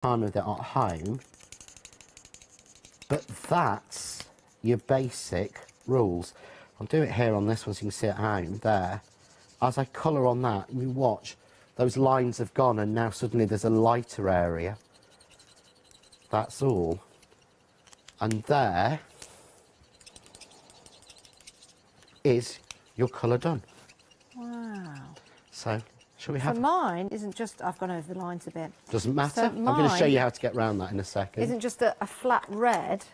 time with it at home, but that's your basic rules. I'll do it here on this one so you can see at home there. As I colour on that, you watch, those lines have gone and now suddenly there's a lighter area. That's all. And there is your colour done. Wow. So, shall we have... So mine isn't just, I've gone over the lines a bit. Doesn't matter. So I'm going to show you how to get around that in a second. Isn't just a flat red.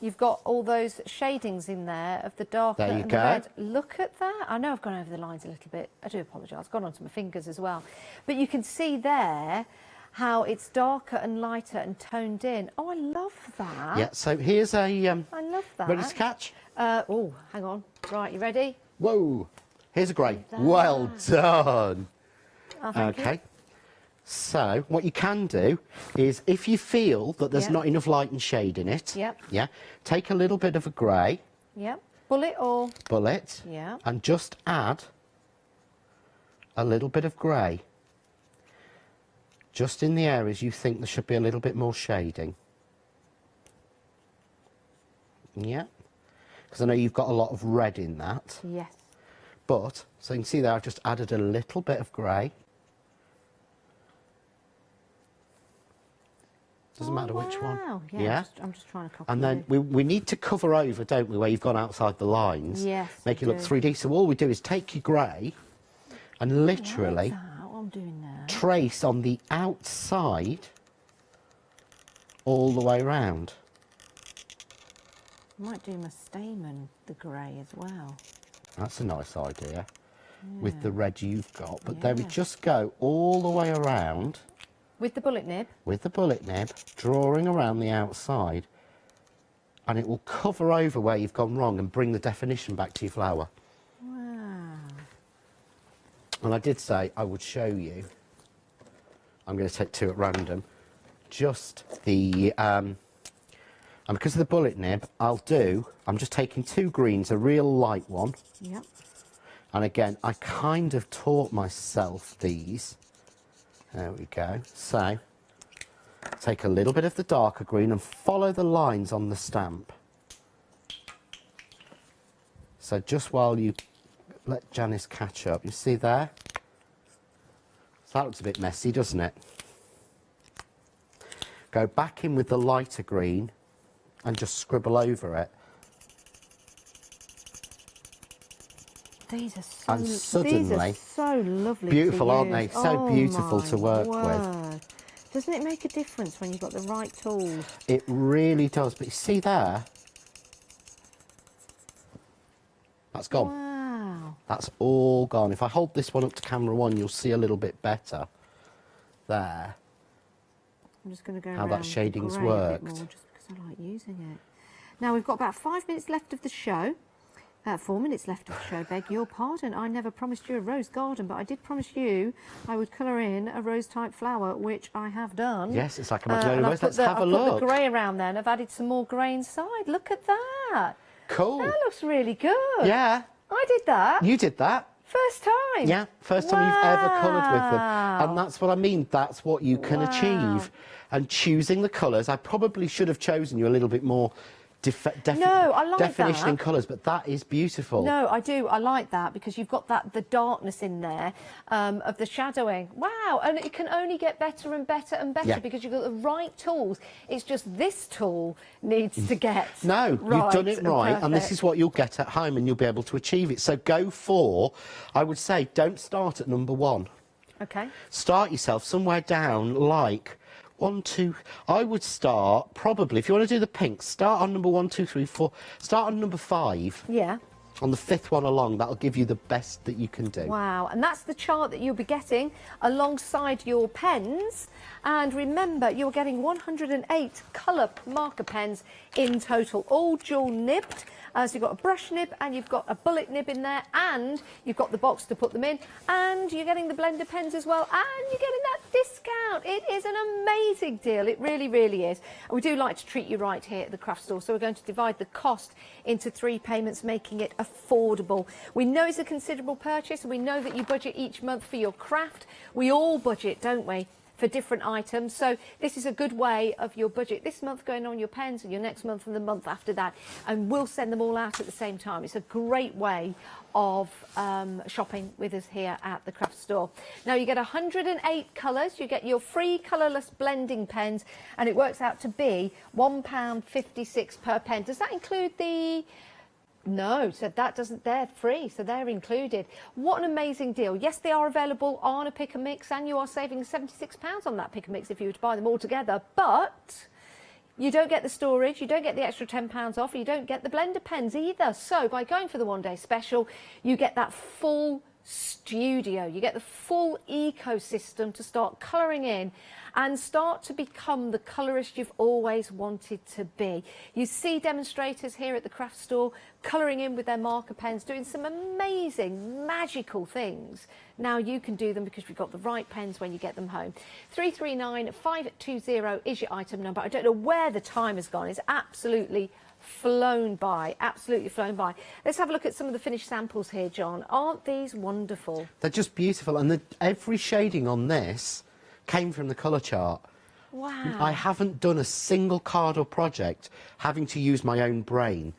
You've got all those shadings in there of the darker and the red. Look at that. I know I've gone over the lines a little bit. I do apologise. I've gone onto my fingers as well. But you can see there how it's darker and lighter and toned in. Oh, I love that. Yeah, so here's a... I love that. Ready to catch? Oh, hang on. Right, you ready? Whoa. Here's a grey. Well done. Oh, thank you. So what you can do is, if you feel that there's not enough light and shade in it, take a little bit of a grey. Bullet or? Bullet. And just add a little bit of grey. Just in the areas you think there should be a little bit more shading. Yeah. Because I know you've got a lot of red in that. Yes. But, so you can see there, I've just added a little bit of grey. Doesn't matter which one. Yeah. I'm just trying to copy. And then we need to cover over, don't we, where you've gone outside the lines. Yes. Make it look 3D. So all we do is take your grey and literally what I'm doing there. Trace on the outside all the way around. I might do my stamen, the grey as well. That's a nice idea with the red you've got. But then we just go all the way around. With the bullet nib? With the bullet nib, drawing around the outside, and it will cover over where you've gone wrong and bring the definition back to your flower. Wow. And I did say I would show you, I'm going to take two at random, just the, and because of the bullet nib, I'm just taking two greens, a real light one. Yep. And again, I kind of taught myself these. There we go. So, take a little bit of the darker green and follow the lines on the stamp. So just while you let Janice catch up, you see there? So that looks a bit messy, doesn't it? Go back in with the lighter green and just scribble over it. These are so, and suddenly, these are so lovely. Beautiful, to aren't use. they? So beautiful to work with. Doesn't it make a difference when you've got the right tools? It really does. But you see there? That's gone. Wow. That's all gone. If I hold this one up to camera one, you'll see a little bit better. There. I'm just going to go how that shading's worked. More, just because I like using it. Now we've got about 5 minutes left of the show. 4 minutes left of the show, beg your pardon. I never promised you a rose garden, but I did promise you I would colour in a rose-type flower, which I have done. Yes, it's like a magnolia rose. Let's have a look. I've put the grey around there, and I've added some more grey inside. Look at that. Cool. That looks really good. Yeah. I did that. You did that. First time. Yeah, first time you've ever coloured with them. And that's what I mean. That's what you can achieve. And choosing the colours, I probably should have chosen you a little bit more no, I like definition that. in colours, but that is beautiful. No, I do. I like that because you've got the darkness in there of the shadowing. Wow, and it can only get better and better and better because you've got the right tools. It's just this tool needs to get No, right, you've done it right, and this perfect. is what you'll get at home, and you'll be able to achieve it. So go for, I would say, don't start at number one. Okay. Start yourself somewhere down, like 1, 2. I would start probably, if you want to do the pink, start on number 1, 2, 3, 4. Start on number 5. Yeah. On the 5th one along, that'll give you the best that you can do. Wow, and that's the chart that you'll be getting alongside your pens. And remember, you're getting 108 colour marker pens in total, all dual nibbed. So you've got a brush nib and you've got a bullet nib in there, and you've got the box to put them in, and you're getting the blender pens as well, and you're getting that discount. It is an amazing deal. It really, really is. And we do like to treat you right here at the craft store, so we're going to divide the cost into 3 payments, making it affordable. We know it's a considerable purchase, and we know that you budget each month for your craft. We all budget, don't we? for different items. So this is a good way of your budget this month going on your pens, and your next month and the month after that, and we'll send them all out at the same time. It's a great way of shopping with us here at the craft store. Now you get 108 colours, you get your free colourless blending pens, and it works out to be £1.56 per pen. Does that include the... No, so that doesn't, they're free, so they're included. What an amazing deal. Yes, they are available on a pick and mix, and you are saving £76 on that pick and mix if you were to buy them all together, but you don't get the storage, you don't get the extra £10 off, you don't get the blender pens either. So by going for the one-day special, you get that full studio, you get the full ecosystem to start colouring in and start to become the colourist you've always wanted to be. You see demonstrators here at the craft store colouring in with their marker pens, doing some amazing, magical things. Now you can do them because we've got the right pens when you get them home. 339520 is your item number. I don't know where the time has gone. It's absolutely flown by, absolutely flown by. Let's have a look at some of the finished samples here, John. Aren't these wonderful? They're just beautiful, and every shading on this came from the colour chart. Wow. I haven't done a single card or project having to use my own brain.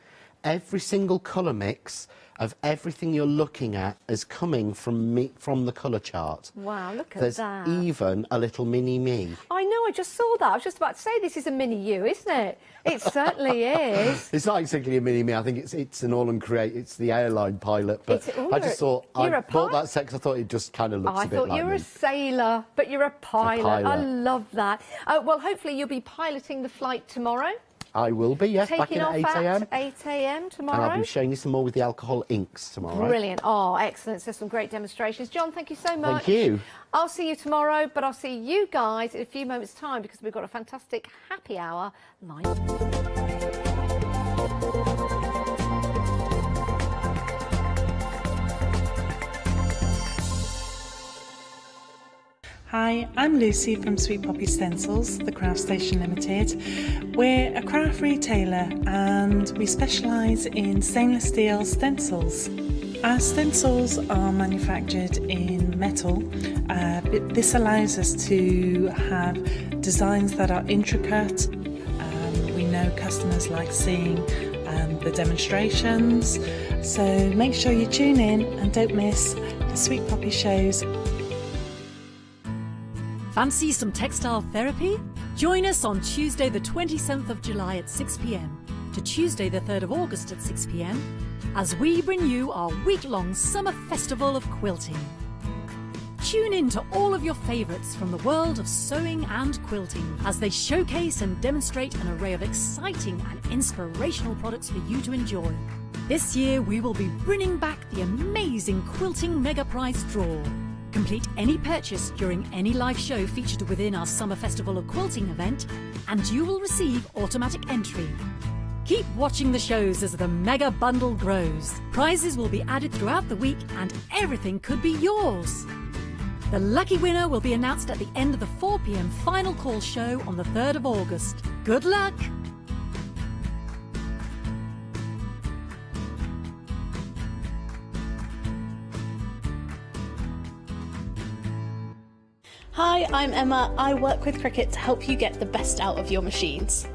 Every single colour mix of everything you're looking at is coming from the colour chart. Wow, look at There's that. even a little mini me. I know, I just saw that. I was just about to say this is a mini you, isn't it? It certainly is. It's not exactly a mini me. I think it's an all and create. It's the airline pilot. But I just thought I bought that set because I thought it just kind of looks a bit like me. I thought you were a sailor, but you're a pilot. I love that. Well, hopefully you'll be piloting the flight tomorrow. I will be, yes, back in at 8 a.m. 8 a.m. tomorrow. And I'll be showing you some more with the alcohol inks tomorrow. Brilliant. Oh, excellent. So some great demonstrations. John, thank you so much. Thank you. I'll see you tomorrow, but I'll see you guys in a few moments' time because we've got a fantastic happy hour lined. Hi, I'm Lucy from Sweet Poppy Stencils, the Craft Station Limited. We're a craft retailer and we specialise in stainless steel stencils. Our stencils are manufactured in metal. This allows us to have designs that are intricate. We know customers like seeing the demonstrations, so make sure you tune in and don't miss the Sweet Poppy shows. Fancy some textile therapy? Join us on Tuesday the 27th of July at 6 p.m. to Tuesday the 3rd of August at 6 p.m. as we bring you our week-long summer festival of quilting. Tune in to all of your favourites from the world of sewing and quilting as they showcase and demonstrate an array of exciting and inspirational products for you to enjoy. This year we will be bringing back the amazing Quilting Mega Prize Draw. Complete any purchase during any live show featured within our Summer Festival of Quilting event and you will receive automatic entry. Keep watching the shows as the mega bundle grows. Prizes will be added throughout the week and everything could be yours. The lucky winner will be announced at the end of the 4 p.m. final call show on the 3rd of August. Good luck! Hi, I'm Emma. I work with Cricut to help you get the best out of your machines.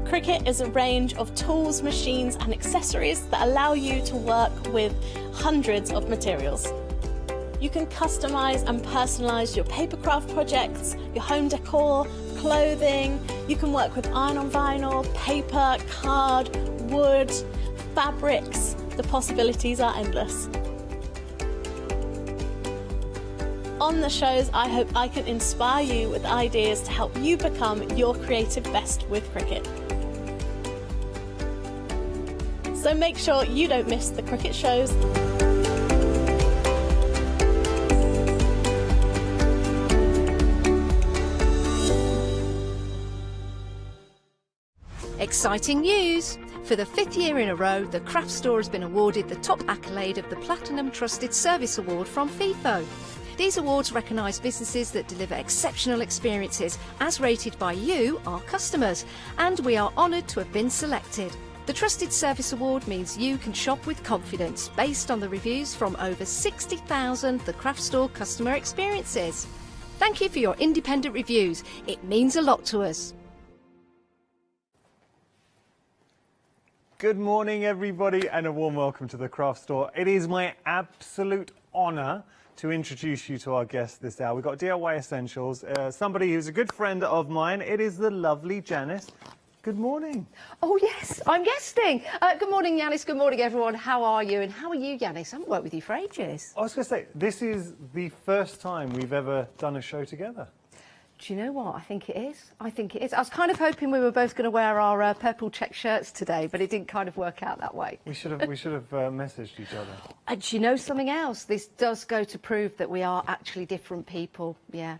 Cricut is a range of tools, machines and accessories that allow you to work with hundreds of materials. You can customise and personalise your papercraft projects, your home decor, clothing. You can work with iron on vinyl, paper, card, wood, fabrics. The possibilities are endless. On the shows, I hope I can inspire you with ideas to help you become your creative best with Cricut. So make sure you don't miss the Cricut shows. Exciting news! For the 5th year in a row, the craft store has been awarded the top accolade of the Platinum Trusted Service Award from Feefo. These awards recognise businesses that deliver exceptional experiences as rated by you, our customers, and we are honoured to have been selected. The Trusted Service Award means you can shop with confidence based on the reviews from over 60,000 The Craft Store customer experiences. Thank you for your independent reviews. It means a lot to us. Good morning, everybody, and a warm welcome to the craft store. It is my absolute honour to introduce you to our guest this hour. We've got DIY Essentials, somebody who's a good friend of mine. It is the lovely Janice. Good morning. Oh, yes, I'm guesting. Good morning, Yanis. Good morning, everyone. How are you? And how are you, Yanis? I haven't worked with you for ages. I was going to say, this is the first time we've ever done a show together. Do you know what? I think it is. I think it is. I was kind of hoping we were both going to wear our purple check shirts today, but it didn't kind of work out that way. We should have messaged each other. And do you know something else? This does go to prove that we are actually different people. Yeah.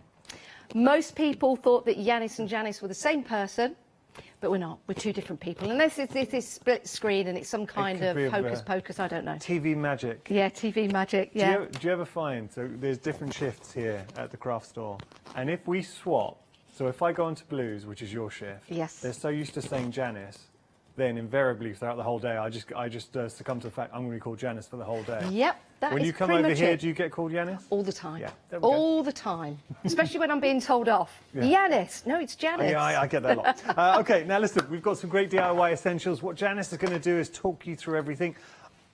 Most people thought that Yanis and Janice were the same person, but we're not. We're two different people. Unless this is split screen and it's some kind of hocus pocus, I don't know. TV magic. Yeah, TV magic, yeah. Do you ever find, so there's different shifts here at the craft store, and if we swap, so if I go onto blues, which is your shift, yes, they're so used to saying Janice, then invariably throughout the whole day, I just succumb to the fact I'm going to be called Janice for the whole day. Yep, that when is you come pretty over much here, it. do you get called Janice? All the time. Yeah, there we go. All the time. Especially when I'm being told off. Yeah. Janice. No, it's Janice. Yeah, I get that a lot. Okay, now listen, we've got some great DIY essentials. What Janice is going to do is talk you through everything.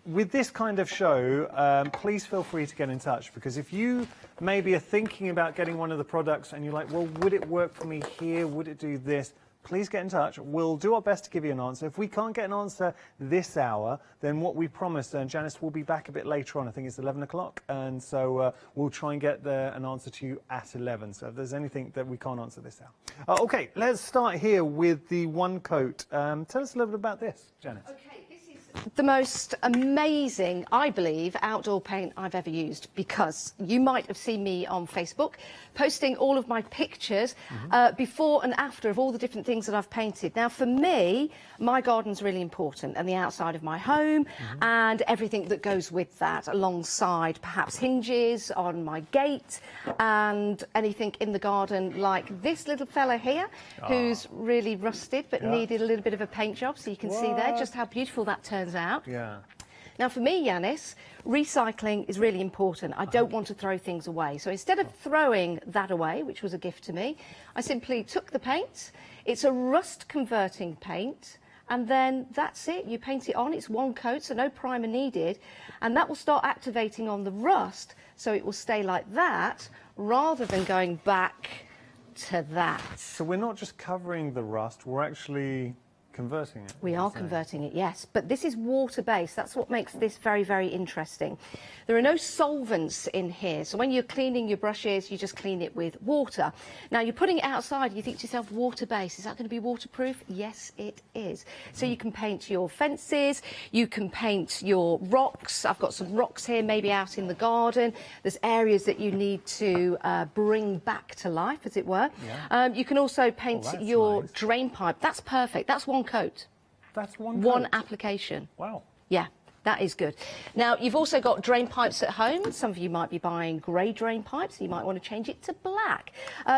With this kind of show, please feel free to get in touch, because if you maybe are thinking about getting one of the products and you're like, well, would it work for me here? Would it do this? Please get in touch. We'll do our best to give you an answer. If we can't get an answer this hour, then what we promised, and Janice will be back a bit later on, I think it's 11 o'clock, and so we'll try and get an answer to you at 11. So if there's anything that we can't answer this hour. Okay, let's start here with the one coat. Tell us a little bit about this, Janice. Okay. The most amazing, I believe, outdoor paint I've ever used, because you might have seen me on Facebook posting all of my pictures before and after of all the different things that I've painted. Now, for me, my garden's really important, and the outside of my home and everything that goes with that, alongside perhaps hinges on my gate and anything in the garden like this little fella here who's really rusted but needed a little bit of a paint job. So you can see there just how beautiful that turns out. Yeah. Now, for me, Yanis, recycling is really important. I don't want to throw things away. So instead of throwing that away, which was a gift to me, I simply took the paint. It's a rust converting paint. And then that's it. You paint it on. It's one coat, so no primer needed. And that will start activating on the rust, so it will stay like that rather than going back to that. So we're not just covering the rust, we're actually converting it. We are converting it, yes, but this is water-based. That's what makes this very, very interesting. There are no solvents in here, so when you're cleaning your brushes, you just clean it with water. Now, you're putting it outside, you think to yourself, water-based, is that going to be waterproof? Yes, it is. So you can paint your fences, you can paint your rocks. I've got some rocks here, maybe out in the garden. There's areas that you need to bring back to life, as it were. Yeah. You can also paint your drain pipe. That's perfect. That's one coat. That's one coat? One application. Wow. Yeah, that is good. Now, you've also got drain pipes at home. Some of you might be buying grey drain pipes. You might want to change it to black.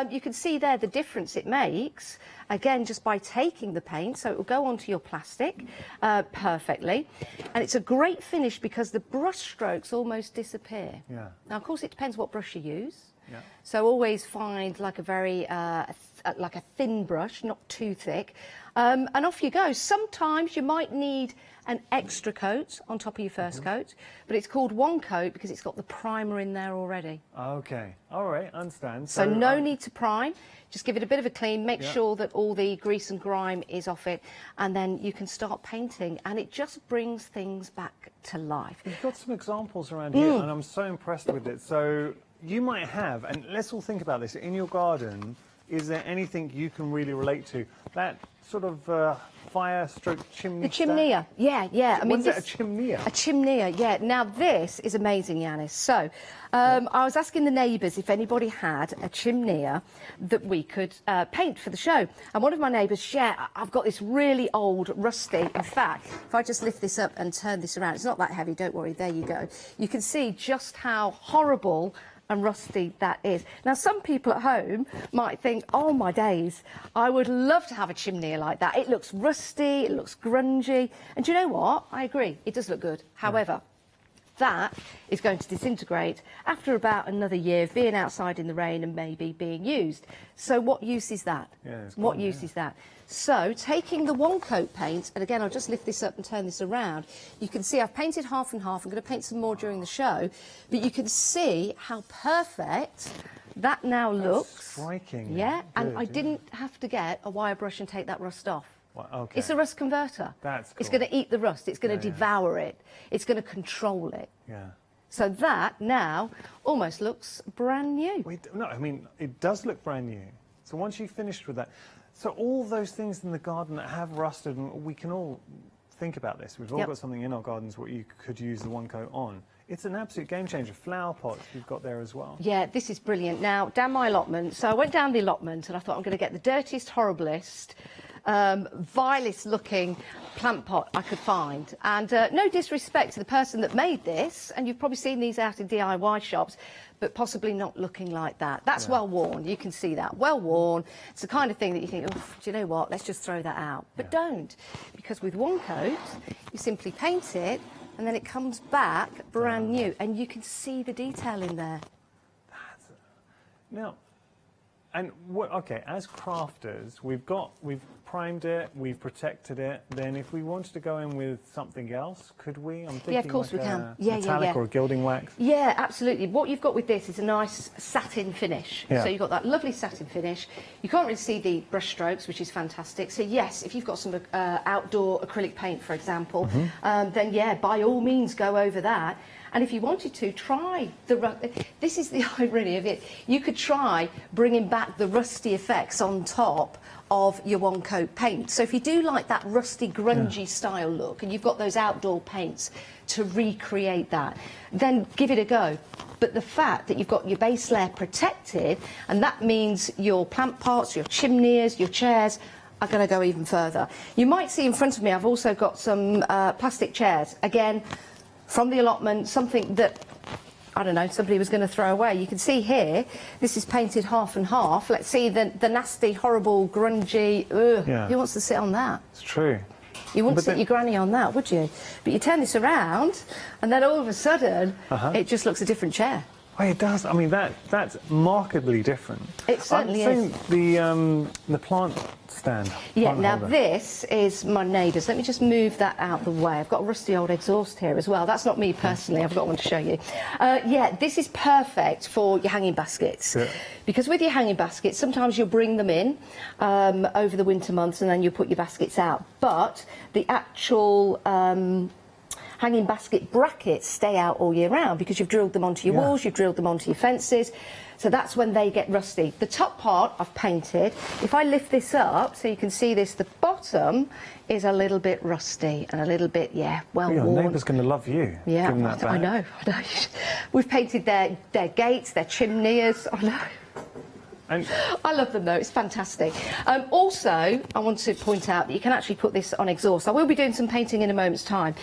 You can see there the difference it makes, again, just by taking the paint. So it will go onto your plastic perfectly. And it's a great finish because the brush strokes almost disappear. Yeah. Now, of course, it depends what brush you use. Yeah. So always find like a very, like a thin brush, not too thick. And off you go. Sometimes you might need an extra coat on top of your first coat, but it's called one coat because it's got the primer in there already. Okay, all right, I understand. So no need to prime, just give it a bit of a clean, make sure that all the grease and grime is off it, and then you can start painting, and it just brings things back to life. You've got some examples around here, and I'm so impressed with it. So you might have, and let's all think about this, in your garden, is there anything you can really relate to? That sort of fire stroke chimney. The chimney, yeah. I mean, what's a chimney? A chimney, yeah. Now this is amazing, Yanis. So I was asking the neighbours if anybody had a chimney that we could paint for the show. And one of my neighbours, I've got this really old, rusty. In fact, if I just lift this up and turn this around, it's not that heavy. Don't worry. There you go. You can see just how horrible and rusty that is. Now, some people at home might think, oh my days, I would love to have a chimney like that. It looks rusty, it looks grungy. And do you know what? I agree, it does look good. However, that is going to disintegrate after about another year of being outside in the rain and maybe being used. So what use is that? Yeah, it's What gone, use yeah. is that? So taking the one coat paint, and again I'll just lift this up and turn this around, you can see I've painted half and half. I'm going to paint some more during the show, but you can see how perfect that now looks. Striking. Yeah, and Good, I yeah. didn't have to get a wire brush and take that rust off. Well, okay. It's a rust converter. That's It's cool. going to eat the rust. It's going to Yeah, yeah. devour it. It's going to control it. Yeah. So that now almost looks brand new. Wait, no, I mean, it does look brand new. So once you've finished with that, so all those things in the garden that have rusted, and we can all think about this. We've all Yep. got something in our gardens where you could use the one coat on. It's an absolute game changer. Flower pots you've got there as well. Yeah, this is brilliant. Now, down my allotment, so I went down the allotment and I thought I'm going to get the dirtiest, horriblest, vilest looking plant pot I could find. And no disrespect to the person that made this, and you've probably seen these out in DIY shops, but possibly not looking like that. That's well worn, you can see that, well worn. It's the kind of thing that you think, oh, do you know what, let's just throw that out. But don't, because with one coat, you simply paint it, and then it comes back brand new, and you can see the detail in there. Now, and okay, as crafters, we've primed it, we've protected it. Then, if we wanted to go in with something else, could we? I'm thinking Yeah, of course like we can. a Yeah, metallic yeah. or a gilding wax. Yeah, absolutely. What you've got with this is a nice satin finish. Yeah. So you've got that lovely satin finish. You can't really see the brush strokes, which is fantastic. So yes, if you've got some outdoor acrylic paint, for example, then yeah, by all means go over that. And if you wanted to, try this is the irony of it. You could try bringing back the rusty effects on top of your one coat paint. So if you do like that rusty, grungy style look, and you've got those outdoor paints to recreate that, then give it a go. But the fact that you've got your base layer protected, and that means your plant pots, your chimneys, your chairs, are going to go even further. You might see in front of me, I've also got some plastic chairs. Again, from the allotment, something that, I don't know, somebody was going to throw away. You can see here, this is painted half and half. Let's see the nasty, horrible, grungy, Yeah. who wants to sit on that? It's true. You wouldn't But sit then- your granny on that, would you? But you turn this around, and then all of a sudden, it just looks a different chair. Oh, it does. I mean, that's markedly different. It certainly I'm saying the plant stand. Yeah, plant now holder. this is my neighbour's. Let me just move that out the way. I've got a rusty old exhaust here as well. That's not me personally. I've got one to show you. Yeah, this is perfect for your hanging baskets. Yeah. Because with your hanging baskets, sometimes you'll bring them in over the winter months and then you put your baskets out. But the actual hanging basket brackets stay out all year round because you've drilled them onto your walls, you've drilled them onto your fences. So that's when they get rusty. The top part I've painted. If I lift this up so you can see this, the bottom is a little bit rusty and a little bit, well Your worn. neighbour's going to love you. Yeah, Give 'em that I back. know. We've painted their gates, their chimneys. I know. And I love them though, it's fantastic. Also, I want to point out that you can actually put this on exhaust. I will be doing some painting in a moment's time,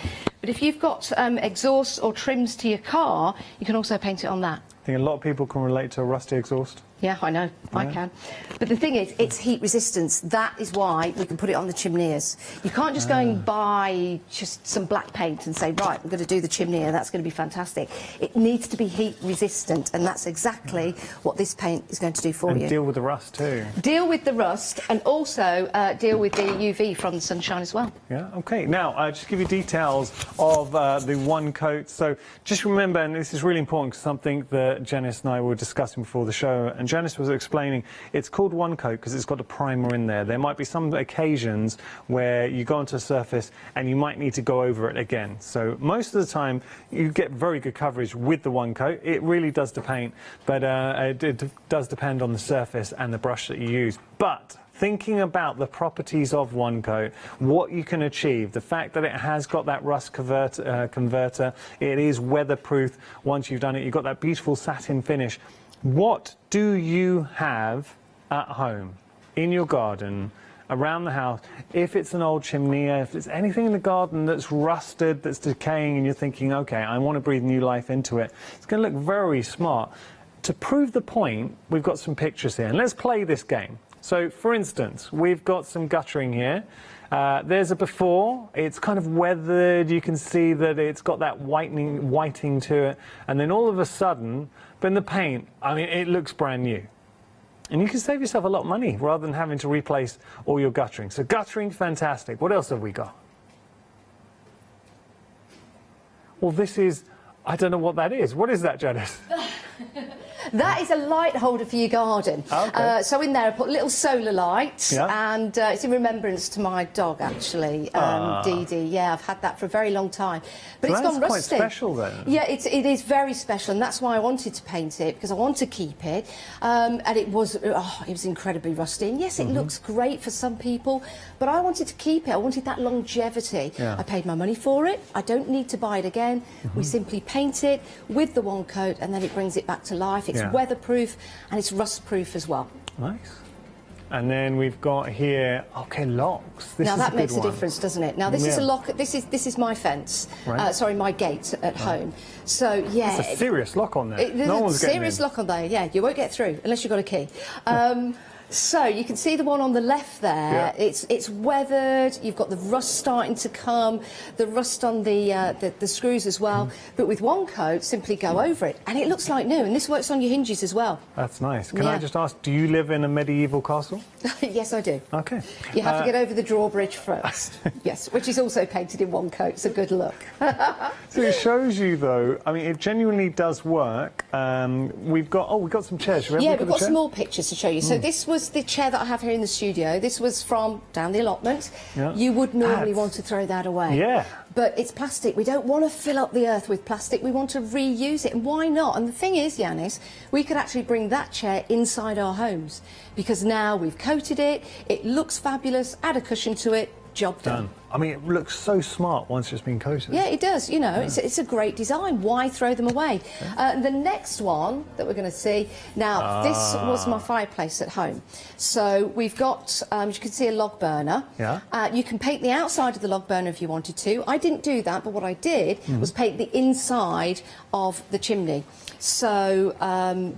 but if you've got exhausts or trims to your car, you can also paint it on that. I think a lot of people can relate to a rusty exhaust. Yeah, I know, I can. But the thing is, it's heat resistance. That is why we can put it on the chimneys. You can't just go and buy just some black paint and say, right, I'm going to do the chimney and that's going to be fantastic. It needs to be heat resistant, and that's exactly what this paint is going to do for And you. deal with the rust too. Deal with the rust and also deal with the UV from the sunshine as well. Yeah, okay. Now, just give you details of the one coat. So just remember, and this is really important, because something that Janice and I were discussing before the show, and Janice was explaining, it's called one coat because it's got a primer in there. There might be some occasions where you go onto a surface and you might need to go over it again. So most of the time, you get very good coverage with the one coat. It really does depend, but it does depend on the surface and the brush that you use. But thinking about the properties of one coat, what you can achieve, the fact that it has got that rust converter, it is weatherproof once you've done it, you've got that beautiful satin finish. What do you have at home, in your garden, around the house? If it's an old chimney, if it's anything in the garden that's rusted, that's decaying, and you're thinking, okay, I want to breathe new life into it, it's going to look very smart. To prove the point, we've got some pictures here, and let's play this game. So, for instance, we've got some guttering here. There's a before. It's kind of weathered. You can see that it's got that whiting to it. And then all of a sudden, but in the paint, I mean, it looks brand new. And you can save yourself a lot of money rather than having to replace all your guttering. So guttering, fantastic. What else have we got? Well, this is, I don't know what that is. What is that, Janice? That is a light holder for your garden. Okay. So in there I put little solar lights, Yeah. and it's in remembrance to my dog, actually, Dee Dee. Yeah, I've had that for a very long time. But So it's gone that's rusty. quite special then. Yeah, it is very special, and that's why I wanted to paint it, because I want to keep it. And it was incredibly rusty. And yes, it looks great for some people, but I wanted to keep it. I wanted that longevity. Yeah. I paid my money for it. I don't need to buy it again. We simply paint it with the one coat, and then it brings it back to life. It's weatherproof and it's rust-proof as well. Nice. And then we've got here, okay, locks. This now is that a makes good a one. difference, doesn't it? Now this is a lock. This is my fence. Right. Sorry, my gate at home. So yeah, It's a serious lock on there. there's No a one's getting serious in. lock on there. Yeah, you won't get through unless you've got a key. So you can see the one on the left there. Yeah. It's weathered. You've got the rust starting to come, the rust on the screws as well. But with one coat, simply go over it, and it looks like new. And this works on your hinges as well. That's nice. Can I Yeah. just ask, do you live in a medieval castle? Yes, I do. Okay. You have to get over the drawbridge first. Yes, which is also painted in one coat. It's a good look. So it shows you, though. I mean, it genuinely does work. We've got some chairs. Should we have a look Yeah, at we've the got chair? some more pictures to show you. So this was the chair that I have here in the studio. This was from down the allotment. Yeah. You would normally That's- want to throw that away. Yeah. But it's plastic. We don't want to fill up the earth with plastic. We want to reuse it. And why not? And the thing is, Yanis, we could actually bring that chair inside our homes, because now we've coated it, it looks fabulous, add a cushion to it, job done. I mean, it looks so smart once it's been coated. Yeah, it does. You know, it's a great design. Why throw them away? The next one that we're going to see now. This was my fireplace at home. So we've got, you can see a log burner. Yeah. You can paint the outside of the log burner if you wanted to. I didn't do that, but what I did was paint the inside of the chimney. So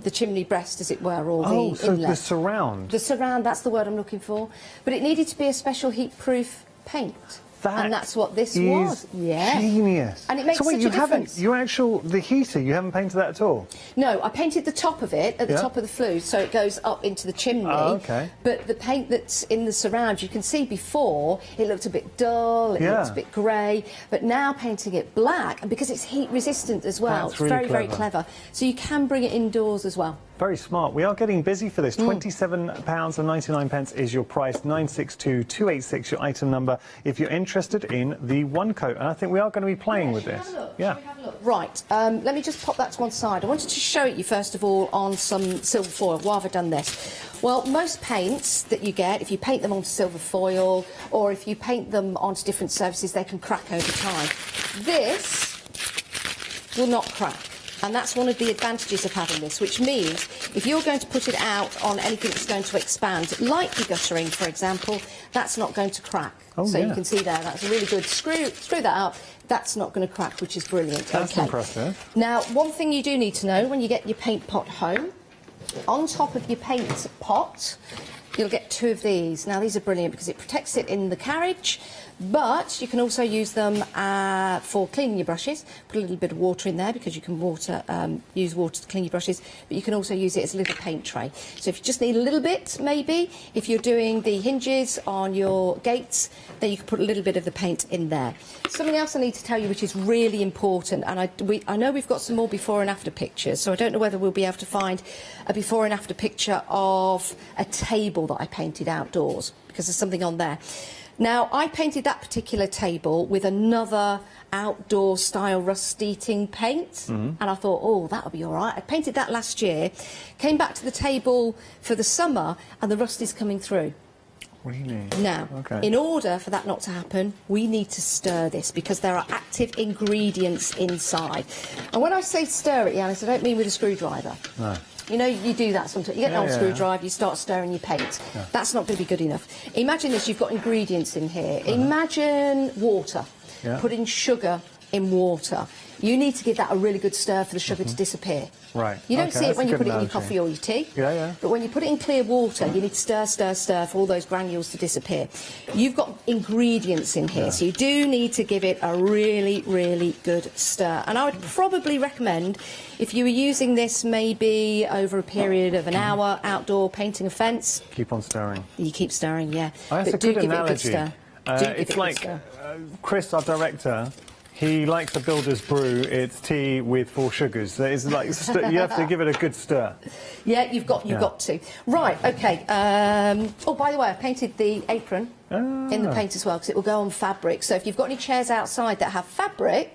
the chimney breast, as it were, or the so inlet. the surround. The surround. That's the word I'm looking for. But it needed to be a special heat-proof paint. And that's what this was. Yeah. Genius. And it makes so wait, such you a difference. the heater, you haven't painted that at all? No, I painted the top of it at the Yeah. top of the flue, so it goes up into the chimney. Oh, okay. But the paint that's in the surround, you can see before, it looked a bit dull, it Yeah. looked a bit grey. But now painting it black, and because it's heat resistant as well, That's it's really very, very clever. clever. So you can bring it indoors as well. Very smart. We are getting busy for this. £27.99 is your price. 962286 your item number if you're interested in the one coat. And I think we are going to be playing with this. Yeah. Right, let me just pop that to one side. I wanted to show it you first of all on some silver foil. Why have I done this? Well, most paints that you get, if you paint them onto silver foil or if you paint them onto different surfaces, they can crack over time. This will not crack. And that's one of the advantages of having this, which means if you're going to put it out on anything that's going to expand, like your guttering, for example, that's not going to crack. Oh, so yeah. you can see there, that's a really good screw that out. That's not going to crack, which is brilliant. That's okay. impressive. Now, one thing you do need to know when you get your paint pot home, on top of your paint pot, you'll get two of these. Now, these are brilliant because it protects it in the carriage, but you can also use them for cleaning your brushes. Put a little bit of water in there because you can use water to clean your brushes, but you can also use it as a little paint tray. So if you just need a little bit, maybe, if you're doing the hinges on your gates, then you can put a little bit of the paint in there. Something else I need to tell you which is really important, and I know we've got some more before and after pictures, so I don't know whether we'll be able to find a before and after picture of a table that I painted outdoors, because there's something on there. Now, I painted that particular table with another outdoor style rust-eating paint, and I thought, oh, that'll be all right. I painted that last year, came back to the table for the summer, and the rust is coming through. Really? Now, in order for that not to happen, we need to stir this because there are active ingredients inside. And when I say stir it, Yanis, I don't mean with a screwdriver. No. You know, you do that sometimes. You get an old screwdriver, you start stirring your paint. Yeah. That's not going to be good enough. Imagine this, you've got ingredients in here. Imagine water. Yeah. Put in sugar in water. You need to give that a really good stir for the sugar to disappear. Right. You don't Okay, see it that's when a you good put it in your analogy. coffee or your tea. Yeah, yeah. But when you put it in clear water, you need to stir, stir, stir for all those granules to disappear. You've got ingredients in here, so you do need to give it a really, really good stir. And I would probably recommend, if you were using this maybe over a period of an hour outdoor painting a fence, Keep on stirring. you keep stirring, yeah. Oh, that's but a do good give analogy. it a good stir. Do give it a It's good like stir. Chris, our director. He likes a builder's brew. It's tea with 4 sugars. It's like you have to give it a good stir. Yeah, you've got to. Right, okay. Oh, by the way, I painted the apron in the paint as well because it will go on fabric. So if you've got any chairs outside that have fabric,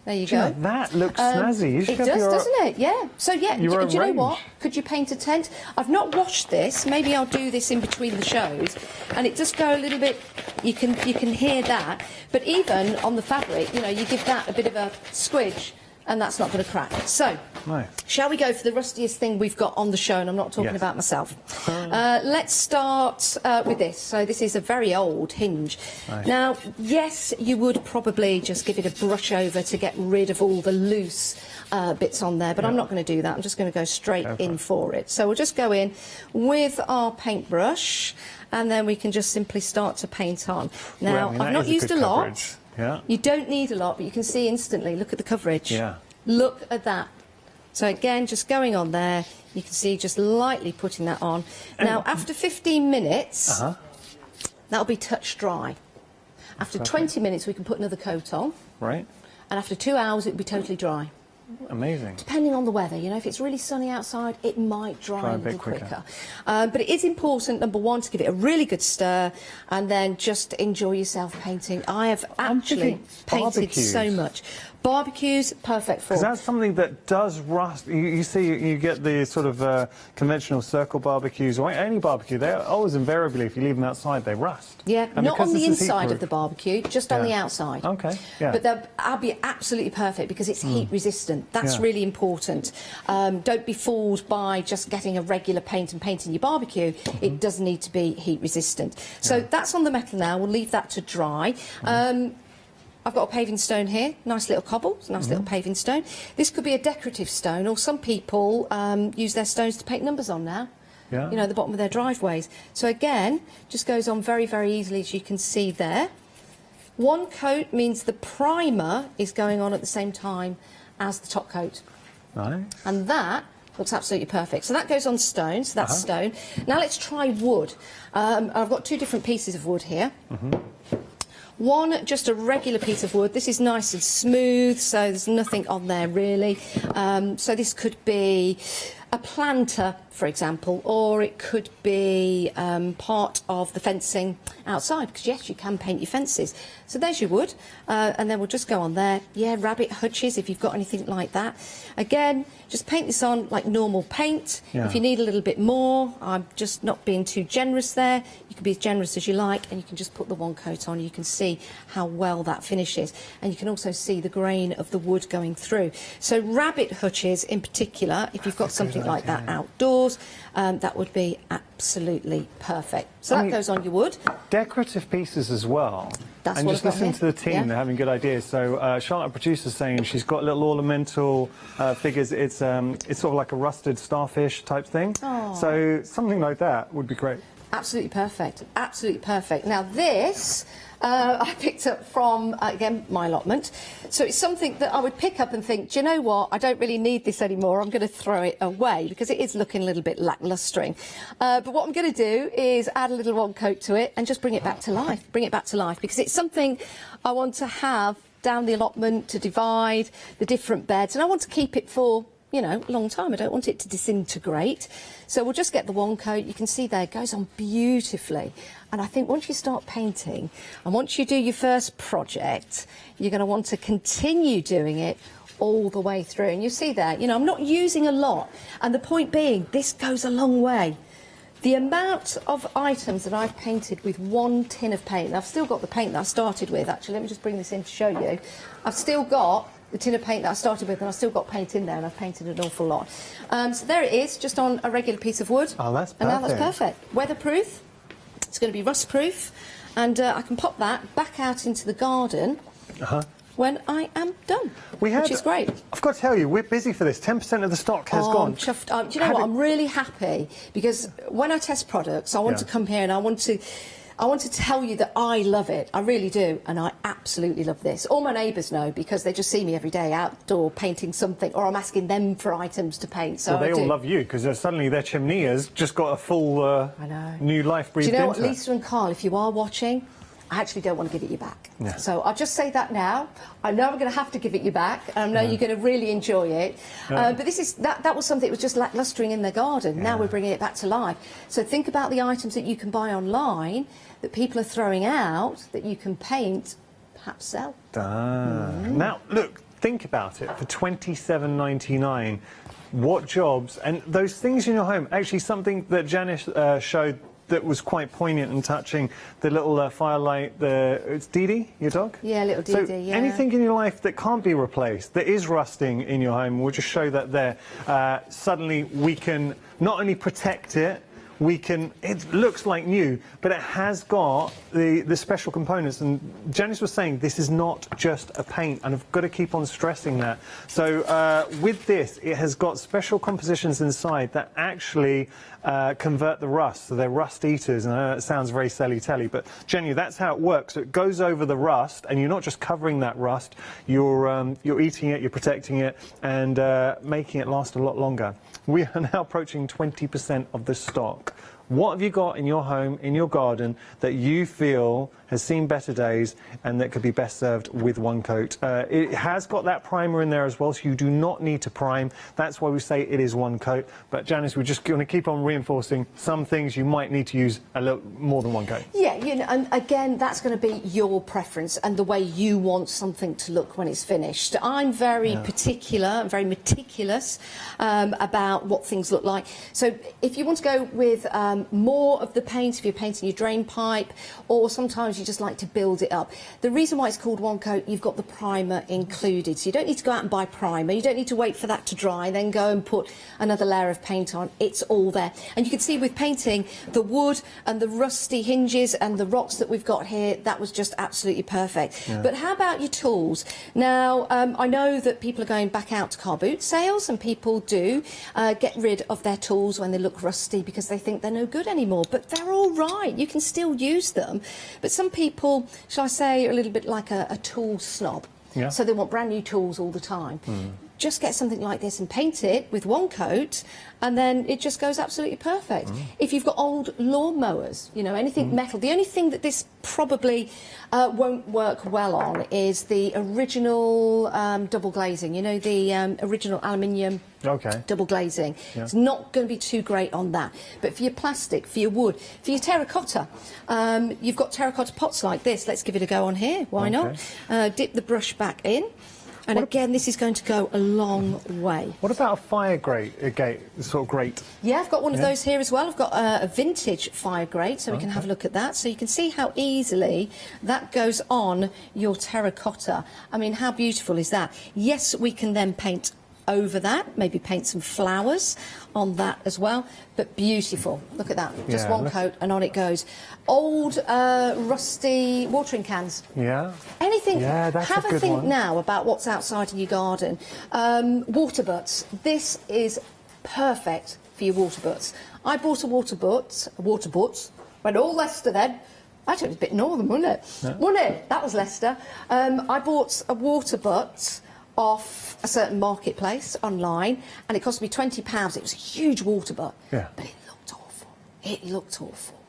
there you go. Yeah, that looks snazzy. You should It have does, your, doesn't it? Yeah. So yeah, do your you know range. what? Could you paint a tent? I've not washed this. Maybe I'll do this in between the shows, and it does go a little bit. You can hear that, but even on the fabric, you know, you give that a bit of a squidge, and that's not going to crack. So. Nice. Shall we go for the rustiest thing we've got on the show? And I'm not talking Yes. about myself. Let's start with this. So this is a very old hinge. Nice. Now, yes, you would probably just give it a brush over to get rid of all the loose bits on there, but I'm not going to do that. I'm just going to go straight in for it. So we'll just go in with our paintbrush, and then we can just simply start to paint on. Now, Well, I mean, I've that not is a used good a lot. coverage. Yeah. You don't need a lot, but you can see instantly. Look at the coverage. Yeah. Look at that. So again, just going on there, you can see just lightly putting that on. Now, after 15 minutes, that'll be touch dry. After 20 minutes, we can put another coat on. Right. And after 2 hours, it'll be totally dry. Amazing. Depending on the weather, you know, if it's really sunny outside, it might dry a bit little quicker. quicker. But it is important, number one, to give it a really good stir and then just enjoy yourself painting. I have actually thinking painted barbecues. so much. Barbecues, perfect for. Because that's something that does rust. You see, you get the sort of conventional circle barbecues, or any barbecue. They're always invariably, if you leave them outside, they rust. Yeah, And not because on the this is inside of heat-proof- the barbecue, just on Yeah. the outside. Okay, yeah. But that'll be absolutely perfect because it's heat resistant. That's Yeah. really important. Don't be fooled by just getting a regular paint and painting your barbecue. It does need to be heat resistant. So that's on the metal now. We'll leave that to dry. I've got a paving stone here, nice little cobble, it's a nice little paving stone. This could be a decorative stone, or some people use their stones to paint numbers on now. Yeah. You know, the bottom of their driveways. So again, just goes on very, very easily, as you can see there. One coat means the primer is going on at the same time as the top coat. Nice. And that looks absolutely perfect. So that goes on stone, so that's stone. Now let's try wood. I've got 2 different pieces of wood here. One, just a regular piece of wood. This is nice and smooth, so there's nothing on there really. So this could be a planter, for example, or it could be part of the fencing outside, because yes, you can paint your fences. So there's your wood, and then we'll just go on there. Yeah, rabbit hutches, if you've got anything like that. Again, just paint this on like normal paint. Yeah. If you need a little bit more, I'm just not being too generous there. You can be as generous as you like, and you can just put the one coat on. You can see how well that finishes, and you can also see the grain of the wood going through. So rabbit hutches in particular, if you've got something like that outdoors, that would be absolutely perfect. So that goes on your wood. Decorative pieces as well. That's and what just I've got listen here. to the team, Yeah. they're having good ideas. So Charlotte, producer's saying she's got little ornamental figures. It's sort of like a rusted starfish type thing. So something like that would be great. Absolutely perfect. Absolutely perfect. Now this I picked up from, again, my allotment. So it's something that I would pick up and think, do you know what, I don't really need this anymore. I'm going to throw it away because it is looking a little bit lacklustering. But what I'm going to do is add a little one coat to it and just bring it back to life. Bring it back to life because it's something I want to have down the allotment to divide the different beds, and I want to keep it for, you know, a long time. I don't want it to disintegrate. So we'll just get the one coat. You can see there, it goes on beautifully. And I think once you start painting and once you do your first project, you're going to want to continue doing it all the way through. And you see there, you know, I'm not using a lot. And the point being, this goes a long way. The amount of items that I've painted with one tin of paint, and I've still got the paint that I started with, actually, let me just bring this in to show you. I've still got the tin of paint that I started with, and I've still got paint in there, and I've painted an awful lot. So there it is, just on a regular piece of wood. Oh, that's And now that's perfect. perfect. Weatherproof. It's going to be rust-proof, and I can pop that back out into the garden. when I am done, which is great. I've got to tell you, we're busy for this. 10% of the stock has gone. I'm chuffed. Do you know what? I'm really happy because when I test products, I want to come here and I want to tell you that I love it. I really do, and I absolutely love this. All my neighbours know because they just see me every day outdoor painting something, or I'm asking them for items to paint. So well, they all love you because suddenly their chimney has just got a full new life breathed into it. Do you know what, into it. Lisa and Carl, if you are watching, I actually don't want to give it you back. Yeah. So I'll just say that now. I know I'm going to have to give it you back, and I know you're going to really enjoy it. But this is that was something that was just lacklustering in the garden. Now we're bringing it back to life. So think about the items that you can buy online that people are throwing out that you can paint, perhaps sell. Now, look, think about it. For $27.99, what jobs and those things in your home? Actually, something that Janice showed that was quite poignant and touching, the little firelight, it's Dee Dee, your dog? Yeah, little Dee Dee, yeah. Anything in your life that can't be replaced, that is rusting in your home, we'll just show that there. Suddenly we can not only protect it, it looks like new, but it has got the special components. And Janice was saying this is not just a paint, and I've got to keep on stressing that. So with this, it has got special compositions inside that actually convert the rust. So they're rust eaters, and I know it sounds very silly-telly, but Jenny, that's how it works. So it goes over the rust, and you're not just covering that rust, you're eating it, you're protecting it, and making it last a lot longer. We are now approaching 20% of the stock. What have you got in your home, in your garden, that you feel has seen better days and that could be best served with one coat? It has got that primer in there as well, so you do not need to prime. That's why we say it is one coat. But Janice, we're just going to keep on reinforcing some things you might need to use a little more than one coat. Yeah, you know, and again, that's going to be your preference and the way you want something to look when it's finished. I'm very particular and very meticulous about what things look like. So if you want to go with more of the paint, if you're painting your drain pipe, or sometimes you just like to build it up. The reason why it's called one coat, you've got the primer included. So you don't need to go out and buy primer. You don't need to wait for that to dry, then go and put another layer of paint on. It's all there. And you can see with painting, the wood and the rusty hinges and the rocks that we've got here, that was just absolutely perfect. Yeah. But how about your tools? Now, I know that people are going back out to car boot sales, and people do get rid of their tools when they look rusty because they think they're no good anymore, but they're all right. You can still use them. But some people, shall I say, are a little bit like a tool snob. Yeah. So they want brand new tools all the time. Just get something like this and paint it with one coat, and then it just goes absolutely perfect. If you've got old lawnmowers, you know, anything metal, the only thing that this probably won't work well on is the original double glazing, you know, the original aluminium double glazing. Yeah. It's not going to be too great on that. But for your plastic, for your wood, for your terracotta, you've got terracotta pots like this. Let's give it a go on here. Why not? Dip the brush back in. And again, this is going to go a long way. What about a fire grate, sort of grate? Yeah, I've got one of those here as well. I've got a vintage fire grate, so we can have a look at that. So you can see how easily that goes on your terracotta. I mean, how beautiful is that? Yes, we can then paint over that, maybe paint some flowers on that as well, but beautiful. Look at that, just one coat and on it goes. Old rusty watering cans. Yeah. Anything, that's have a think one. Now about what's outside in your garden. Water butts, this is perfect for your water butts. I bought a water butt, went all Leicester then. Actually, it was a bit northern, wasn't it? Yeah. Wasn't it? That was Leicester. I bought a water butt off a certain marketplace online, and it cost me £20. It was a huge water butt, but it looked awful. It looked awful.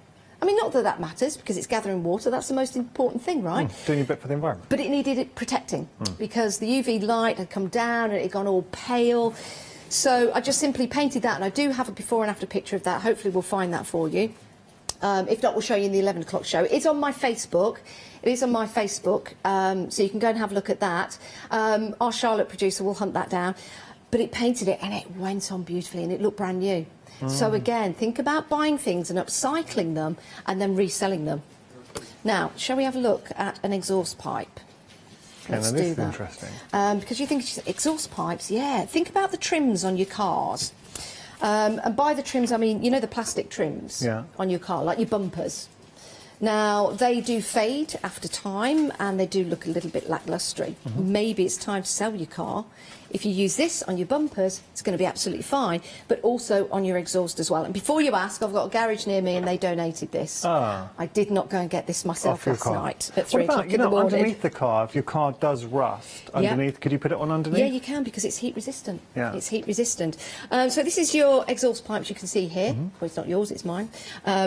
I mean, not that that matters, because it's gathering water. That's the most important thing, right? Doing a bit for the environment. But it needed it protecting, because the UV light had come down and it had gone all pale. So I just simply painted that, and I do have a before and after picture of that. Hopefully we'll find that for you. If not, we'll show you in the 11 o'clock show. It's on my Facebook. It is on my Facebook, so you can go and have a look at that. Our Charlotte producer will hunt that down. But it painted it, and it went on beautifully, and it looked brand new. So again, think about buying things and upcycling them and then reselling them. Now, shall we have a look at an exhaust pipe? Let's do that. This is interesting. Because you think exhaust pipes, think about the trims on your cars. And by the trims, I mean, you know, the plastic trims on your car, like your bumpers. Now, they do fade after time and they do look a little bit lacklustre. Maybe it's time to sell your car. If you use this on your bumpers, it's going to be absolutely fine, but also on your exhaust as well. And before you ask, I've got a garage near me and they donated this. I did not go and get this myself last night at 3 o'clock in the morning. Underneath the car, if your car does rust, underneath, could you put it on underneath? Yeah, you can, because it's heat resistant. Yeah. It's heat resistant. So this is your exhaust pipes you can see here. Well, it's not yours, it's mine.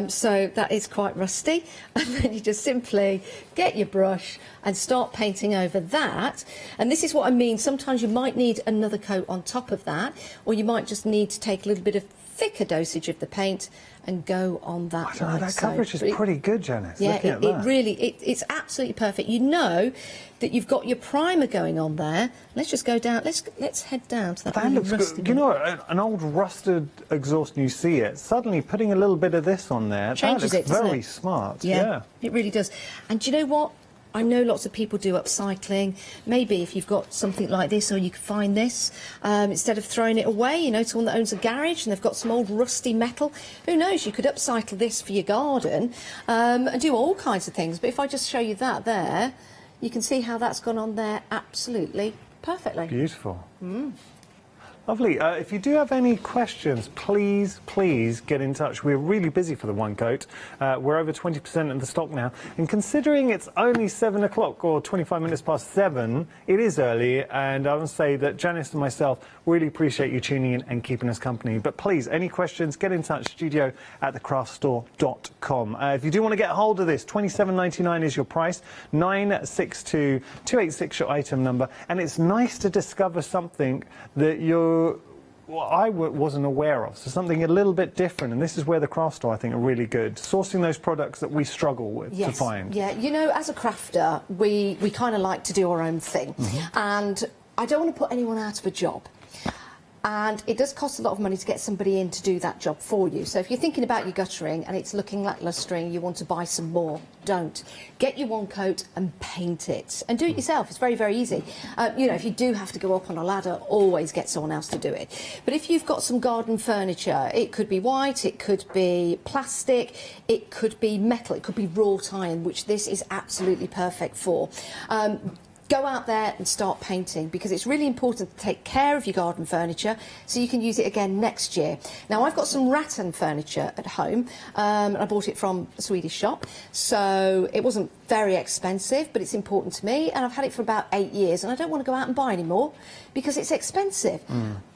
So that is quite rusty. And then you just simply get your brush and start painting over that. And this is what I mean. Sometimes you might need another coat on top of that, or you might just need to take a little bit of thicker dosage of the paint and go on that. I don't know, that coverage is pretty good, Janice. Yeah, it's absolutely perfect. You know that you've got your primer going on there. Let's just go down. Let's head down to that. That looks good. You know, an old rusted exhaust, and you see it. Suddenly, putting a little bit of this on there, changes that looks it, doesn't very it? smart. Yeah, it really does. And do you know what? I know lots of people do upcycling. Maybe if you've got something like this, or you could find this, instead of throwing it away, you know, someone that owns a garage and they've got some old rusty metal, who knows, you could upcycle this for your garden and do all kinds of things. But if I just show you that there, you can see how that's gone on there absolutely perfectly. Beautiful. Lovely. If you do have any questions, please get in touch. We're really busy for the one coat. We're over 20% of the stock now. And considering it's only 7 o'clock or 25 minutes past 7, it is early. And I must say that Janice and myself really appreciate you tuning in and keeping us company. But please, any questions, get in touch, studio@thecraftstore.com. If you do want to get hold of this, $27.99 is your price, 962-286 your item number. And it's nice to discover something that I wasn't aware of, so something a little bit different, and this is where the craft store, I think, are really good, sourcing those products that we struggle with to find. Yeah, you know, as a crafter, we kind of like to do our own thing, and I don't want to put anyone out of a job. And it does cost a lot of money to get somebody in to do that job for you. So if you're thinking about your guttering and it's looking lacklustre and you want to buy some more, don't. Get your one coat and paint it. And do it yourself. It's very, very easy. You know, if you do have to go up on a ladder, always get someone else to do it. But if you've got some garden furniture, it could be white, it could be plastic, it could be metal, it could be wrought iron, which this is absolutely perfect for. Go out there and start painting, because it's really important to take care of your garden furniture so you can use it again next year. Now, I've got some rattan furniture at home, and I bought it from a Swedish shop, so it wasn't very expensive, but it's important to me, and I've had it for about 8 years, and I don't want to go out and buy any more because it's expensive.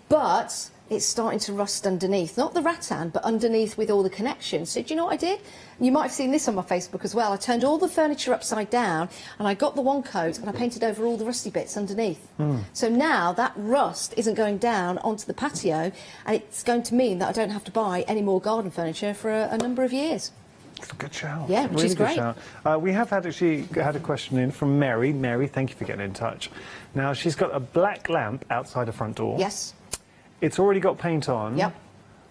But it's starting to rust underneath, not the rattan, but underneath with all the connections. So do you know what I did? You might have seen this on my Facebook as well. I turned all the furniture upside down and I got the one coat and I painted over all the rusty bits underneath. So now that rust isn't going down onto the patio, and it's going to mean that I don't have to buy any more garden furniture for a number of years. It's a good shout. Yeah, which is great. We have actually had a question in from Mary. Mary, thank you for getting in touch. Now, she's got a black lamp outside her front door. Yes. It's already got paint on. Yep.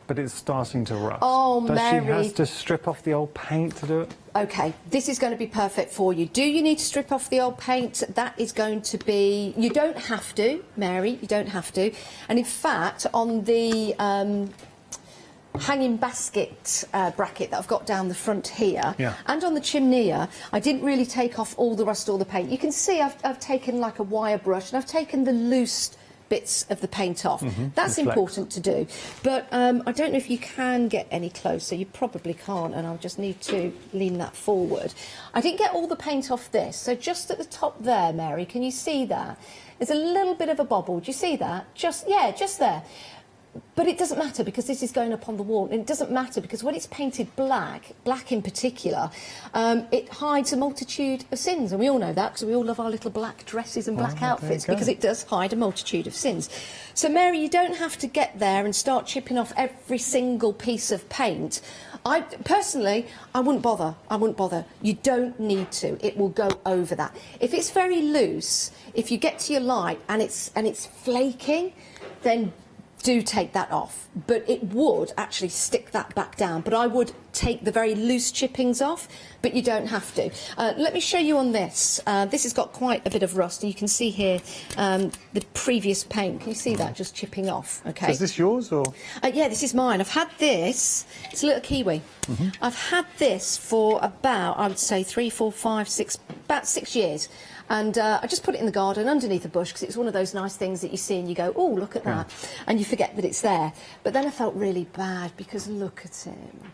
But it's starting to rust. Oh, Does Mary. she have to strip off the old paint to do it? OK, this is going to be perfect for you. Do you need to strip off the old paint? That is going to be... You don't have to, Mary, you don't have to. And in fact, on the hanging basket bracket that I've got down the front here, and on the chimney, I didn't really take off all the rust or the paint. You can see I've taken like a wire brush and I've taken the loose bits of the paint off. That's important to do. But I don't know if you can get any closer. You probably can't, and I'll just need to lean that forward. I didn't get all the paint off this, so just at the top there, Mary, can you see that? There's a little bit of a bobble. Do you see that? Just there. But it doesn't matter, because this is going up on the wall. And it doesn't matter because when it's painted black in particular, it hides a multitude of sins. And we all know that because we all love our little black dresses and black outfits, because it does hide a multitude of sins. So, Mary, you don't have to get there and start chipping off every single piece of paint. Personally, I wouldn't bother. You don't need to. It will go over that. If it's very loose, if you get to your light and it's flaking, then do take that off, but it would actually stick that back down. But I would take the very loose chippings off, but you don't have to. Let me show you on this. This has got quite a bit of rust, and you can see here the previous paint. Can you see that just chipping off? Okay. So is this yours or? Yeah, this is mine. I've had this. It's a little kiwi. I've had this for about, I would say, 3, 4, 5, 6, about 6 years. And I just put it in the garden underneath a bush because it's one of those nice things that you see and you go, oh, look at that. And you forget that it's there. But then I felt really bad because look at him.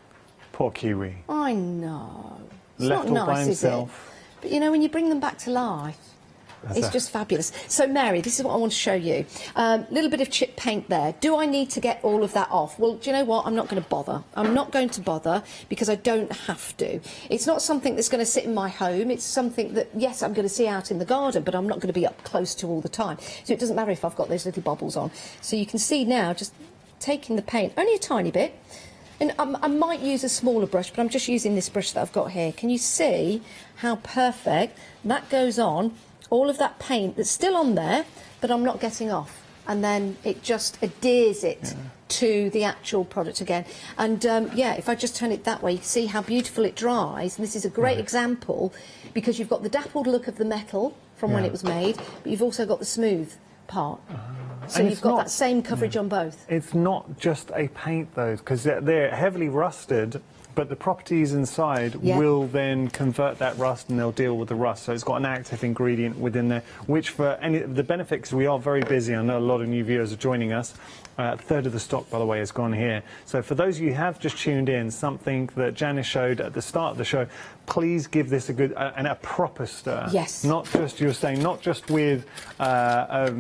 Poor kiwi. I know. It's Left not all by nice, is it? himself. But you know, when you bring them back to life, it's just fabulous. So, Mary, this is what I want to show you. Little bit of chip paint there. Do I need to get all of that off? Well, do you know what? I'm not going to bother. I'm not going to bother because I don't have to. It's not something that's going to sit in my home. It's something that, yes, I'm going to see out in the garden, but I'm not going to be up close to all the time. So it doesn't matter if I've got those little bobbles on. So you can see now, just taking the paint, only a tiny bit. And I might use a smaller brush, but I'm just using this brush that I've got here. Can you see how perfect that goes on? All of that paint that's still on there, but I'm not getting off. And then it just adheres it to the actual product again. And yeah, if I just turn it that way, you can see how beautiful it dries. And this is a great example because you've got the dappled look of the metal from when it was made, but you've also got the smooth part. So you've got that same coverage on both. It's not just a paint, though, because they're heavily rusted, but the properties inside will then convert that rust and they'll deal with the rust. So it's got an active ingredient within there, which for any the benefits, we are very busy. I know a lot of new viewers are joining us. A third of the stock, by the way, has gone here. So for those of you who have just tuned in, something that Janice showed at the start of the show, please give this a good and a proper stir. Yes. Not just, you were saying, not just with a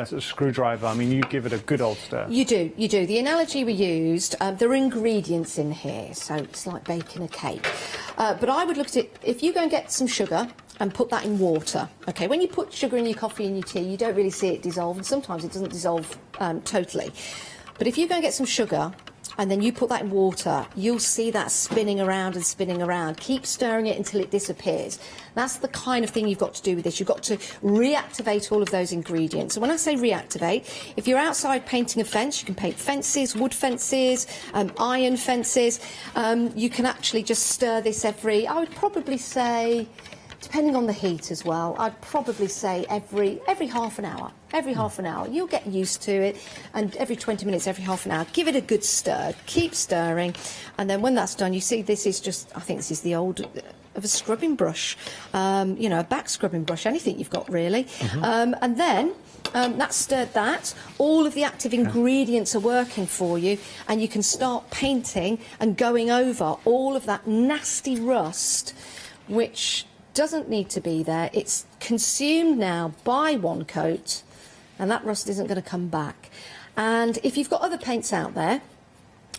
sort of screwdriver. I mean, you give it a good old stir. You do, you do. The analogy we used, there are ingredients in here, so it's like baking a cake. But I would look at it, if you go and get some sugar and put that in water, okay, when you put sugar in your coffee and your tea, you don't really see it dissolve, and sometimes it doesn't dissolve totally. But if you go and get some sugar and then you put that in water, you'll see that spinning around and spinning around. Keep stirring it until it disappears. That's the kind of thing you've got to do with this. You've got to reactivate all of those ingredients. So when I say reactivate, if you're outside painting a fence, you can paint fences, wood fences, iron fences. You can actually just stir this every, I would probably say, depending on the heat as well, I'd probably say every half an hour. Every half an hour. You'll get used to it. And every 20 minutes, every half an hour, give it a good stir. Keep stirring. And then when that's done, you see this is just, I think this is the old of a scrubbing brush. You know, a back scrubbing brush, anything you've got really. And then that's stirred that. All of the active ingredients are working for you, and you can start painting and going over all of that nasty rust, which doesn't need to be there. It's consumed now by one coat, and that rust isn't going to come back. And if you've got other paints out there,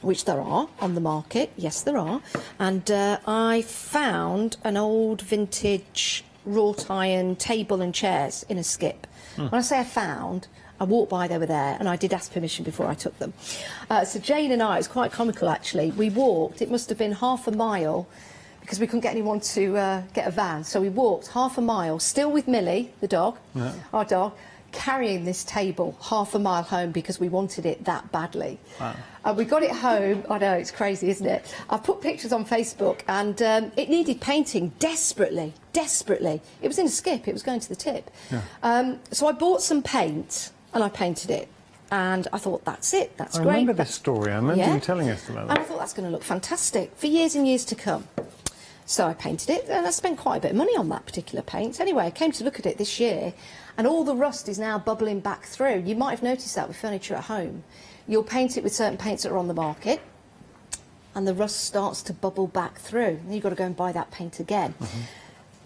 which there are on the market, yes there are, and I found an old vintage wrought iron table and chairs in a skip. When I say I found, I walked by, they were there, and I did ask permission before I took them. So Jane and I, it's quite comical actually, we walked, it must have been half a mile, because we couldn't get anyone to get a van. So we walked half a mile, still with Millie, the dog, our dog, carrying this table half a mile home because we wanted it that badly. Wow. We got it home. I know, it's crazy, isn't it? I've put pictures on Facebook, and it needed painting desperately, desperately. It was in a skip, it was going to the tip. So I bought some paint and I painted it. And I thought, that's it, that's great. I remember this story, I remember you telling us about that. And I thought, that's going to look fantastic for years and years to come. So I painted it, and I spent quite a bit of money on that particular paint. Anyway, I came to look at it this year, and all the rust is now bubbling back through. You might have noticed that with furniture at home. You'll paint it with certain paints that are on the market, and the rust starts to bubble back through. And you've got to go and buy that paint again.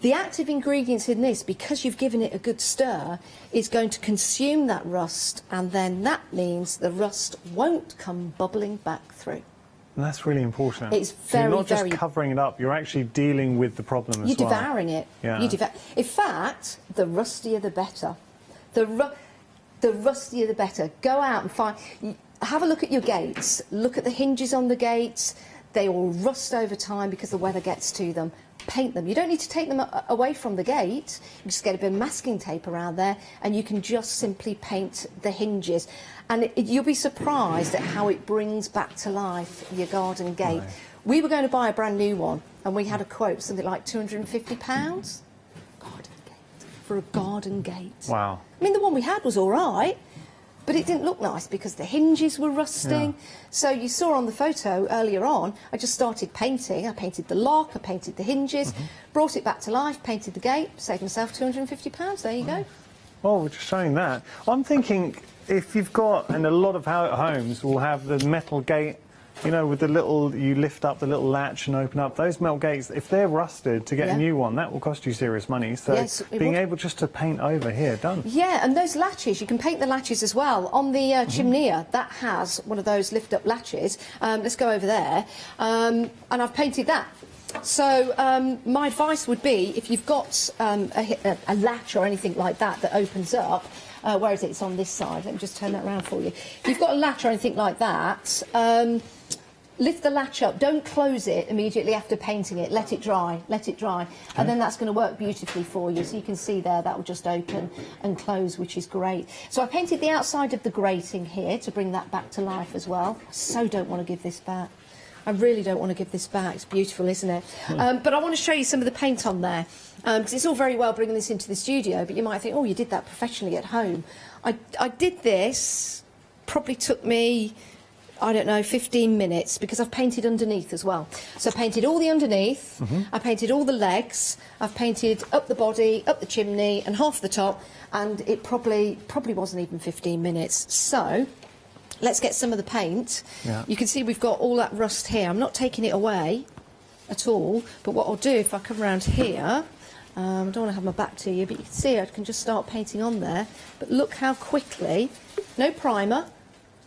The active ingredients in this, because you've given it a good stir, is going to consume that rust, and then that means the rust won't come bubbling back through. And that's really important. It's So very, you're not very... just covering it up, you're actually dealing with the problem as You're well. devouring it. Yeah. In fact, the rustier the better. The rustier the better. Go out and find... Have a look at your gates. Look at the hinges on the gates. They all rust over time because the weather gets to them. paint them. You don't need to take them away from the gate. You just get a bit of masking tape around there and you can just simply paint the hinges. And you'll be surprised at how it brings back to life your garden gate. Right. We were going to buy a brand new one and we had a quote, something like £250 garden gate, for a garden gate. Wow. I mean, the one we had was all right, but it didn't look nice because the hinges were rusting. Yeah. So you saw on the photo earlier on, I just started painting. I painted the lock, I painted the hinges, brought it back to life, painted the gate, saved myself £250. There you go. Well, we're just showing that. I'm thinking if you've got, and a lot of homes will have the metal gate, you know, with the little, you lift up the little latch and open up, those metal gates, if they're rusted, to get a new one, that will cost you serious money. So yes, being able just to paint over here, done. Yeah, and those latches, you can paint the latches as well. On the chimney, that has one of those lift-up latches. Let's go over there. And I've painted that. So my advice would be, if you've got a latch or anything like that that opens up, where is it? It's on this side. Let me just turn that around for you. If you've got a latch or anything like that, lift the latch up. Don't close it immediately after painting it. Let it dry. Let it dry. And then that's going to work beautifully for you. So you can see there, that will just open and close, which is great. So I painted the outside of the grating here to bring that back to life as well. I so don't want to give this back. I really don't want to give this back. It's beautiful, isn't it? But I want to show you some of the paint on there. Because it's all very well bringing this into the studio, but you might think, oh, you did that professionally at home. I did this, probably took me, I don't know, 15 minutes, because I've painted underneath as well. So I painted all the underneath, I painted all the legs, I've painted up the body, up the chimney, and half the top, and it probably wasn't even 15 minutes. So let's get some of the paint. Yeah. You can see we've got all that rust here. I'm not taking it away at all, but what I'll do, if I come around here, I don't want to have my back to you, but you can see I can just start painting on there. But look how quickly, no primer,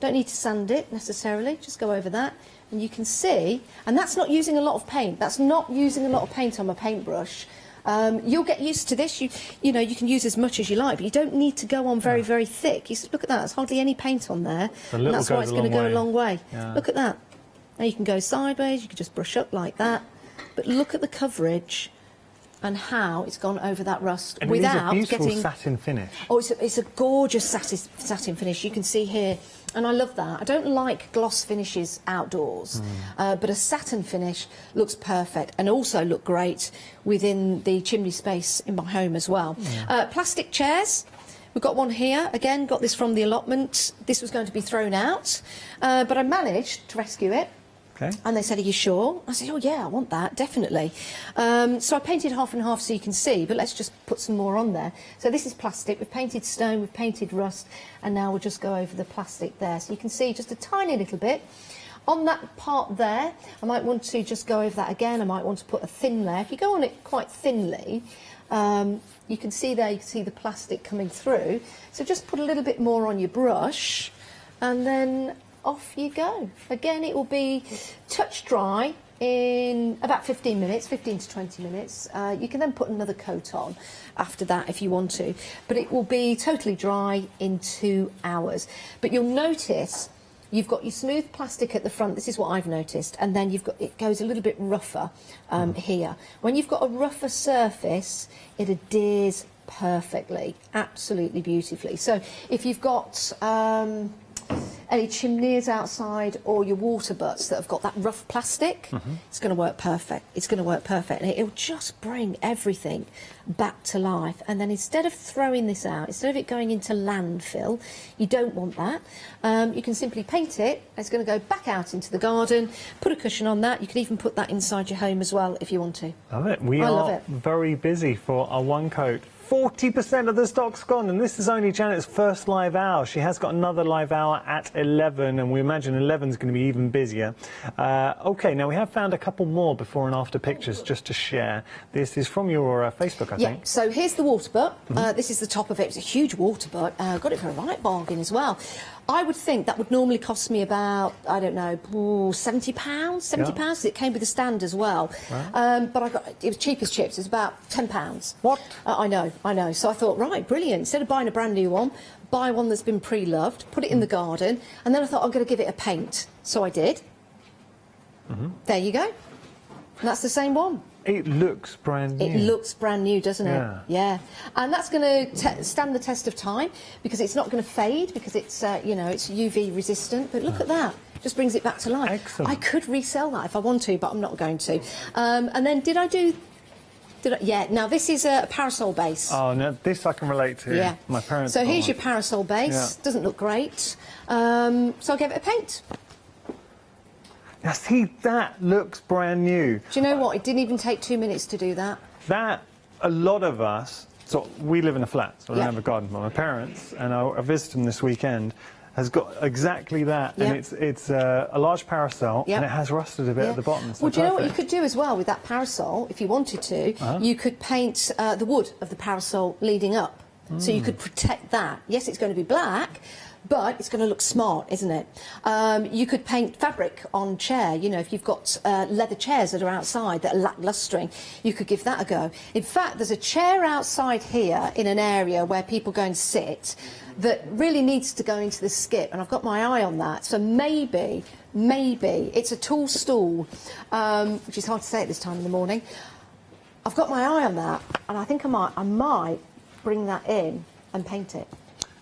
don't need to sand it necessarily, just go over that. And you can see, and that's not using a lot of paint, that's not using a lot of paint on my paintbrush. You'll get used to this, you know, you can use as much as you like, but you don't need to go on very, very thick. Look at that, there's hardly any paint on there, and that's why it's going to go a long way. Yeah. Look at that. Now you can go sideways, you can just brush up like that, but look at the coverage and how it's gone over that rust And without it is a beautiful getting... satin finish. Oh, it's a gorgeous satin finish. You can see here, and I love that. I don't like gloss finishes outdoors, but a satin finish looks perfect and also look great within the chimney space in my home as well. Plastic chairs. We've got one here. Again, got this from the allotment. This was going to be thrown out, but I managed to rescue it. Okay. And they said, are you sure? I said, oh yeah, I want that, definitely. So I painted half and half so you can see, but let's just put some more on there. So this is plastic, we've painted stone, we've painted rust, and now we'll just go over the plastic there. So you can see just a tiny little bit. On that part there, I might want to just go over that again. I might want to put a thin layer. If you go on it quite thinly, you can see there, you can see the plastic coming through. So just put a little bit more on your brush, and then off you go. Again, it will be touch dry in about 15 minutes, 15 to 20 minutes. You can then put another coat on after that if you want to, but it will be totally dry in 2 hours. But you'll notice you've got your smooth plastic at the front. This is what I've noticed, and then you've got, it goes a little bit rougher here. When you've got a rougher surface, it adheres perfectly, absolutely beautifully. So if you've got any chimneys outside or your water butts that have got that rough plastic, it's going to work perfect. It's going to work perfect, and it'll just bring everything back to life. And then instead of throwing this out, instead of it going into landfill, you don't want that. You can simply paint it. It's going to go back out into the garden. Put a cushion on that. You can even put that inside your home as well if you want to. Love it. We love are it. very busy for our one coat. 40% of the stock's gone, and this is only Janet's first live hour. She has got another live hour at 11, and we imagine 11's going to be even busier. OK, now we have found a couple more before and after pictures just to share. This is from your Facebook, I think. Yeah, so here's the water butt. This is the top of it. It's a huge water butt. Got it for a right bargain as well. I would think that would normally cost me about, I don't know, £70, £70. It came with a stand as well. Wow. But I got, it was cheap as chips. It was about £10. What? I know. So I thought, right, brilliant. Instead of buying a brand new one, buy one that's been pre-loved, put it in the garden, and then I thought I'm going to give it a paint. So I did. There you go. And that's the same one. It looks brand new. It looks brand new, doesn't it? Yeah. Yeah. And that's going to stand the test of time because it's not going to fade because it's, you know, it's UV resistant. But look at that. Just brings it back to life. Excellent. I could resell that if I want to, but I'm not going to. And then yeah, now this is a parasol base. Oh, no, this I can relate to. Yeah. My parents. So got here's one. your parasol base. Yeah. Doesn't look great. So I'll give it a paint. Now, see, that looks brand new. Do you know what? It didn't even take 2 minutes to do that. That, a lot of us, so we live in a flat, so I don't Yeah. have a garden, but my parents, and I visited them this weekend, has got exactly that, Yeah. and it's a large parasol, Yeah. and it has rusted a bit Yeah. at the bottom. So Well, do you know what you perfect. could do as well with that parasol, if you wanted to? You could paint the wood of the parasol leading up. So you could protect that. Yes, it's going to be black, but it's going to look smart, isn't it? You could paint fabric on chair. You know, if you've got leather chairs that are outside that are lacklustering, you could give that a go. In fact, there's a chair outside here in an area where people go and sit that really needs to go into the skip, and I've got my eye on that. So maybe it's a tall stool, which is hard to say at this time in the morning. I've got my eye on that, and I think I might bring that in and paint it.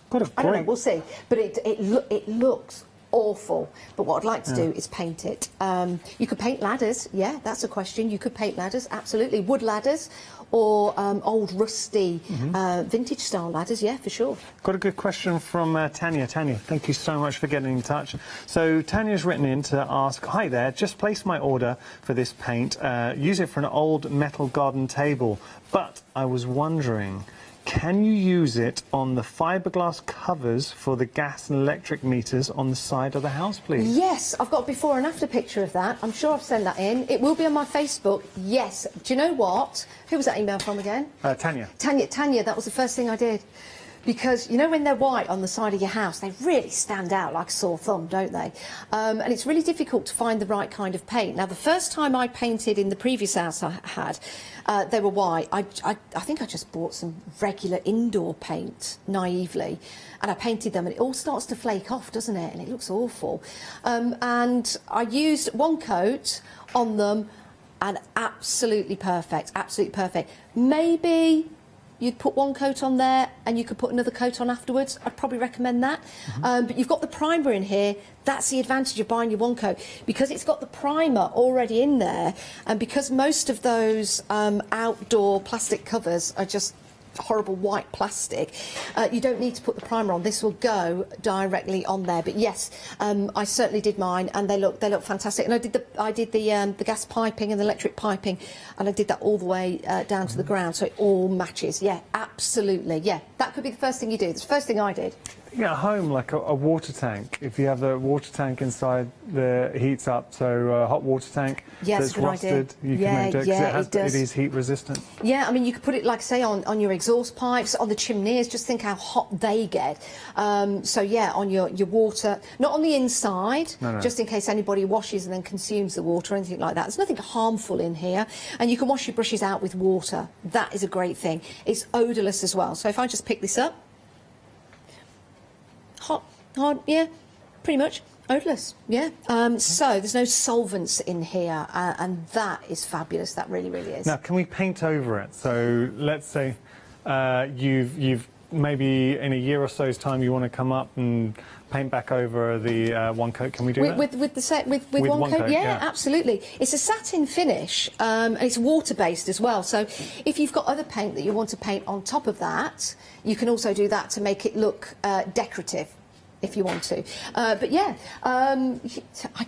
Got a I don't know, great- we'll see. But it looks awful. But what I'd like to do is paint it. You could paint ladders. Yeah, that's a question. You could paint ladders, absolutely. Wood ladders or old rusty vintage style ladders. Yeah, for sure. Got a good question from Tanya. Tanya, thank you so much for getting in touch. So Tanya's written in to ask, hi there, just placed my order for this paint. Use it for an old metal garden table. But I was wondering, can you use it on the fiberglass covers for the gas and electric meters on the side of the house, please? Yes, I've got a before and after picture of that. I'm sure I've sent that in. It will be on my Facebook. Yes. Do you know what? Who was that email from again? Tanya. Tanya, that was the first thing I did. Because, you know, when they're white on the side of your house, they really stand out like a sore thumb, don't they? And it's really difficult to find the right kind of paint. Now, the first time I painted in the previous house I had, they were white. I think I just bought some regular indoor paint, naively, and I painted them, and it all starts to flake off, doesn't it? And it looks awful. And I used one coat on them, and absolutely perfect, absolutely perfect. Maybe you'd put one coat on there and you could put another coat on afterwards. I'd probably recommend that. But you've got the primer in here. That's the advantage of buying your one coat. Because it's got the primer already in there, and because most of those outdoor plastic covers are just horrible white plastic, you don't need to put the primer on. This will go directly on there. But yes, I certainly did mine, and they look fantastic. And I did the gas piping and the electric piping, and I did that all the way down to the ground, so it all matches. Yeah, absolutely. Yeah, that could be the first thing you do. It's the first thing I did. Yeah, at home, like a water tank. If you have the water tank inside, the heats up. So a hot water tank Yes, that's good idea. rusted, you Yeah, can make it, 'cause yeah, it does. it is heat resistant. Yeah, I mean, you could put it, like, say, on your exhaust pipes, on the chimneys. Just think how hot they get. So, yeah, on your water, not on the inside, No. just in case anybody washes and then consumes the water or anything like that. There's nothing harmful in here. And you can wash your brushes out with water. That is a great thing. It's odourless as well. So if I just pick this up, hot, hard, yeah, pretty much odourless, yeah. So there's no solvents in here, and that is fabulous. That really, really is. Now, can we paint over it? So let's say you've maybe in a year or so's time you want to come up and paint back over the one coat. Can we do that? With one coat, yeah, yeah. absolutely. It's a satin finish, and it's water based as well. So if you've got other paint that you want to paint on top of that, you can also do that to make it look decorative, if you want to. But yeah, I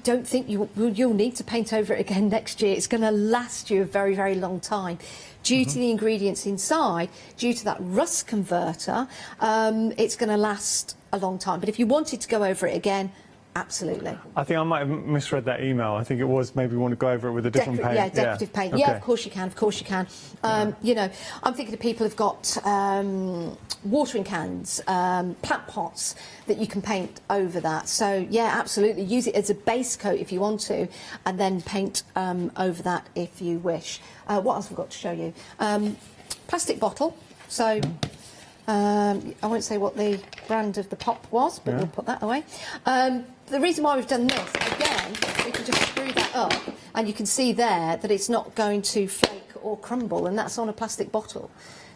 don't think you'll need to paint over it again next year. It's going to last you a very, very long time. Due to the ingredients inside, due to that rust converter, it's going to last a long time. But if you wanted to go over it again, absolutely. I think I might have misread that email. I think it was maybe we want to go over it with a different paint. Yeah, decorative paint. Okay. Yeah, of course you can. Of course you can. You know, I'm thinking of people who've got watering cans, plant pots that you can paint over that. So yeah, absolutely. Use it as a base coat if you want to, and then paint over that if you wish. What else have we got to show you? Plastic bottle. So. I won't say what the brand of the pop was, but we'll put that away. The reason why we've done this, again, we can just screw that up, and you can see there that it's not going to flake or crumble, and that's on a plastic bottle.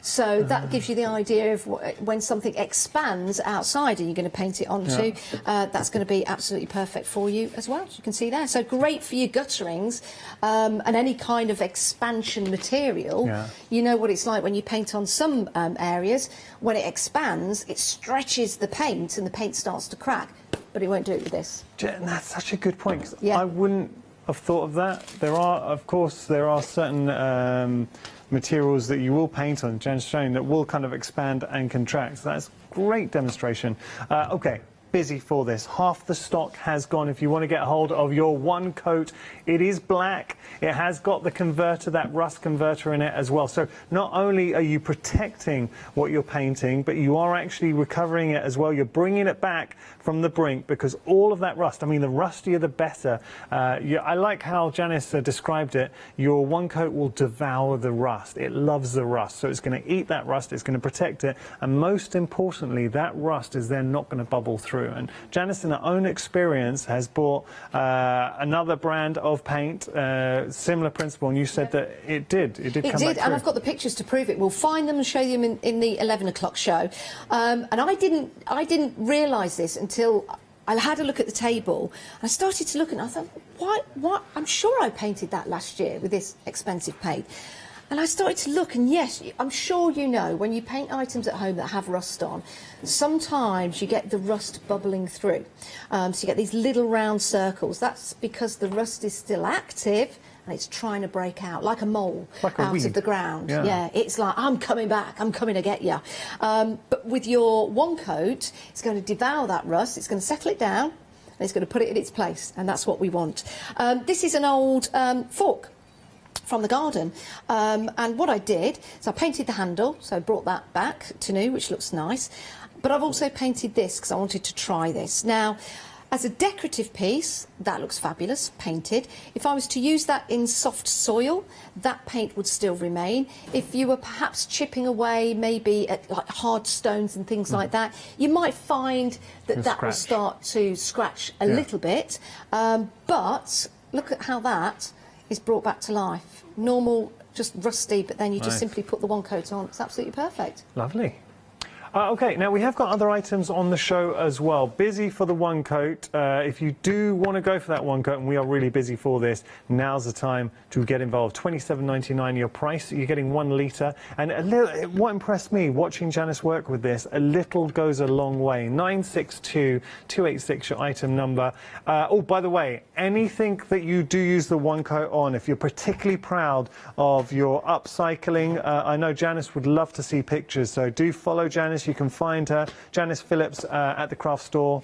So that gives you the idea of when something expands outside and you're going to paint it onto, that's going to be absolutely perfect for you as well, as you can see there. So great for your gutterings and any kind of expansion material. Yeah. You know what it's like when you paint on some areas. When it expands, it stretches the paint and the paint starts to crack, but it won't do it with this. Jen, that's such a good point. 'Cause Yeah. I wouldn't have thought of that. There are, of course, certain materials that you will paint on, Jen's showing, that will kind of expand and contract. So that's great demonstration. Okay. Busy for this. Half the stock has gone. If you want to get hold of your one coat, it is black. It has got the converter, that rust converter in it as well. So not only are you protecting what you're painting, but you are actually recovering it as well. You're bringing it back from the brink, because all of that rust, I mean, the rustier the better. I like how Janice described it. Your one coat will devour the rust. It loves the rust. So it's going to eat that rust. It's going to protect it. And most importantly, that rust is then not going to bubble through. And Janice, in her own experience, has bought another brand of paint, similar principle, and you said that it did come back through. And I've got the pictures to prove it. We'll find them and show them in the 11 o'clock show. And I didn't realise this until I had a look at the table. I started to look and I thought, what? I'm sure I painted that last year with this expensive paint. And I started to look, and yes, I'm sure you know, when you paint items at home that have rust on, sometimes you get the rust bubbling through. So you get these little round circles. That's because the rust is still active and it's trying to break out, like a mole like a out weed. of the ground. Yeah. It's like, I'm coming back, I'm coming to get you. But with your one coat, it's going to devour that rust, it's going to settle it down, and it's going to put it in its place, and that's what we want. This is an old fork from the garden, and what I did is I painted the handle, so I brought that back to new, which looks nice, but I've also painted this because I wanted to try this. Now, as a decorative piece, that looks fabulous, painted. If I was to use that in soft soil, that paint would still remain. If you were perhaps chipping away maybe at like hard stones and things like that, you might find that that will start to scratch a little bit, but look at how that is brought back to life. Normal, just rusty, but then you just simply put the one coat on. It's absolutely perfect. Lovely. Okay, now we have got other items on the show as well. Busy for the one coat. If you do want to go for that one coat, and we are really busy for this, now's the time to get involved. $27.99 your price. You're getting 1 litre. And what impressed me watching Janice work with this, a little goes a long way. 962286 your item number. Oh, by the way, anything that you do use the one coat on, if you're particularly proud of your upcycling, I know Janice would love to see pictures, so do follow Janice. You can find her, Janice Phillips, at the craft store.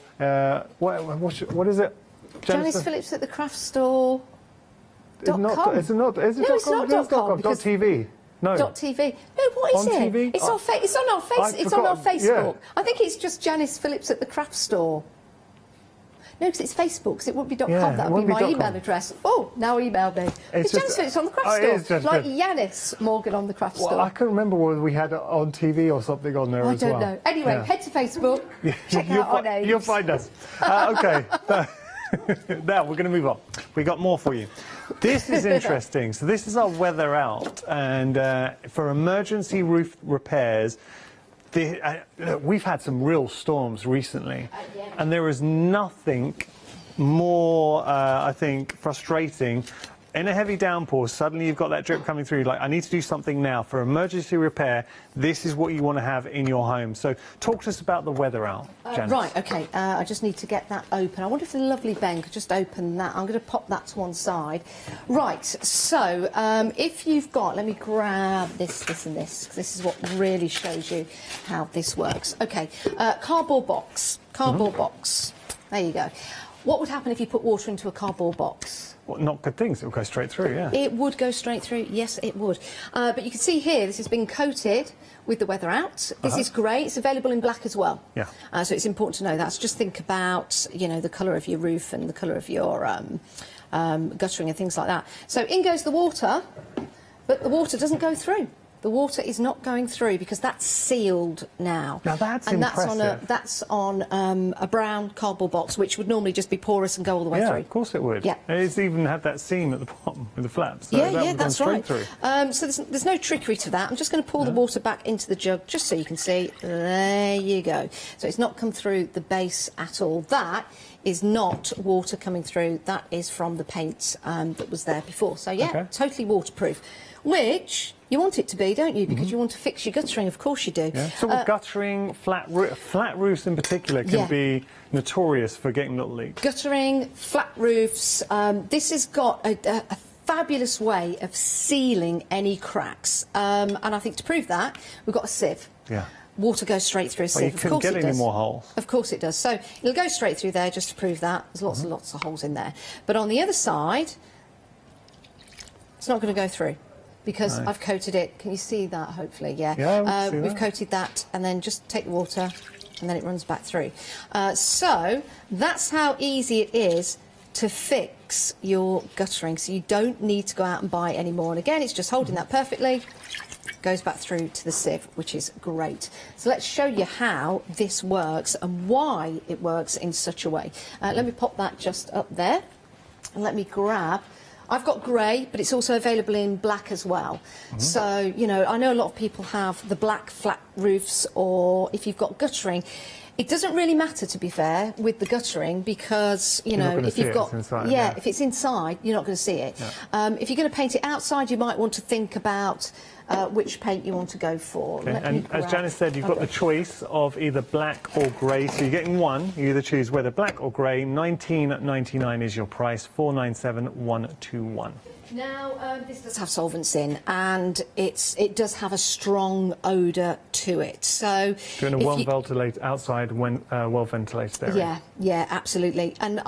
What is it? Janice Phillips at the craft store. Is it not? Is it No, it's not .com. .tv. No. .tv. No, what is On it? TV? It's on our Facebook. Yeah. I think it's just Janice Phillips at the craft store. No, because it's Facebook, because it wouldn't be .com. Yeah, That would be my email address. Oh, now email me. It's Janice Phillips on the craft store. It is like Yanis Morgan on the craft store. I couldn't remember whether we had it on TV or something on there as well. I don't know. Anyway, head to Facebook, check out our names. You'll find us. Okay. Now, we're going to move on. We got more for you. This is interesting. So this is our weather out. And for emergency roof repairs, we've had some real storms recently, and there is nothing more, I think, frustrating. In a heavy downpour, suddenly you've got that drip coming through, like, I need to do something now. For emergency repair, this is what you want to have in your home. So talk to us about the weather out, Janice. Right, OK, I just need to get that open. I wonder if the lovely Ben could just open that. I'm going to pop that to one side. Right, so if you've got, let me grab this, and this, because this is what really shows you how this works. OK, cardboard box, box. There you go. What would happen if you put water into a cardboard box? Well, not good things. It will go straight through, yeah. It would go straight through, yes, it would. But you can see here, this has been coated with the weather out. This is grey. It's available in black as well. Yeah. So it's important to know that. So just think about, you know, the colour of your roof and the colour of your guttering and things like that. So in goes the water, but the water doesn't go through. The water is not going through because that's sealed now. Now that's and impressive. That's on a brown cardboard box, which would normally just be porous and go all the way Yeah, through. of course it would. Yeah. It's even had that seam at the bottom with the flaps. So Yeah, that would have gone that's straight right. through. So there's no trickery to that. I'm just going to pour the water back into the jug just so you can see. There you go. So it's not come through the base at all. That is not water coming through. That is from the paint that was there before. So yeah, Okay. totally waterproof, which you want it to be, don't you? Because you want to fix your guttering. Of course you do. Yeah. So with guttering, flat roofs in particular can Yeah. be notorious for getting little leaks. Guttering, flat roofs. This has got a fabulous way of sealing any cracks. And I think to prove that, we've got a sieve. Yeah. Water goes straight through a Well, you sieve. Of couldn't course get it any does. more holes. Of course it does. So it'll go straight through there just to prove that. There's lots and lots of holes in there. But on the other side, it's not going to go through because I've coated it. Can you see that, hopefully? Yeah. Yeah, I can see we've that. coated that, and then just take the water and then it runs back through. So that's how easy it is to fix your guttering. So you don't need to go out and buy any more. And again, it's just holding that perfectly. Goes back through to the sieve, which is great. So let's show you how this works and why it works in such a way. Let me pop that just up there and let me grab. I've got grey, but it's also available in black as well. So, you know, I know a lot of people have the black flat roofs, or if you've got guttering, it doesn't really matter, to be fair, with the guttering, because, you You're not know, gonna if see you've it, got, it's inside, yeah, yeah. if it's inside, you're not going to see it. If you're going to paint it outside, you might want to think about which paint you want to go for. Okay. Let me And as grab- Janice said, you've got the choice of either black or grey. So you're getting one. You either choose whether black or grey. $19.99 is your price. $497,121. Now, this does have solvents in, and it does have a strong odour to it. So, Doing a if well you- ventilated outside, well ventilated area. Yeah, absolutely. And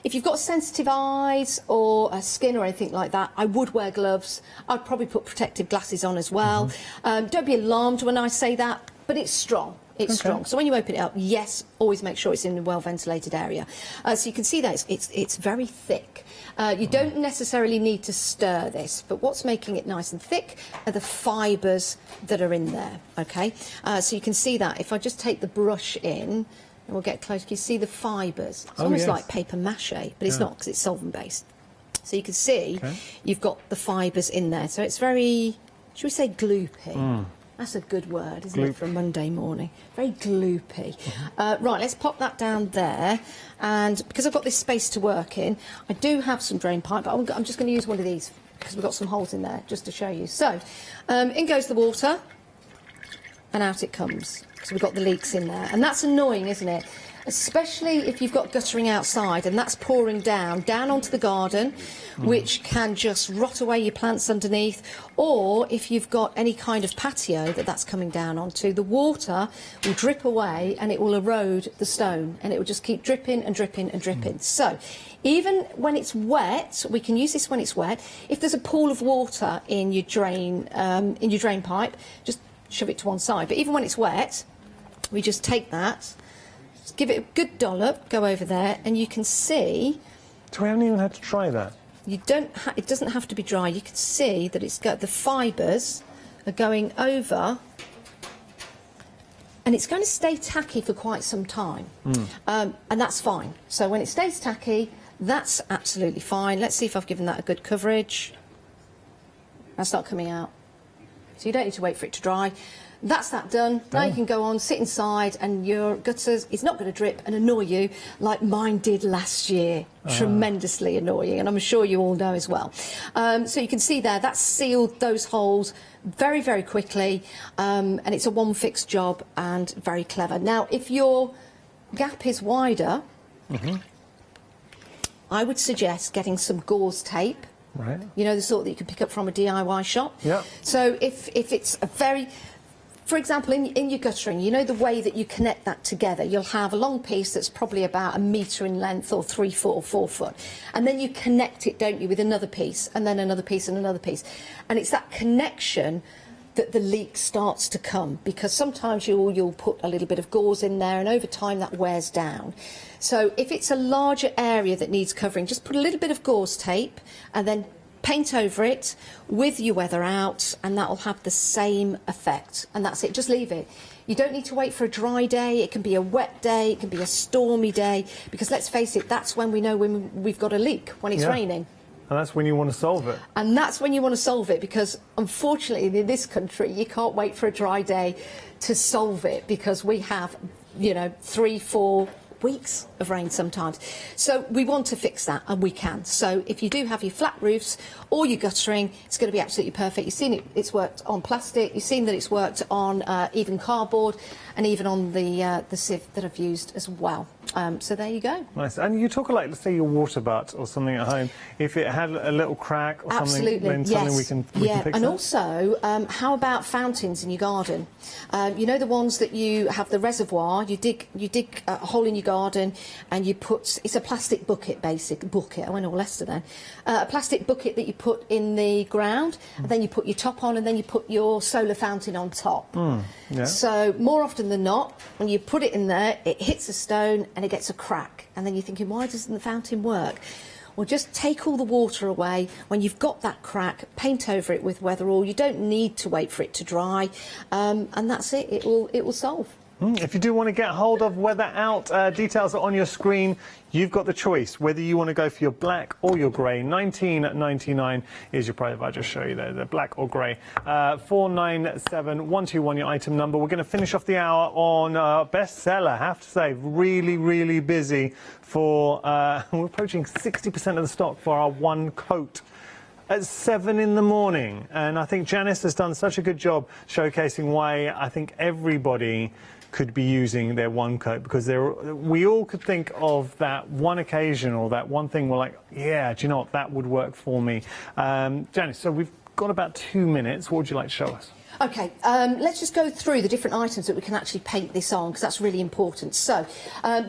if you've got sensitive eyes or skin or anything like that, I would wear gloves. I'd probably put protective glasses on as well. Don't be alarmed when I say that, but it's strong. It's strong. So when you open it up, yes, always make sure it's in a well-ventilated area. So you can see that it's very thick. You don't necessarily need to stir this, but what's making it nice and thick are the fibres that are in there, OK? So you can see that. If I just take the brush in, and we'll get close, you see the fibres. It's almost yes. like paper mache, but it's not, because it's solvent-based. So you can see you've got the fibres in there. So it's very, should we say gloopy? That's a good word, isn't it, for a Monday morning? Very gloopy. Right, let's pop that down there. And because I've got this space to work in, I do have some drain pipe, but I'm just going to use one of these because we've got some holes in there, just to show you. So, in goes the water, and out it comes. So we've got the leaks in there. And that's annoying, isn't it? Especially if you've got guttering outside and that's pouring down onto the garden, which can just rot away your plants underneath, or if you've got any kind of patio that's coming down onto, the water will drip away and it will erode the stone, and it will just keep dripping and dripping and dripping. So even when it's wet, we can use this when it's wet. If there's a pool of water in your drain pipe, just shove it to one side. But even when it's wet, we just take that, just give it a good dollop, go over there, and you can see. So we haven't even had to try that. It doesn't have to be dry. You can see that it's got the fibres are going over, and it's going to stay tacky for quite some time, and that's fine. So when it stays tacky, that's absolutely fine. Let's see if I've given that a good coverage. That's not coming out, so you don't need to wait for it to dry. That's that done. Now you can go on, sit inside, and your gutters is not going to drip and annoy you like mine did last year. Tremendously annoying, and I'm sure you all know as well. So you can see there, that's sealed those holes very, very quickly, and it's a one-fix job and very clever. Now, if your gap is wider, I would suggest getting some gauze tape. Right. You know, the sort that you can pick up from a DIY shop. Yeah. So if it's a very... For example, in your guttering, you know the way that you connect that together. You'll have a long piece that's probably about 1 metre in length, or 3 foot or 4 foot. And then you connect it, don't you, with another piece, and then another piece and another piece. And it's that connection that the leak starts to come, because sometimes you'll put a little bit of gauze in there, and over time that wears down. So if it's a larger area that needs covering, just put a little bit of gauze tape and then paint over it with your weather out, and that will have the same effect. And that's it, just leave it. You don't need to wait for a dry day. It can be a wet day, it can be a stormy day, because let's face it, that's when we know when we've got a leak, when it's raining. And that's when you want to solve it. And that's when you want to solve it, because unfortunately in this country you can't wait for a dry day to solve it, because we have, you know, 3-4 weeks of rain sometimes. So we want to fix that, and we can. So if you do have your flat roofs or your guttering, it's going to be absolutely perfect. You've seen it, it's worked on plastic, you've seen that it's worked on even cardboard, and even on the sieve that I've used as well. So there you go. Nice. And you talk like, let's say your water butt or something at home, if it had a little crack or something, then something we can fix and that? also, how about fountains in your garden? You know, the ones that you have the reservoir, you dig a hole in your garden, and you put, it's a plastic bucket, I went all Leicester then, a plastic bucket that you put in the ground, and then you put your top on, and then you put your solar fountain on top. So more often than not, when you put it in there, it hits a stone and it gets a crack, and then you're thinking, why doesn't the fountain work? Well, just take all the water away. When you've got that crack, paint over it with weatherall. You don't need to wait for it to dry, and that's it. It will solve. If you do want to get hold of Weather Out, details are on your screen. You've got the choice whether you want to go for your black or your grey. $19.99 is your price. If I just show you there, the black or grey. 497121, your item number. We're going to finish off the hour on bestseller. I have to say, really, really busy for. We're approaching 60% of the stock for our one coat at 7 in the morning, and I think Janice has done such a good job showcasing why I think everybody could be using their one coat, because we all could think of that one occasion or that one thing we're like, yeah, do you know what, that would work for me. Janice, so we've got about 2 minutes. What would you like to show us? Okay, let's just go through the different items that we can actually paint this on, because that's really important. So,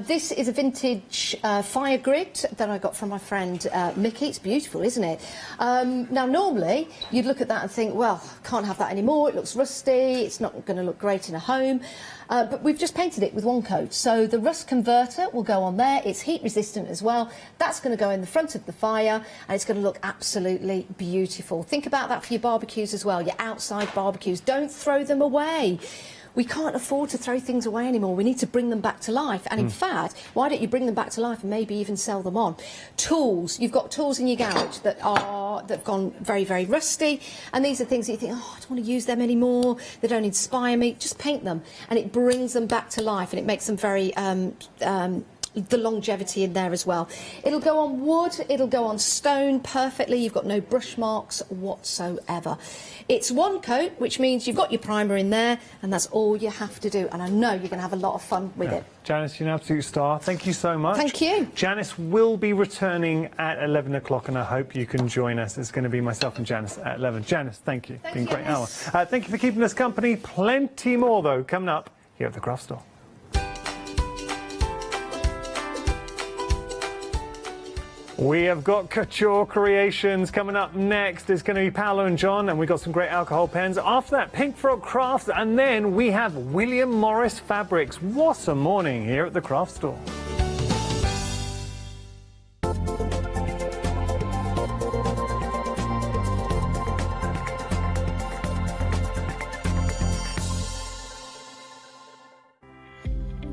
this is a vintage fire grid that I got from my friend Mickey. It's beautiful, isn't it? Now, normally, you'd look at that and think, well, can't have that anymore. It looks rusty. It's not going to look great in a home. But we've just painted it with one coat. So the rust converter will go on there. It's heat resistant as well. That's going to go in the front of the fire, and it's going to look absolutely beautiful. Think about that for your barbecues as well, your outside barbecues. Don't throw them away. We can't afford to throw things away anymore. We need to bring them back to life. And in fact, why don't you bring them back to life and maybe even sell them on? Tools. You've got tools in your garage that have gone very, very rusty. And these are things that you think, oh, I don't want to use them anymore. They don't inspire me. Just paint them. And it brings them back to life, and it makes them very the longevity in there as well. It'll go on wood, it'll go on stone perfectly. You've got no brush marks whatsoever. It's one coat, which means you've got your primer in there, and that's all you have to do. And I know you're going to have a lot of fun with it. Janice, you're an absolute star. Thank you so much. Thank you. Janice will be returning at 11 o'clock, and I hope you can join us. It's going to be myself and Janice at 11. Janice, thank you. It's been a great hour. Thank you for keeping us company. Plenty more, though, coming up here at the Craft Store. We have got Couture Creations coming up next. It's going to be Paolo and John, and we've got some great alcohol pens. After that, Pink Frog Crafts, and then we have William Morris Fabrics. What a morning here at the Craft Store.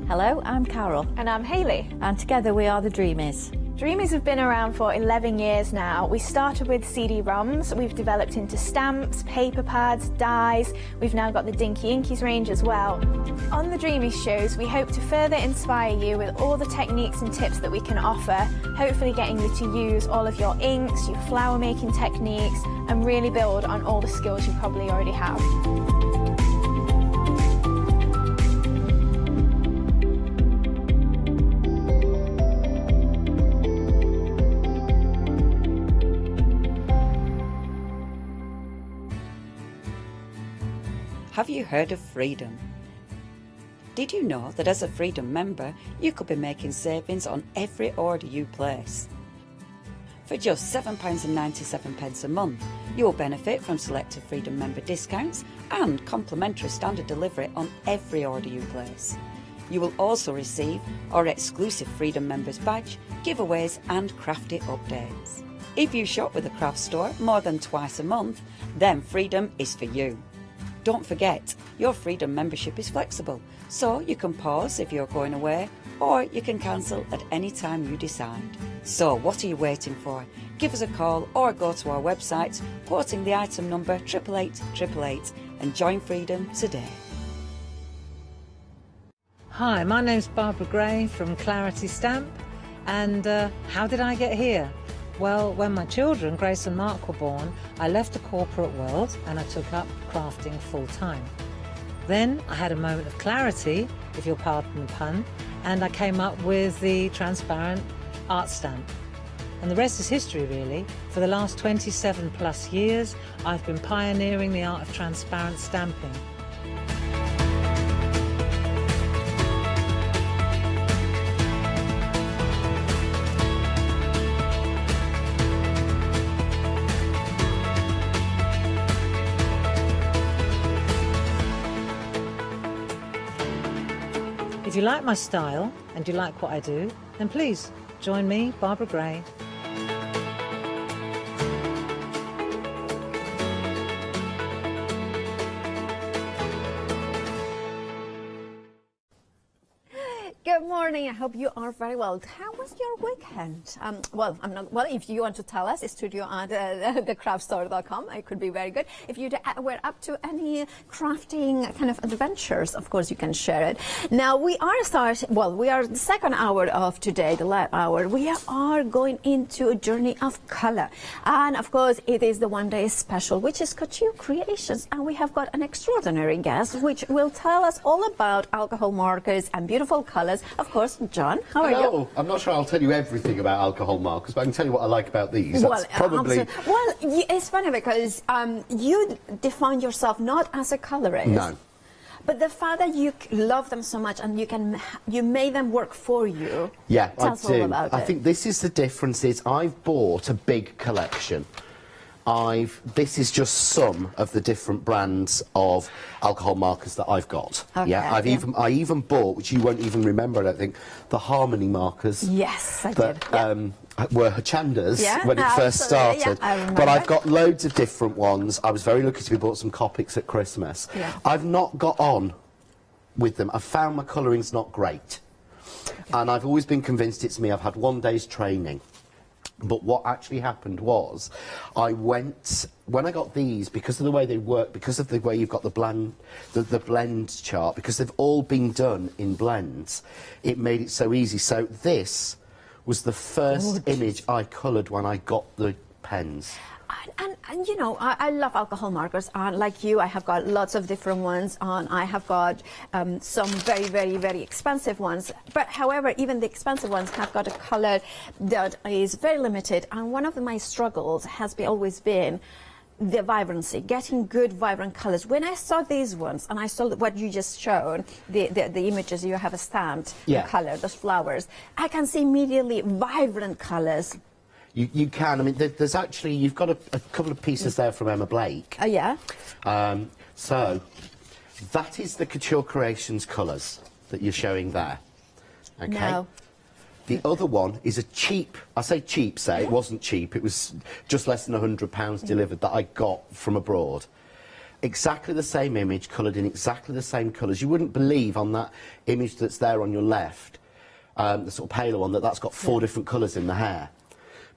Hello, I'm Carol. And I'm Hayley. And together we are the Dreamies. Dreamies have been around for 11 years now. We started with CD-ROMs, we've developed into stamps, paper pads, dies, we've now got the Dinky Inkies range as well. On the Dreamies shows, we hope to further inspire you with all the techniques and tips that we can offer, hopefully getting you to use all of your inks, your flower making techniques, and really build on all the skills you probably already have. Have you heard of Freedom? Did you know that as a Freedom member, you could be making savings on every order you place? For just £7.97 a month, you will benefit from selected Freedom member discounts and complimentary standard delivery on every order you place. You will also receive our exclusive Freedom members badge, giveaways and crafty updates. If you shop with a craft store more than twice a month, then Freedom is for you. Don't forget, your Freedom membership is flexible, so you can pause if you're going away, or you can cancel at any time you decide. So what are you waiting for? Give us a call or go to our website, quoting the item number 88888 and join Freedom today. Hi, my name's Barbara Gray from Clarity Stamp, and how did I get here? Well, when my children, Grace and Mark, were born, I left the corporate world and I took up crafting full time. Then I had a moment of clarity, if you'll pardon the pun, and I came up with the transparent art stamp. And the rest is history, really. For the last 27 plus years, I've been pioneering the art of transparent stamping. If you like my style and you like what I do, then please join me, Barbara Gray. Good morning. I hope you are very well. How was your weekend? Well, I'm not. Well, if you want to tell us, it's studio at thecraftstore.com. It could be very good. If you were up to any crafting kind of adventures, of course, you can share it. Now we are starting. Well, we are the second hour of today, the last hour. We are going into a journey of color, and of course, it is the one-day special, which is Couture Creations, and we have got an extraordinary guest, which will tell us all about alcohol markers and beautiful colors. Of course, John, how are you? I'm not sure I'll tell you everything about alcohol markers, but I can tell you what I like about these. That's probably... Well, it's funny because you define yourself not as a colorist. No. But the fact that you love them so much and you made them work for you. Yeah, tell us all about I it. think this is the difference is I've bought a big collection. This is just some of the different brands of alcohol markers that I've got. Okay, yeah, I even bought, which you won't even remember, I don't think, the Harmony markers. Yes, I that, did. Were Hochandas Yeah, when it first absolutely, started. yeah, I remember. But I've got loads of different ones. I was very lucky to be bought some Copics at Christmas. Yeah. I've not got on with them. I've found my colouring's not great. And I've always been convinced it's me. I've had one day's training. But what actually happened was, when I got these, because of the way they work, because of the way you've got the blend chart, because they've all been done in blends, it made it so easy. So this was the first image I coloured when I got the pens. And you know, I love alcohol markers. Like you, I have got lots of different ones. I have got some very, very, very expensive ones. But however, even the expensive ones have got a color that is very limited. And one of my struggles has always been the vibrancy, getting good vibrant colors. When I saw these ones and I saw what you just showed, the images you have stamped, yeah. The color, those flowers, I can see immediately vibrant colors. You can. I mean, there's actually, you've got a couple of pieces there from Emma Blake. Oh, yeah? So, that is the Couture Creations colours that you're showing there. Okay? No. The other one is a cheap, I say cheap, it wasn't cheap, it was just less than £100 delivered that I got from abroad. Exactly the same image, coloured in exactly the same colours. You wouldn't believe on that image that's there on your left, the sort of paler one, that's got 4 different colours in the hair.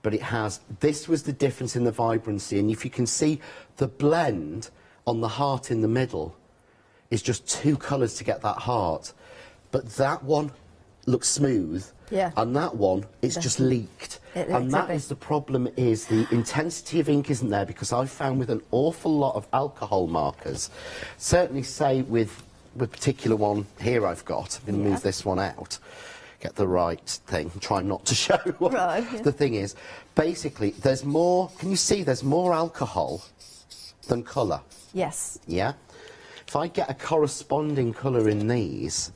But it has, this was the difference in the vibrancy, and if you can see the blend on the heart in the middle is just 2 colours to get that heart. But that one looks smooth, yeah. And that one, it's just leaked. And that is the problem, is the intensity of ink isn't there, because I've found with an awful lot of alcohol markers, certainly say with the particular one here I've got, I'm going to move this one out. Get the right thing, try not to show what the thing is. Basically, there's more, can you see there's more alcohol than colour? Yes. Yeah? If I get a corresponding colour in these...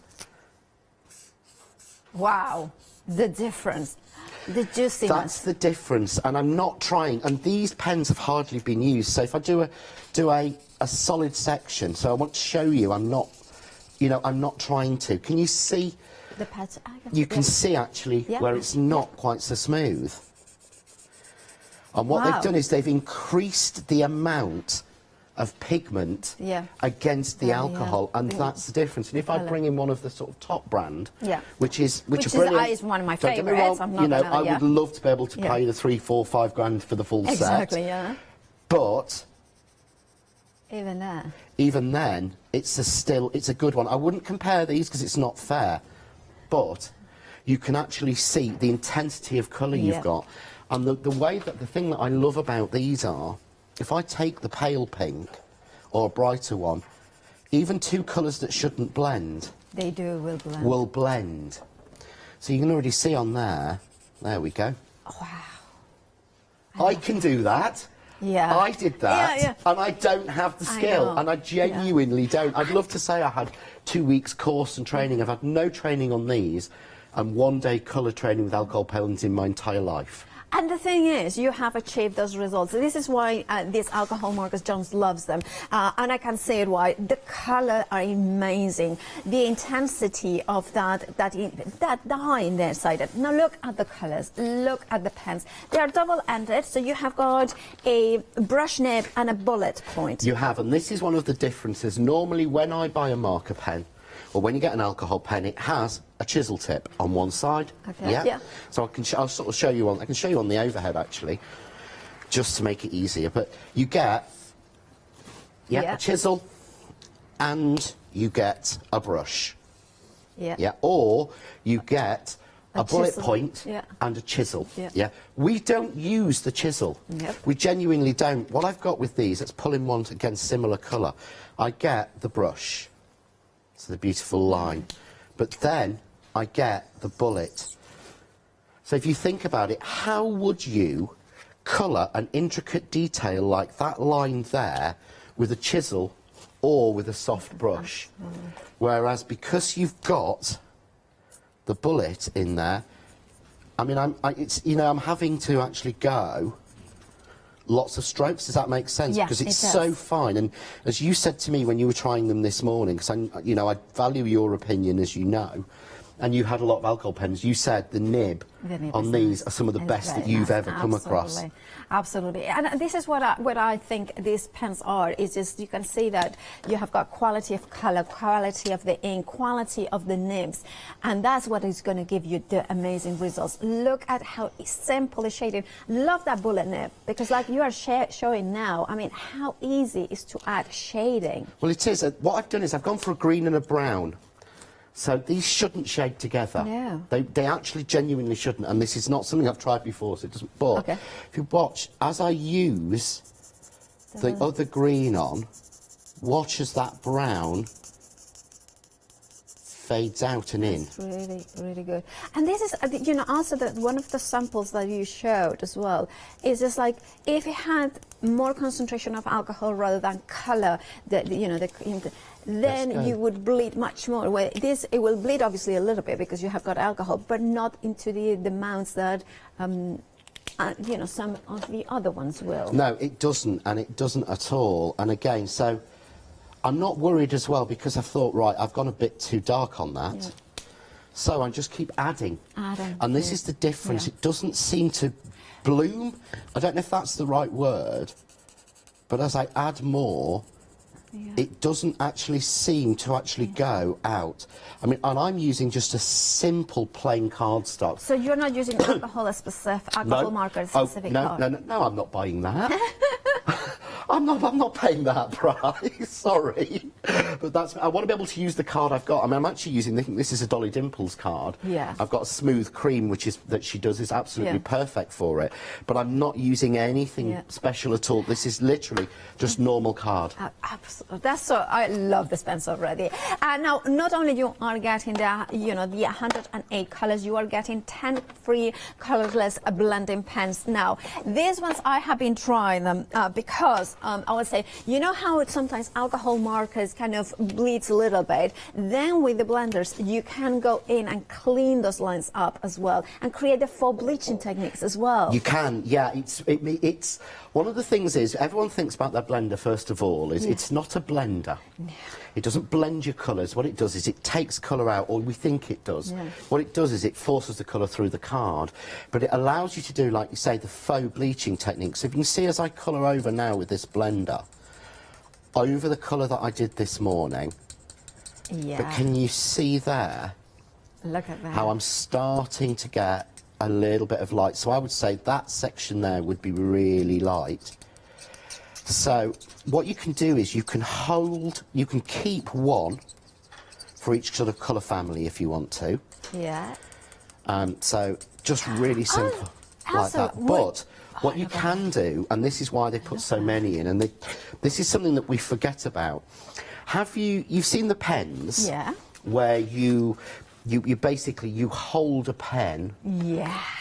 Wow, the difference, the juiciness. That's the difference, and I'm not trying, and these pens have hardly been used, so if I do a solid section, so I want to show you, I'm not, you know, I'm not trying to. Can you see? The pads. You can see actually where it's not quite so smooth. And what Wow. they've done is they've increased the amount of pigment Yeah. against the Yeah, alcohol, yeah. and that's the difference. And if I Colour. bring in one of the sort of top brand, Yeah. which is Which brilliant. is one of my Don't get me favourites, wrong, I'm not you know, gonna- I yeah. would love to be able to Yeah. pay the 3, 4, 5 grand for the full set. Exactly, yeah. But Even there. even then, it's a good one. I wouldn't compare these because it's not fair, but you can actually see the intensity of colour Yeah. you've got. And the thing that I love about these are, if I take the pale pink or a brighter one, even two colours that shouldn't blend They will blend. will blend. So you can already see on there we go. Wow. I can do that. Yeah. I did that, Yeah, yeah. and I don't have the skill, know. and I genuinely don't. I'd love to say I had 2 weeks course and training. I've had no training on these, and 1 day colour training with alcohol paints in my entire life. And the thing is, you have achieved those results. This is why these alcohol markers, Jones loves them. And I can say it why. The colour are amazing. The intensity of that dye in there side. Now look at the colours. Look at the pens. They are double-ended, so you have got a brush nib and a bullet point. You have, and this is one of the differences. Normally, when I buy a marker pen, or when you get an alcohol pen, it has a chisel tip on one side. Okay. Yeah. Yeah. So I'll sort of show you on. I can show you on the overhead actually, just to make it easier. But you get, Yeah. a chisel, and you get a brush. Yeah. Yeah. Or you get a bullet chisel. point Yeah. and a chisel. Yeah. Yeah. We don't use the chisel. Yep. We genuinely don't. What I've got with these, let's pull in one against similar colour. I get the brush. So the beautiful line. But then I get the bullet. So if you think about it, how would you colour an intricate detail like that line there with a chisel or with a soft brush? Whereas because you've got the bullet in there, I mean, I'm having to actually go lots of strokes. Does that make sense? Yeah, Because it's it does. so fine. And as you said to me when you were trying them this morning, because I value your opinion, as you know, and you had a lot of alcohol pens. You said the nib on is these nice. are some of the It's best that very you've nice. ever come across. Absolutely. Absolutely. And this is what I think these pens are, is just you can see that you have got quality of colour, quality of the ink, quality of the nibs, and that's what is going to give you the amazing results. Look at how simply shaded. Love that bullet nib, because like you are showing now, I mean, how easy is to add shading. Well, it is. What I've done is I've gone for a green and a brown. So these shouldn't shade together. No. They actually genuinely shouldn't, and this is not something I've tried before, so it doesn't. But Okay. if you watch, as I use the other green on, watch as that brown fades out and in. It's really, really good. And this is, also one of the samples that you showed as well is just like if it had more concentration of alcohol rather than color, then you would bleed much more. Well, it will bleed obviously a little bit because you have got alcohol, but not into the amounts that some of the other ones will. No, it doesn't, and it doesn't at all. And again, so I'm not worried as well because I thought, right, I've gone a bit too dark on that. Yeah. So I just keep adding. And this is the difference. Yeah. It doesn't seem to bloom. I don't know if that's the right word, but as I add more, it doesn't actually seem to actually go out. I mean, and I'm using just a simple plain cardstock. So you're not using alcohol marker specific card? No, I'm not buying that. I'm not paying that price. Sorry, but I want to be able to use the card I've got. I mean, I'm actually using. This is a Dolly Dimples card. Yeah. I've got a smooth cream, that she does is absolutely perfect for it. But I'm not using anything special at all. This is literally just normal card. Absolutely. I love this pen already. Now, not only you are getting the 108 colors, you are getting 10 free colorless blending pens. Now, these ones I have been trying them because I would say, you know how sometimes alcohol markers kind of bleeds a little bit? Then with the blenders, you can go in and clean those lines up as well and create the faux bleaching techniques as well. You can, yeah. It's one of the things is everyone thinks about their blender first of all is it's not a blender. No. It doesn't blend your colours. What it does is it takes colour out, or we think it does. Yeah. What it does is it forces the colour through the card, but it allows you to do, like you say, the faux bleaching techniques. So if you can see as I colour over now with this blender, over the colour that I did this morning, but can you see there? Look at that. How I'm starting to get a little bit of light. So I would say that section there would be really light. So what you can do is you can keep one for each sort of colour family if you want to. Yeah. So just really simple like that. But what you can do, and this is why they put so many in, and this is something that we forget about. You've seen the pens? Yeah. Where you basically hold a pen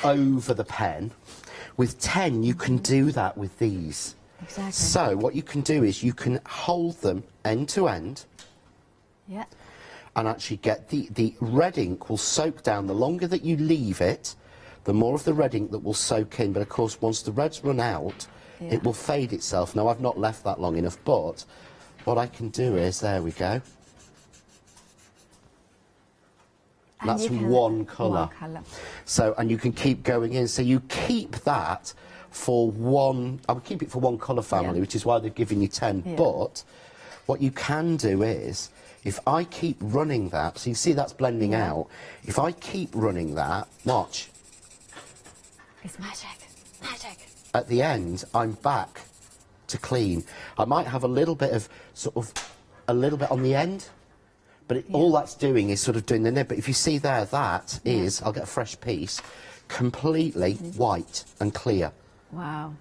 over the pen. With 10 you can do that with these. Exactly. So what you can do is you can hold them end to end. Yeah. And actually get the red ink will soak down. The longer that you leave it, the more of the red ink that will soak in. But of course once the red's run out, it will fade itself. Now I've not left that long enough, but what I can do is, there we go. That's one colour. So, and you can keep going in. So you keep that for one, I would keep it for one colour family, which is why they've given you 10. Yeah. But what you can do is, if I keep running that, so you see that's blending out. If I keep running that, watch. It's magic. Magic. At the end, I'm back to clean. I might have a little bit of, a little bit on the end. But all that's doing is sort of doing the nib. But if you see there, that is, I'll get a fresh piece, completely white and clear. Wow.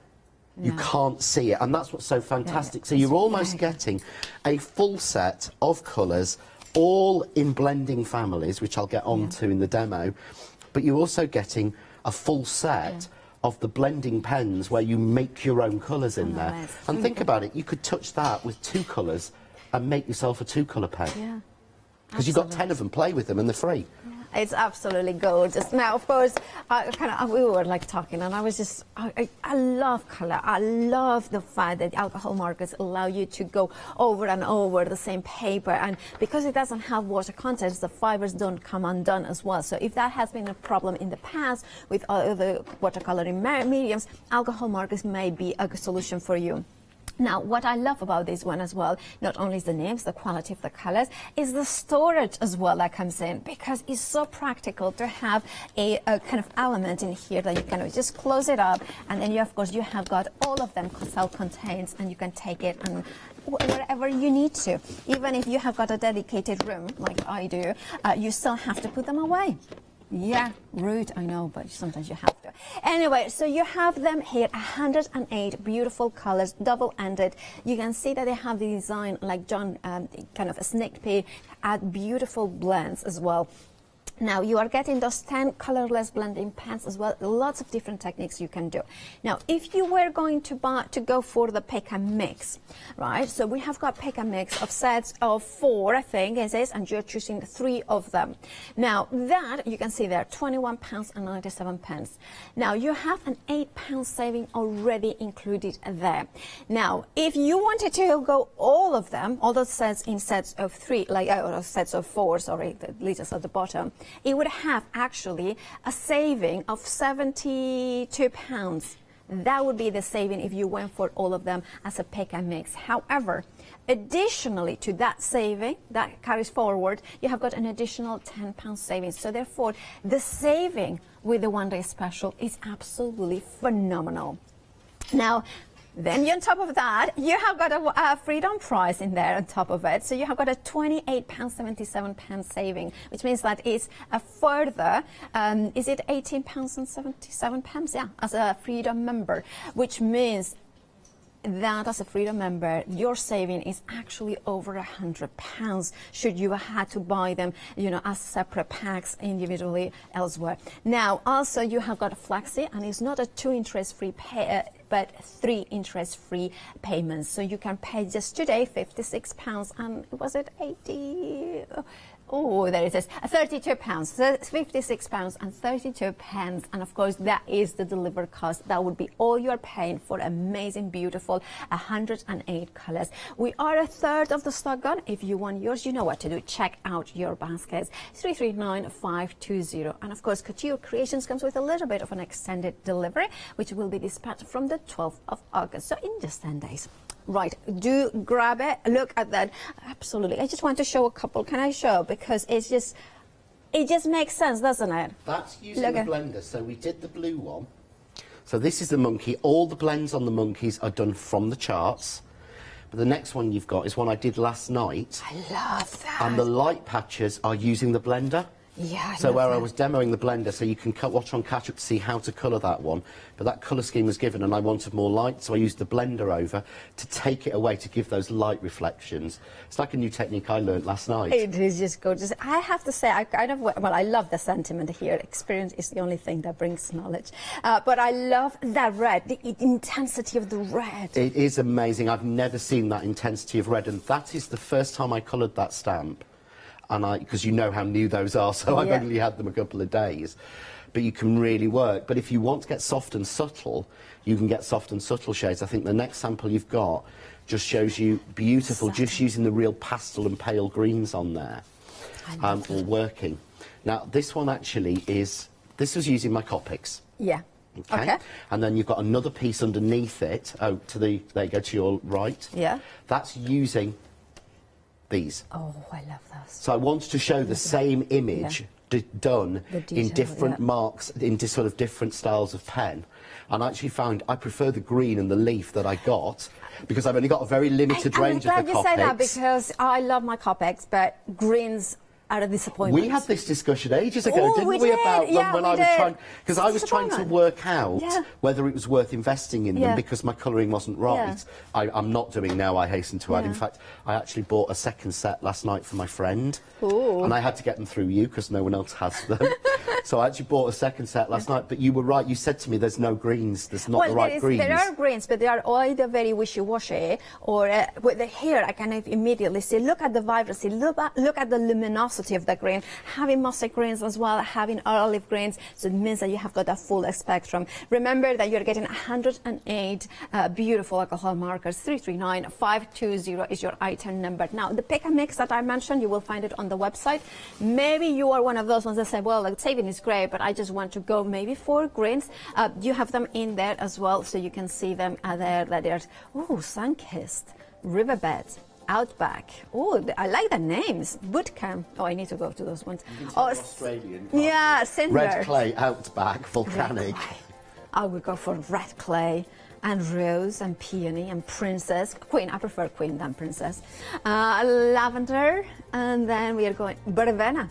You can't see it, and that's what's so fantastic. So you're almost getting a full set of colours, all in blending families, which I'll get on to in the demo. But you're also getting a full set of the blending pens where you make your own colours in there. And think about it, you could touch that with 2 colours and make yourself a 2-colour pen. Yeah. Because you've got 10 of them, play with them, and they're free. It's absolutely gorgeous. Now, of course, we were like talking, and I was just, I love colour. I love the fact that alcohol markers allow you to go over and over the same paper, and because it doesn't have water content, the fibers don't come undone as well. So if that has been a problem in the past with other watercoloring mediums, alcohol markers may be a solution for you. Now, what I love about this one as well, not only is the names, the quality of the colors, is the storage as well that comes in, because it's so practical to have a kind of element in here that you can just close it up, and then you, of course, you have got all of them self-contained, and you can take it and wherever you need to. Even if you have got a dedicated room, like I do, you still have to put them away. Yeah, rude, I know, but sometimes you have to. Anyway, so you have them here, 108 beautiful colors, double-ended. You can see that they have the design like John, kind of a sneak peek, add beautiful blends as well. Now, you are getting those 10 colorless blending pens as well. Lots of different techniques you can do. Now, if you were going to go for the pick and mix, right? So we have got pick and mix of sets of 4, I think it is, and you're choosing 3 of them. Now, that you can see there, £21.97. Now, you have an £8 saving already included there. Now, if you wanted to go all of them, all those sets in sets of 3, like or sets of 4, sorry, the letters at the bottom, it would have actually a saving of £72. That would be the saving if you went for all of them as a pick and mix. However, additionally to that saving that carries forward, you have got an additional £10 savings. So therefore, the saving with the one-day special is absolutely phenomenal. Now, then on top of that, you have got a freedom price in there on top of it. So you have got a £28.77 saving, which means that it's a further, is it £18.77? Yeah, as a freedom member, which means that as a freedom member, your saving is actually over £100 should you had to buy them, you know, as separate packs individually elsewhere. Now, also you have got a flexi, and it's not a 2 interest-free but 3 interest-free payments. So you can pay just today £56 and was it 80? Oh, there it is, £32. So £56 and 32 pence, and of course that is the delivery cost. That would be all you're paying for amazing, beautiful 108 colours. We are a third of the stock gone. If you want yours, you know what to do. Check out your baskets. 339520, and of course Couture Creations comes with a little bit of an extended delivery, which will be dispatched from the 12th of August, so in just 10 days. Right, do grab it. Look at that. Absolutely. I just want to show a couple. Can I show? Because it just makes sense, doesn't it? That's using the blender. So we did the blue one. So this is the monkey. All the blends on the monkeys are done from the charts. But the next one you've got is one I did last night. I love that. And the light patches are using the blender. Yeah, so where I was demoing the blender, so you can watch on catch up to see how to colour that one. But that colour scheme was given and I wanted more light, so I used the blender over to take it away to give those light reflections. It's like a new technique I learnt last night. It is just gorgeous. I have to say, I love the sentiment here. Experience is the only thing that brings knowledge. But I love that red, the intensity of the red. It is amazing. I've never seen that intensity of red, and that is the first time I coloured that stamp. And because you know how new those are, so I've only had them a couple of days. But you can really work. But if you want to get soft and subtle, you can get soft and subtle shades. I think the next sample you've got just shows you beautiful, just using the real pastel and pale greens on there, all working. Now, this one actually is, this was using my Copics. Yeah. Okay. And then you've got another piece underneath it. Oh, there you go, to your right. Yeah. That's using these. Oh, I love those. So I wanted to show the same image done in different marks, into sort of different styles of pen. And I actually found I prefer the green and the leaf that I got, because I've only got a very limited range of the Copics. I'm glad you say that, because I love my Copics, but greens are a disappointment. We had this discussion ages ago, didn't we? About them when I was trying, because I was trying to work out whether it was worth investing in them because my colouring wasn't right. I'm not doing now, I hasten to add. In fact, I actually bought a second set last night for my friend. Ooh. And I had to get them through you because no one else has them. So I actually bought a second set last night. But you were right, you said to me there's no greens, there's not the right greens. There are greens, but they are either very wishy-washy, or with the hair I can immediately see, look at the vibrancy, look at the luminosity of the green, having mosaic greens as well, having olive greens, so it means that you have got a full spectrum. Remember that you're getting 108 beautiful alcohol markers. 339520 is your item number. Now, the pick and mix that I mentioned, you will find it on the website. Maybe you are one of those ones that say, well, the saving is great, but I just want to go maybe for greens. You have them in there as well, so you can see them there. That there's, sun-kissed, riverbeds, Outback. Oh, I like the names. Bootcamp. Oh, I need to go to those ones. Oh, Australian. Yeah, Cinder. Red clay, Outback, volcanic. I would go for red clay and rose and peony and princess. Queen. I prefer queen than princess. Lavender, and then we are going verbena.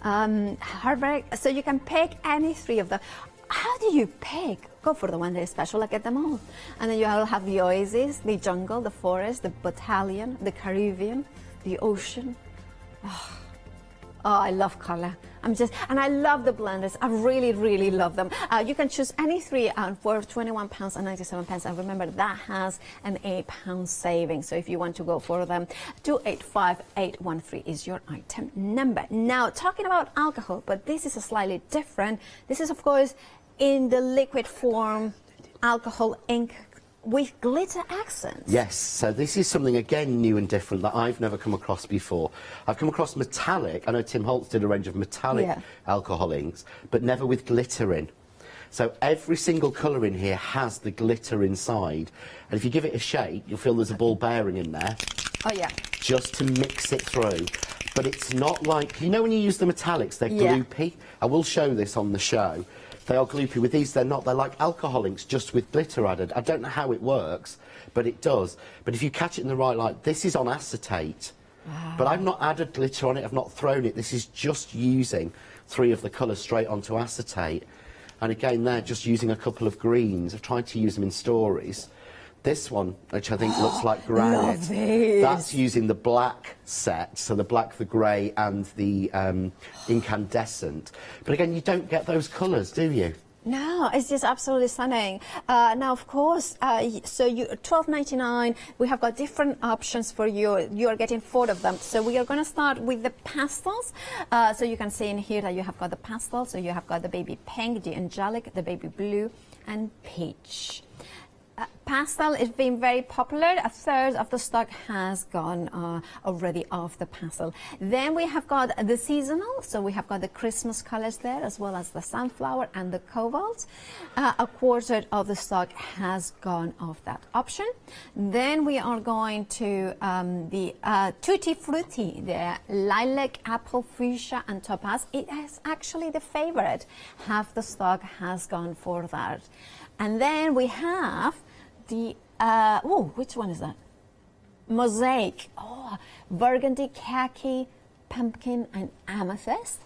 Heartbreak. So you can pick any three of them. How do you pick? Go for the one that is special, like get them all. And then you will have the oasis, the jungle, the forest, the battalion, the Caribbean, the ocean. Oh, I love colour. And I love the blenders. I really, really love them. You can choose any three for £21.97. And remember, that has an £8 saving. So if you want to go for them, 285813 is your item number. Now, talking about alcohol, but this is a slightly different. This is, of course, in the liquid form, alcohol ink with glitter accents. Yes, so this is something again new and different that I've never come across before. I've come across metallic. I know Tim Holtz did a range of metallic alcohol inks, but never with glitter in. So every single colour in here has the glitter inside, and if you give it a shake, you'll feel there's a ball bearing in there. Oh yeah. Just to mix it through. But it's not like, you know when you use the metallics, they're gloopy. I will show this on the show. They are gloopy. With these, they're not. They're like alcohol inks, just with glitter added. I don't know how it works, but it does. But if you catch it in the right light, this is on acetate. Wow. But I've not added glitter on it. I've not thrown it. This is just using three of the colours straight onto acetate. And again, they're just using a couple of greens. I've tried to use them in stories. This one, which I think looks like granite, that's using the black set, so the black, the grey and the incandescent. But again, you don't get those colours, do you? No, it's just absolutely stunning. Now, of course, so you $12.99. We have got different options for you. You are getting 4 of them. So we are going to start with the pastels. So you can see in here that you have got the pastels. So you have got the baby pink, the angelic, the baby blue, and peach. Pastel is being very popular. A third of the stock has gone already off the pastel. Then we have got the seasonal, so we have got the Christmas colors there, as well as the sunflower and the cobalt. A quarter of the stock has gone off that option. Then we are going to the Tutti Frutti, the lilac, apple, fuchsia, and topaz. It is actually the favorite. Half the stock has gone for that. And then we have the, which one is that? Mosaic. Oh, burgundy, khaki, pumpkin, and amethyst.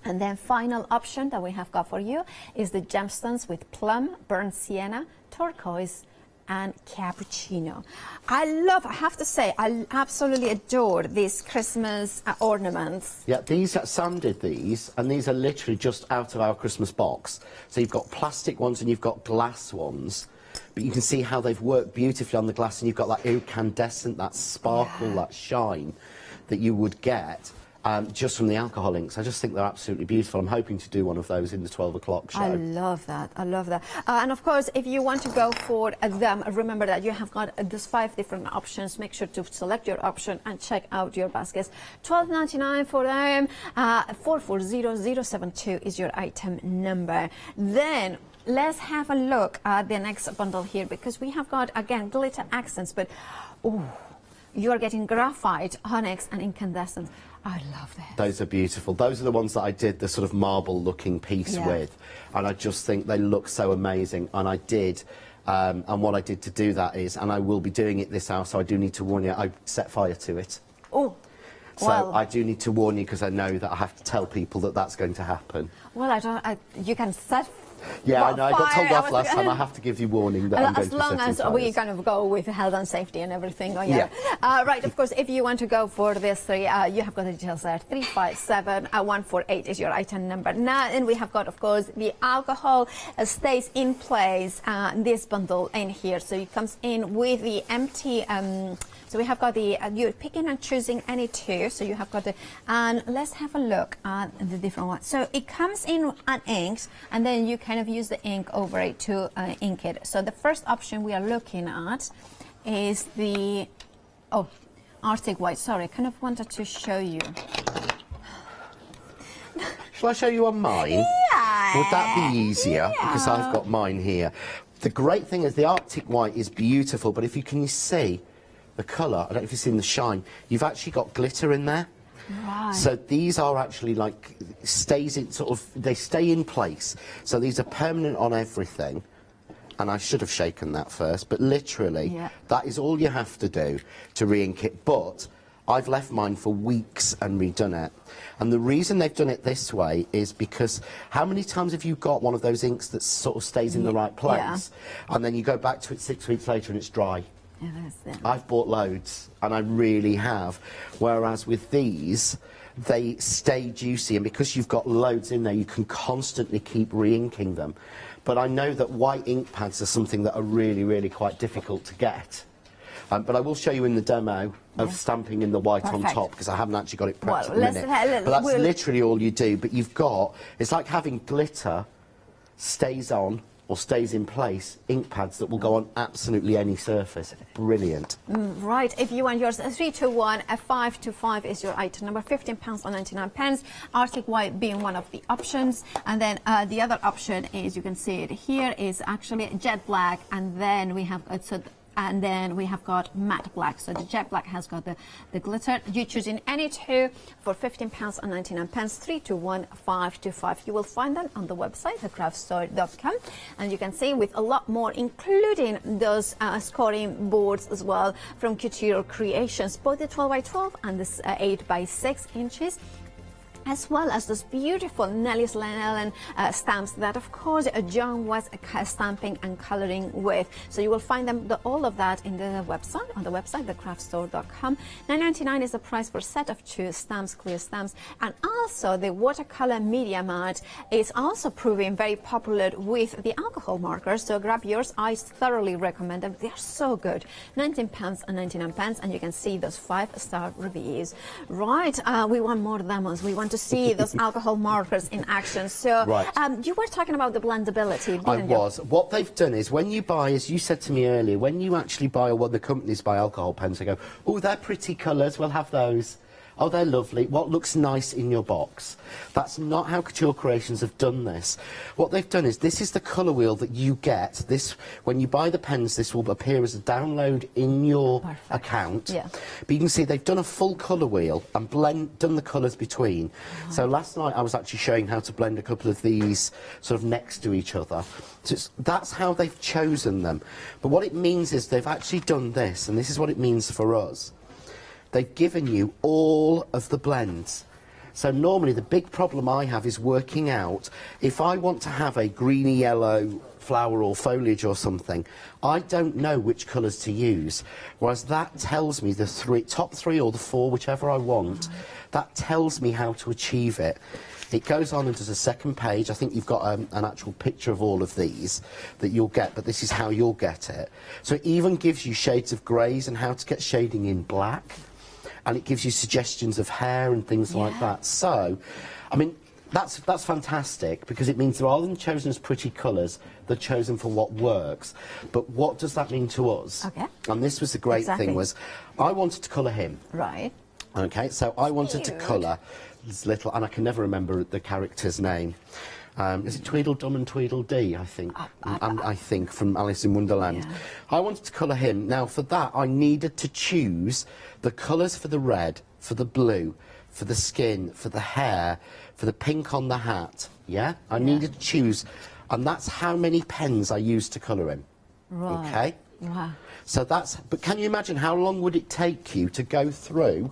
And then final option that we have got for you is the gemstones with plum, burnt sienna, turquoise, and cappuccino. I have to say, I absolutely adore these Christmas ornaments. Yeah, Sam did these, and these are literally just out of our Christmas box. So you've got plastic ones and you've got glass ones, but you can see how they've worked beautifully on the glass, and you've got that incandescent, that sparkle, that shine that you would get just from the alcohol inks. I just think they're absolutely beautiful. I'm hoping to do one of those in the 12 o'clock show. I love that. I love that. And of course, if you want to go for them, remember that you have got these 5 different options. Make sure to select your option and check out your baskets. $12.99 for them. 440072 is your item number. Then let's have a look at the next bundle here, because we have got, again, glitter accents, but you are getting graphite, onyx, and incandescent. I love this. Those are beautiful. Those are the ones that I did the sort of marble-looking piece with, and I just think they look so amazing. And I did, and what I did to do that is, and I will be doing it this hour, so I do need to warn you, I set fire to it. Oh. So well, I do need to warn you, because I know that I have to tell people that that's going to happen. Well, you can set. Yeah, I know. I got told off last time. I have to give you warning that I'm going to set as long as we kind of go with health and safety and everything. Oh, yeah. Right. Of course, if you want to go for this 3, you have got the details there. 357148 is your item number. Now, and we have got, of course, the alcohol stays in place. This bundle in here, so it comes in with the empty. So we have got the, you're picking and choosing any 2. So you have got the, and let's have a look at the different ones. So it comes in an inks, and then you kind of use the ink over it to ink it. So the first option we are looking at is the, Arctic White. Sorry, I kind of wanted to show you. Shall I show you on mine? Yeah. Would that be easier? Yeah. Because I've got mine here. The great thing is the Arctic White is beautiful, but if you can see the colour, I don't know if you've seen the shine, you've actually got glitter in there. Right. So these are actually like, they stay in place. So these are permanent on everything. And I should have shaken that first, but literally, that is all you have to do to re-ink it. But I've left mine for weeks and redone it. And the reason they've done it this way is because how many times have you got one of those inks that sort of stays in the right place, and then you go back to it 6 weeks later and it's dry? I've bought loads, and I really have. Whereas with these, they stay juicy, and because you've got loads in there, you can constantly keep re-inking them. But I know that white ink pads are something that are really, really quite difficult to get. But I will show you in the demo of stamping in the white on top, because I haven't actually got it prepped at the minute. But that's literally all you do. But you've got, it's like having glitter stays on or stays in place, ink pads that will go on absolutely any surface. Brilliant. Right, if you want yours, 3 to 1, a 5 to 5 is your item number, £15.99. Arctic White being one of the options, and then the other option is, you can see it here, is actually jet black, and then we have and then we have got matte black. So the jet black has got the glitter. You choose in any 2 for £15.99, 3 to 1, 5 to 5. You will find them on the website, thecraftstore.com, and you can see with a lot more, including those scoring boards as well from Couture Creations, both the 12 by 12 and the 8 by 6 inches. as well as those beautiful Nelly's Lanolin stamps that, of course, John was stamping and coloring with. So you will find them, all of that in the website, on the website, thecraftstore.com. $9.99 is the price for a set of 2 stamps, clear stamps, and also the watercolor media mat is also proving very popular with the alcohol markers. So grab yours. I thoroughly recommend them. They are so good. £19.99, and you can see those 5-star reviews. Right, we want more demos. We want to see those alcohol markers in action. So you were talking about the blendability, didn't you? I was. What they've done is, when you buy, as you said to me earlier, when you actually buy, or when the companies buy alcohol pens, they go, oh, they're pretty colours, we'll have those. Oh, they're lovely. What looks nice in your box? That's not how Couture Creations have done this. What they've done is, this is the colour wheel that you get. This, when you buy the pens, this will appear as a download in your account. Yeah. But you can see they've done a full colour wheel and done the colours between. So last night I was actually showing how to blend a couple of these sort of next to each other. So that's how they've chosen them. But what it means is they've actually done this, and this is what it means for us. They've given you all of the blends. So normally the big problem I have is working out, if I want to have a greeny yellow flower or foliage or something, I don't know which colours to use. Whereas that tells me the top 3 or the 4, whichever I want, that tells me how to achieve it. It goes on and does a second page. I think you've got an actual picture of all of these that you'll get, but this is how you'll get it. So it even gives you shades of greys and how to get shading in black. And it gives you suggestions of hair and things like that. So, I mean, that's fantastic, because it means rather than chosen as pretty colours, they're chosen for what works. But what does that mean to us? Okay. And this was the great thing, was I wanted to colour him. Right. Okay, so I wanted to colour this little, and I can never remember the character's name. Is it Tweedledum and Tweedledee, I think? I think, from Alice in Wonderland. Yeah. I wanted to colour him. Now, for that, I needed to choose the colours for the red, for the blue, for the skin, for the hair, for the pink on the hat, I needed to choose, and that's how many pens I used to colour him. Right. Okay? Wow. So that's, but can you imagine how long would it take you to go through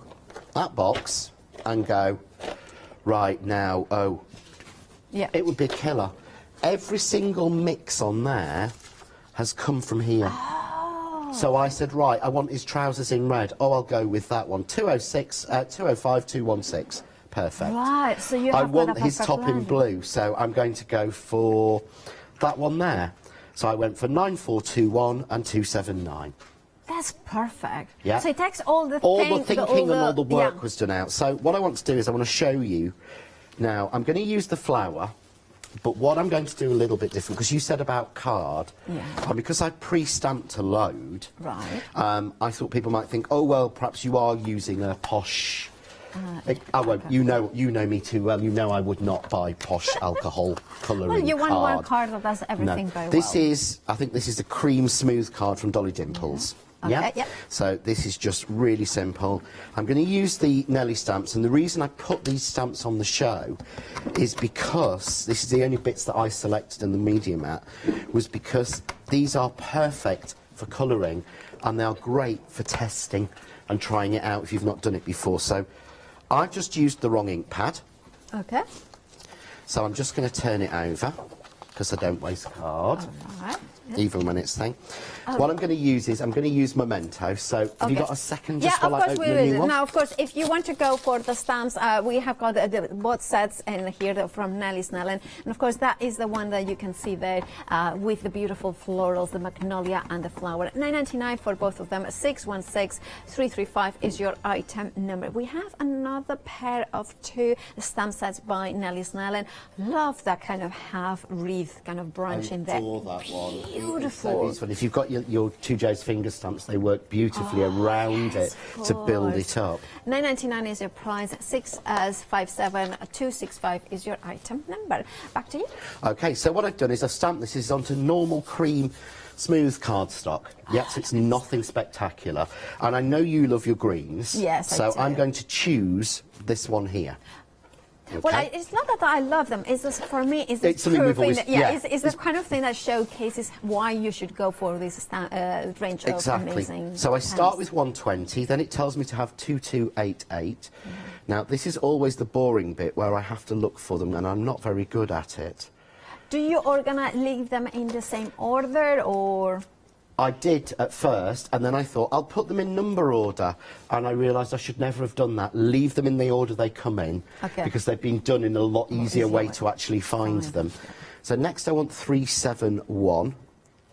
that box and go, right, now, it would be a killer. Every single mix on there has come from here. Oh. So I said, right, I want his trousers in red. Oh, I'll go with that one. 205, 216. Perfect. Right, so you have I want his top in blend. blue, so I'm going to go for that one there. So I went for 9421 and 279. That's perfect. Yeah. So it takes all the thinking and all the work was done out. So what I want to do is I want to show you. Now, I'm going to use the flower, but what I'm going to do a little bit different, because you said about card, and because I pre-stamped to load, I thought people might think, oh, well, perhaps you are using a posh... I won't. You know me too well. You know I would not buy posh alcohol colouring Well, you card. want one card that does everything very well. This is, I think this is the cream smooth card from Dolly Dimples. Okay, So this is just really simple. I'm going to use the Nelly stamps, and the reason I put these stamps on the show is because this is the only bits that I selected in the media mat, was because these are perfect for colouring, and they are great for testing and trying it out if you've not done it before. So I've just used the wrong ink pad. Okay. So I'm just going to turn it over, because I don't waste card. All right. Even when it's thing. What I'm going to use is, I'm going to use Memento. So have you got a second just while I open the new one? Now, of course, if you want to go for the stamps, we have got both sets in here from Nelly's Lanolin. And of course, that is the one that you can see there with the beautiful florals, the magnolia and the flower. $9.99 for both of them. 616-335 is your item number. We have another pair of 2 stamp sets by Nelly's Lanolin. Love that kind of half wreath kind of branch in there. I adore that one. Beautiful. So if you've got your 2 Jo's finger stamps, they work beautifully around it to build it up. $9.99 is your price. 657-265 is your item number. Back to you. Okay, so what I've done is I've stamped this is onto normal cream smooth cardstock. So it's nothing spectacular. And I know you love your greens. Yes, I So do. I'm going to choose this one here. Well, Okay. it's not that I love them. It's just for me, it's It's something we've always- yeah. it's the kind of thing that showcases why you should go for this range of Exactly. amazing. So I start pens. with 120, then it tells me to have 2288. Now, this is always the boring bit where I have to look for them, and I'm not very good at it. Do you leave them in the same order, or? I did at first, and then I thought, I'll put them in number order, and I realised I should never have done that. Leave them in the order they come in, Okay. because they've been done in a lot easier way way. to actually find them. So next I want 371.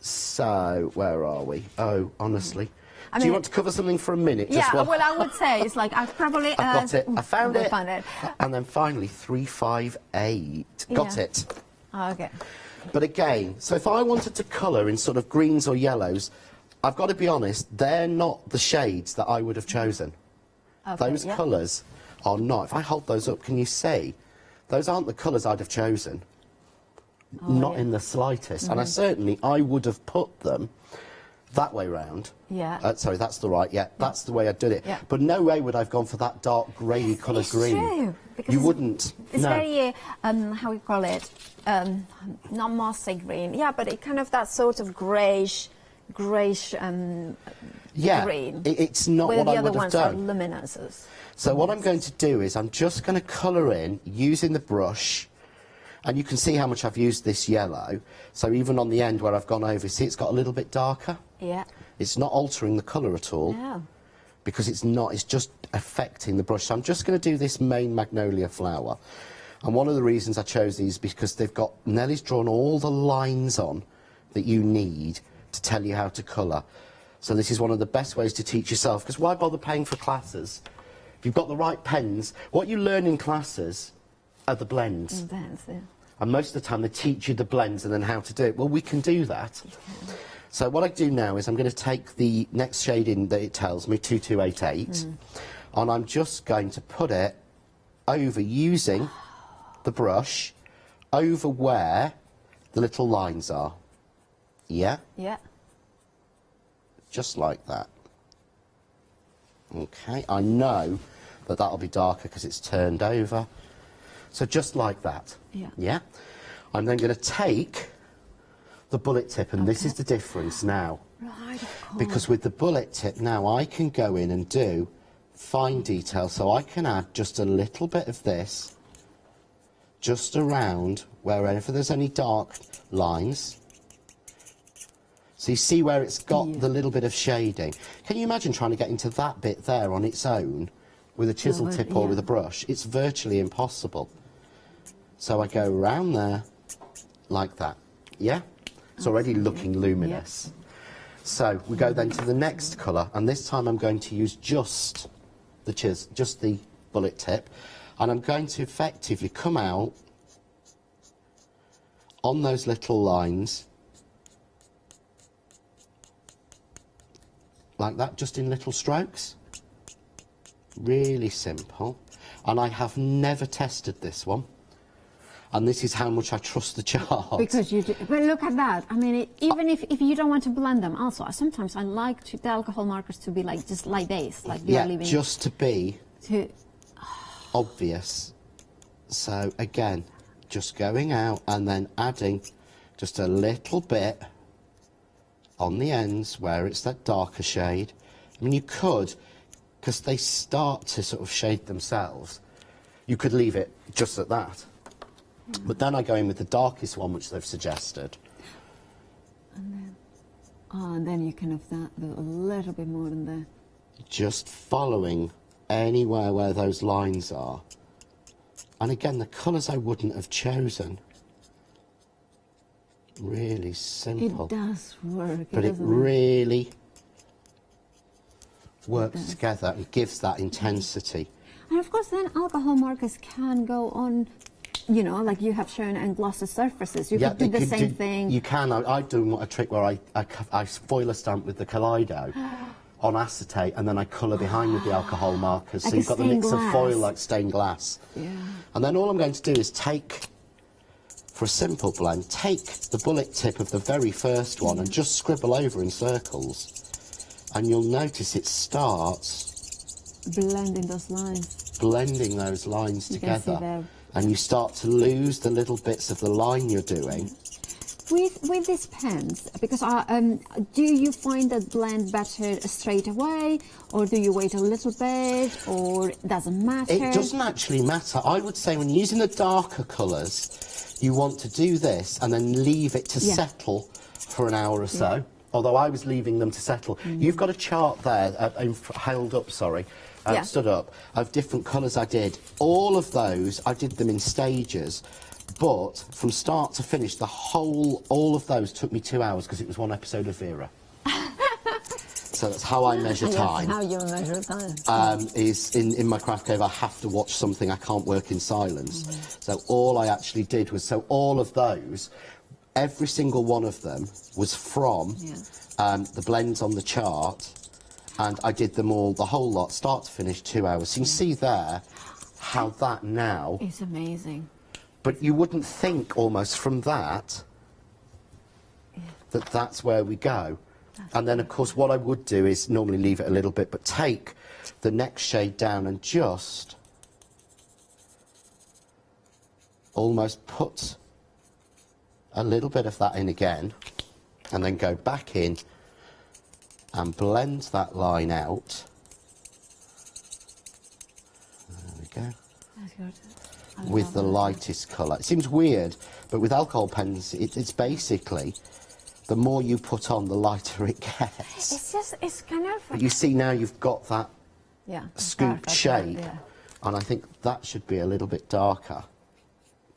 So, where are we? Oh, honestly. I Do you mean- want to cover something for a minute? Yeah, Just while- well, I would say it's like I've probably. I've got it. I found it. Found it. And then finally, 358. Got Yeah. it. Okay. But again, so if I wanted to colour in sort of greens or yellows, I've got to be honest, they're not the shades that I would have chosen. Okay, Those yeah. colours are not. If I hold those up, can you see? Those aren't the colours I'd have chosen. Not in the slightest. And I would have put them that way round. Yeah. Sorry, that's the right, yeah. That's the way I'd done it. Yeah. But no way would I have gone for that dark grey colour It's green. true, because You it's- wouldn't. It's no. very, how we call it, not mossy green. Yeah, but it kind of that sort of greyish, Yeah, green. it's not where what the I other would have ones are done. luminous. So what I'm going to do is I'm just going to colour in using the brush, and you can see how much I've used this yellow. So even on the end where I've gone over, see it's got a little bit darker? Yeah. It's not altering the colour at all. No. Because it's not, it's just affecting the brush. So I'm just going to do this main magnolia flower. And one of the reasons I chose these is because they've got, Nellie's drawn all the lines on that you need to tell you how to colour. So this is one of the best ways to teach yourself, because why bother paying for classes? If you've got the right pens, what you learn in classes are the blends. That's it. And most of the time they teach you the blends and then how to do it. Well, we can do that. So what I do now is I'm going to take the next shade in that it tells me, 2288, and I'm just going to put it over, using the brush, over where the little lines are. Yeah? Yeah. Just like that. Okay, I know that that'll be darker because it's turned over. So just like that. Yeah. Yeah? I'm then going to take the bullet tip, and this is the difference now. Right, of course. Because with the bullet tip now, I can go in and do fine detail. So I can add just a little bit of this, just around wherever there's any dark lines. So you see where it's got the little bit of shading. Can you imagine trying to get into that bit there on its own with a chisel tip or with a brush? It's virtually impossible. So I go around there like that. Yeah? It's already looking luminous. So we go then to the next colour, and this time I'm going to use just the bullet tip, and I'm going to effectively come out on those little lines like that, just in little strokes. Really simple. And I have never tested this one. And this is how much I trust the chart. Because you do, but look at that. I mean, even if you don't want to blend them, also sometimes I like the alcohol markers to be like just like this, like we are Yeah, leaving. just to be To, obvious. So again, just going out and then adding just a little bit on the ends where it's that darker shade. I mean, you could, because they start to sort of shade themselves, you could leave it just at that. But then I go in with the darkest one, which they've suggested. and then you can have that a little bit more than the. Just following anywhere where those lines are. And again, the colours I wouldn't have chosen. Really simple. It does work. But it doesn't really works together and gives that intensity. And of course, then alcohol markers can go on, you know, like you have shown, and glossy surfaces. You could do the same thing. You can. I do a trick where I foil a stamp with the Kaleido on acetate, and then I colour behind with the alcohol markers. Like So you've got the stained mix of glass. foil like stained glass. Yeah. And then all I'm going to do is take, for a simple blend, take the bullet tip of the very first one and just scribble over in circles. And you'll notice it starts Blending those lines. blending those lines You can see together. there. and you start to lose the little bits of the line you're doing. With these pens, because do you find that blend better straight away, or do you wait a little bit, or it doesn't matter? It doesn't actually matter. I would say when using the darker colours, you want to do this and then leave it to settle for an hour or so. Although I was leaving them to settle. You've got a chart there, held up, sorry, stood up, of different colours I did. All of those, I did them in stages. But from start to finish, all of those took me 2 hours because it was one episode of Vera. So that's how I measure time. How you measure time. Is in my craft cave, I have to watch something. I can't work in silence. So all I actually did was, all of those, every single one of them was from the blends on the chart, and I did them all, the whole lot, start to finish, 2 hours. So you can see there how that now... It's amazing. But you wouldn't think almost from that that that's where we go. And then, of course, what I would do is normally leave it a little bit, but take the next shade down and just almost put a little bit of that in again, and then go back in and blend that line out. There we go. That's good. With the lightest colour. It seems weird, but with alcohol pens, it's basically, the more you put on, the lighter it gets. It's kind of... But you see now you've got that scooped shape, and I think that should be a little bit darker.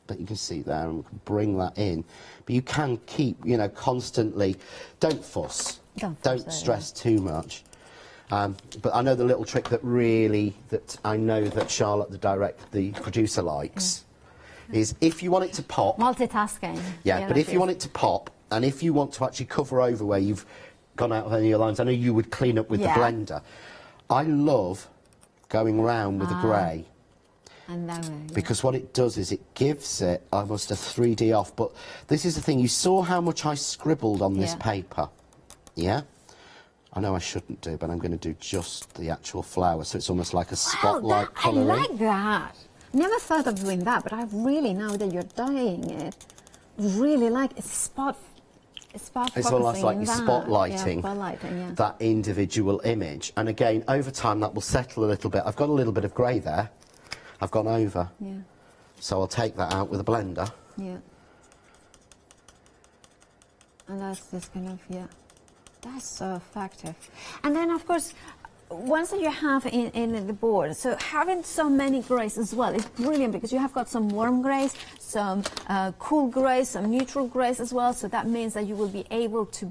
But you can see there, and we can bring that in. But you can keep, constantly, don't fuss. Don't stress too much. But I know the little trick that I know that Charlotte, the producer, likes is if you want it to pop. Multitasking. Yeah, but if you want it to pop, and if you want to actually cover over where you've gone out of any of your lines, I know you would clean up with the blender. I love going round with a grey. And that way, because what it does is it gives it almost a 3D off. But this is the thing, you saw how much I scribbled on this paper. Yeah? I know I shouldn't do, but I'm going to do just the actual flower, so it's almost like a spotlight colouring. I like that. Never thought of doing that, but I really, now that you're dyeing it, really like it's it's almost like you're spotlighting that individual image. And again, over time, that will settle a little bit. I've got a little bit of grey there. I've gone over. Yeah. So I'll take that out with a blender. Yeah. And that's just kind of, that's so effective. And then, of course, once you have in the board, so having so many greys as well is brilliant because you have got some warm greys, some cool greys, some neutral greys as well. So that means that you will be able to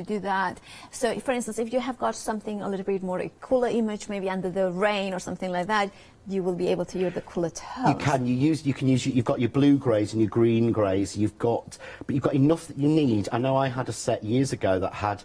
do that. So, for instance, if you have got something a little bit more a cooler image, maybe under the rain or something like that, you will be able to use the cooler tones. You can use. You've got your blue greys and your green greys. But you've got enough that you need. I know I had a set years ago that had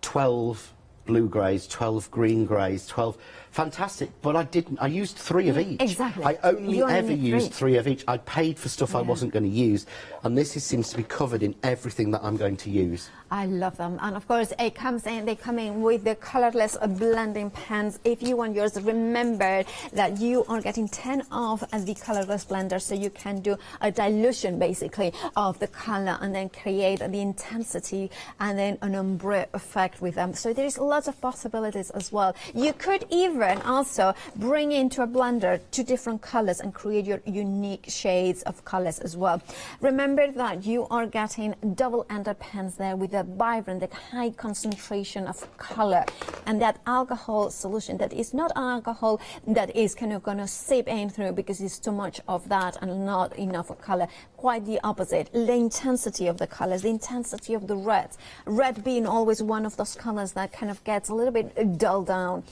12 blue greys, 12 green greys, 12. Fantastic, but I used 3 of each. Exactly. I only ever used 3 of each. I paid for stuff I wasn't going to use, and this seems to be covered in everything that I'm going to use. I love them, and of course they come in with the colorless blending pens. If you want yours, remember that you are getting 10 off at the colorless blender, so you can do a dilution basically of the color and then create the intensity and then an ombre effect with them. So there's lots of possibilities as well. You could even also bring into a blender 2 different colors and create your unique shades of colors as well. Remember that you are getting double-ended pens there with a vibrant, that high concentration of color, and that alcohol solution that is not alcohol that is kind of going to seep in through because it's too much of that and not enough of color. Quite the opposite. The intensity of the colors, the intensity of the reds. Red being always one of those colors that kind of gets a little bit dulled down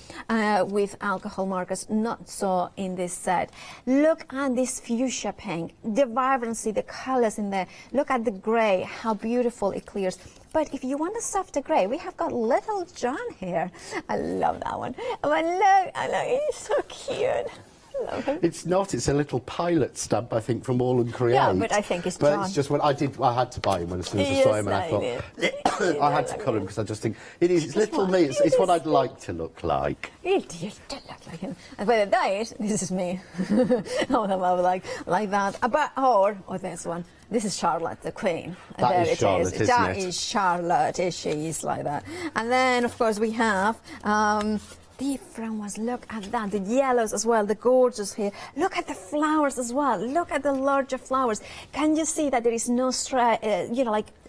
with alcohol markers. Not so in this set. Look at this fuchsia pink, the vibrancy, the colors in there. Look at the gray, how beautiful it clears. But if you want a softer grey, we have got Little John here. I love that one. But look, he's so cute. It's not. It's a little pilot stamp, I think, from All and Create. Yeah, but I think it's But John. it's just when I had to buy him as soon as I saw him, and I thought I had to colour him because I just think it's little me. It's what I'd like to look like. You don't look like him. And by the diet, this is me. like that. But or this one. This is Charlotte, the Queen. That there is it Charlotte, is. isn't That it? is Charlotte. She is like that. And then, of course, we have different ones. Look at that. The yellows as well. The gorgeous here. Look at the flowers as well. Look at the larger flowers. Can you see that there is no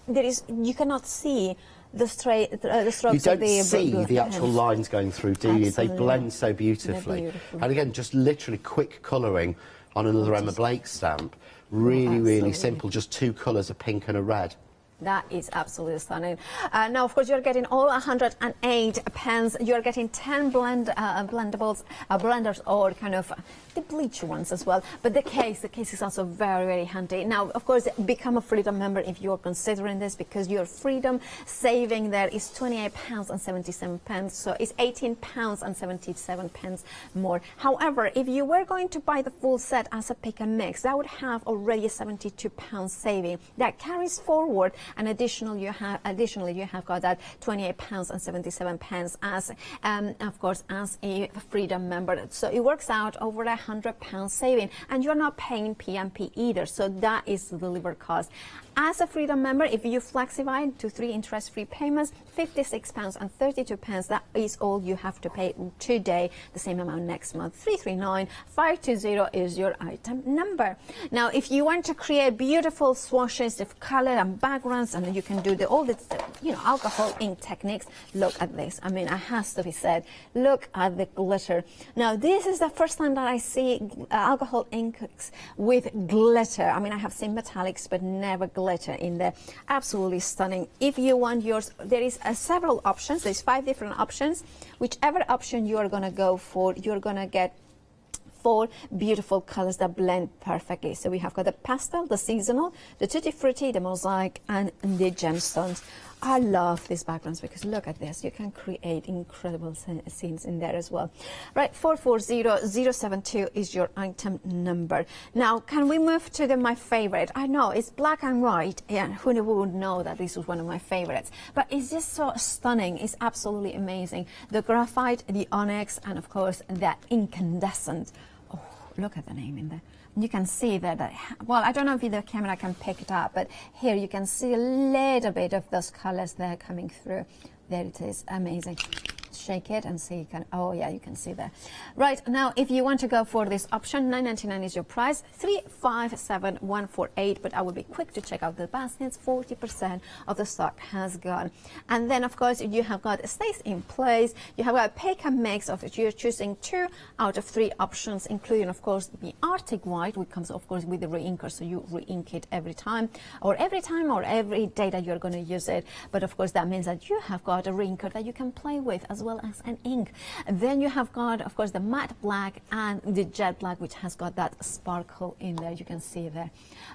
you cannot see the strokes You don't of the see the actual pen. lines going through, do you? They Absolutely. blend so beautifully. They're beautiful. And again, just literally quick colouring on another Emma Blake stamp. Really, really Absolutely. simple. Just 2 colours, a pink and a red. That is absolutely stunning. Now, of course, you're getting all 108 pens. You're getting 10 blenders, or kind of the bleach ones as well. But the case is also very, very handy. Now, of course, become a Freedom member if you're considering this, because your Freedom saving there is £28.77. So it's £18.77 more. However, if you were going to buy the full set as a pick and mix, that would have already £72 saving. That carries forward. And additionally, you have got that £28.77 as, of course, as a Freedom member. So it works out over £100 saving, and you're not paying PMP either. So that is the delivery cost. As a Freedom member, if you flexify to 3 interest-free payments, £56.32, that is all you have to pay today, the same amount next month. 339520 is your item number. Now, if you want to create beautiful swatches of color and backgrounds, and you can do all the alcohol ink techniques, look at this. I mean, it has to be said, look at the glitter. Now, this is the first time that I see alcohol inks with glitter. I mean, I have seen metallics, but never glitter in there. Absolutely stunning. If you want yours, there is several options. There's 5 different options. Whichever option you are going to go for, you're going to get 4 beautiful colors that blend perfectly. So we have got the pastel, the seasonal, the tutti frutti, the mosaic, and the gemstones. I love these backgrounds because look at this. You can create incredible scenes in there as well. Right, 440072 is your item number. Now, can we move to my favorite? I know it's black and white, and who would know that this was one of my favorites? But it's just so stunning. It's absolutely amazing. The graphite, the onyx, and of course the incandescent. Oh, look at the name in there. You can see that, well, I don't know if the camera can pick it up, but here you can see a little bit of those colors there coming through. There it is, amazing. Shake it and see, oh yeah, you can see that. Right, now if you want to go for this option, $9.99 is your price, $357,148, but I will be quick to check out the baskets. 40% of the stock has gone. And then of course you have got stays in place. You have got a pick and mix of it. You're choosing 2 out of 3 options, including of course the Arctic White, which comes of course with the re-inker, so you re-ink it every time or every day that you're going to use it. But of course that means that you have got a re-inker that you can play with as well as an ink. And then you have got, of course, the matte black and the jet black, which has got that sparkle in there. You can see there.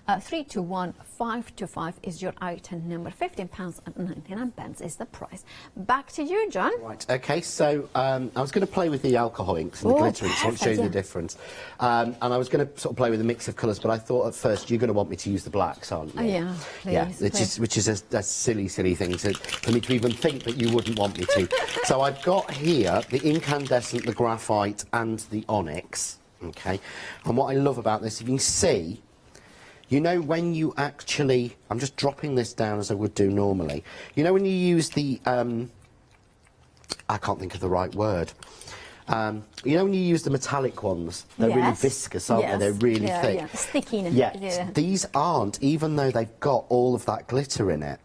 321525 is your item number. £15.99 is the price. Back to you, John. Right. Okay. So I was going to play with the alcohol inks and the glitter inks. I want to show you the difference. And I was going to sort of play with a mix of colours, but I thought at first you're going to want me to use the blacks, aren't you? Oh, yeah. Please, yeah. please. Which is a silly thing for me to even think that you wouldn't want me to. So I've got here the incandescent, the graphite, and the onyx. Okay. And what I love about this, if you can see, you know when you actually, I'm just dropping this down as I would do normally. You know when you use the, I can't think of the right word. You know when you use the metallic ones, they're really viscous, aren't they? They're really thick. Yeah, sticky. Yeah, these aren't, even though they've got all of that glitter in it.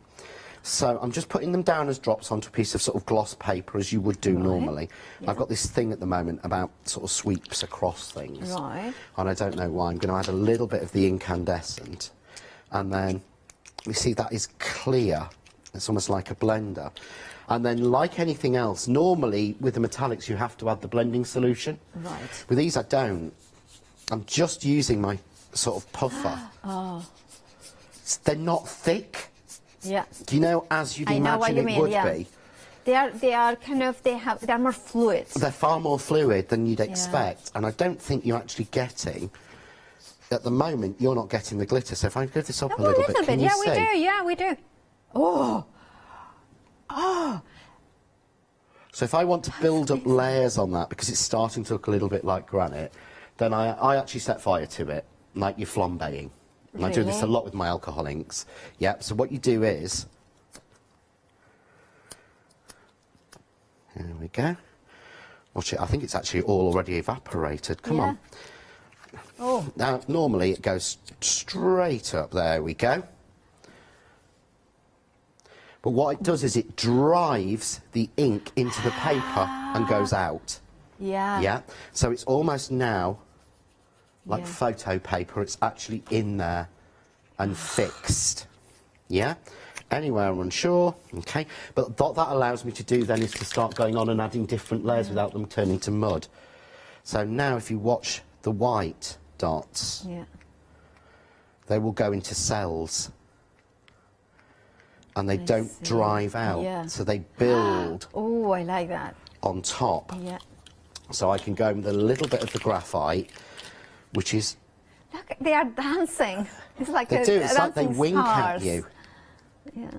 So I'm just putting them down as drops onto a piece of sort of gloss paper, as you would do normally. Yeah. I've got this thing at the moment about sort of sweeps across things. Right. And I don't know why. I'm going to add a little bit of the incandescent. And then, you see, that is clear. It's almost like a blender. And then, like anything else, normally with the metallics you have to add the blending solution. Right. With these I don't. I'm just using my sort of puffer. Oh. They're not thick. Yeah. Do you know, as you'd imagine it would be? They are kind of, they're more fluid. They're far more fluid than you'd expect, and I don't think you're actually getting, at the moment, you're not getting the glitter. So if I give this up a little bit, can you see? Yeah, we do. Oh. So if I want to build up layers on that, because it's starting to look a little bit like granite, then I actually set fire to it, like you're flambeing. And I do this a lot with my alcohol inks. Yep, so what you do is... There we go. Watch it, I think it's actually all already evaporated. Come on. Oh. Now, normally it goes straight up. There we go. But what it does is it drives the ink into the paper and goes out. Yeah. Yeah. So it's almost now like photo paper. It's actually in there and fixed. Yeah. Anywhere I'm unsure. Okay. But what that allows me to do then is to start going on and adding different layers without them turning to mud. So now if you watch the white dots, they will go into cells. And they don't drive out, so they build. Oh, I like that. On top. Yeah. So I can go with a little bit of the graphite, which is... Look, they are dancing. It's like they do. It's like they wink at you. Yeah.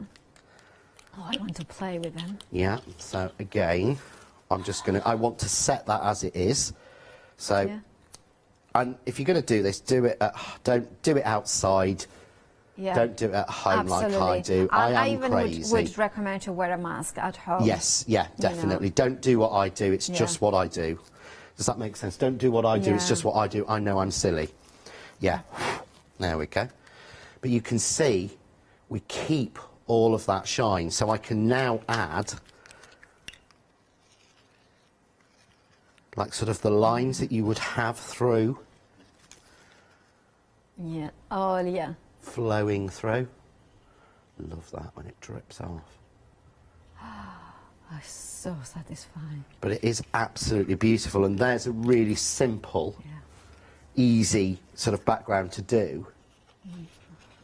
Oh, I want to play with them. Yeah. So again, I'm just going to... I want to set that as it is. So, and if you're going to do this, do it at... Don't do it outside. Yeah. Don't do it at home like I do. I am even crazy. would recommend to wear a mask at home. Yes, yeah, definitely. Don't do what I do, it's just what I do. Does that make sense? Don't do what I do, it's just what I do. I know I'm silly. Yeah, there we go. But you can see we keep all of that shine, so I can now add like sort of the lines that you would have through. Yeah, oh yeah. Flowing through. Love that when it drips off. Oh, so satisfying. But it is absolutely beautiful, and there's a really simple, easy sort of background to do,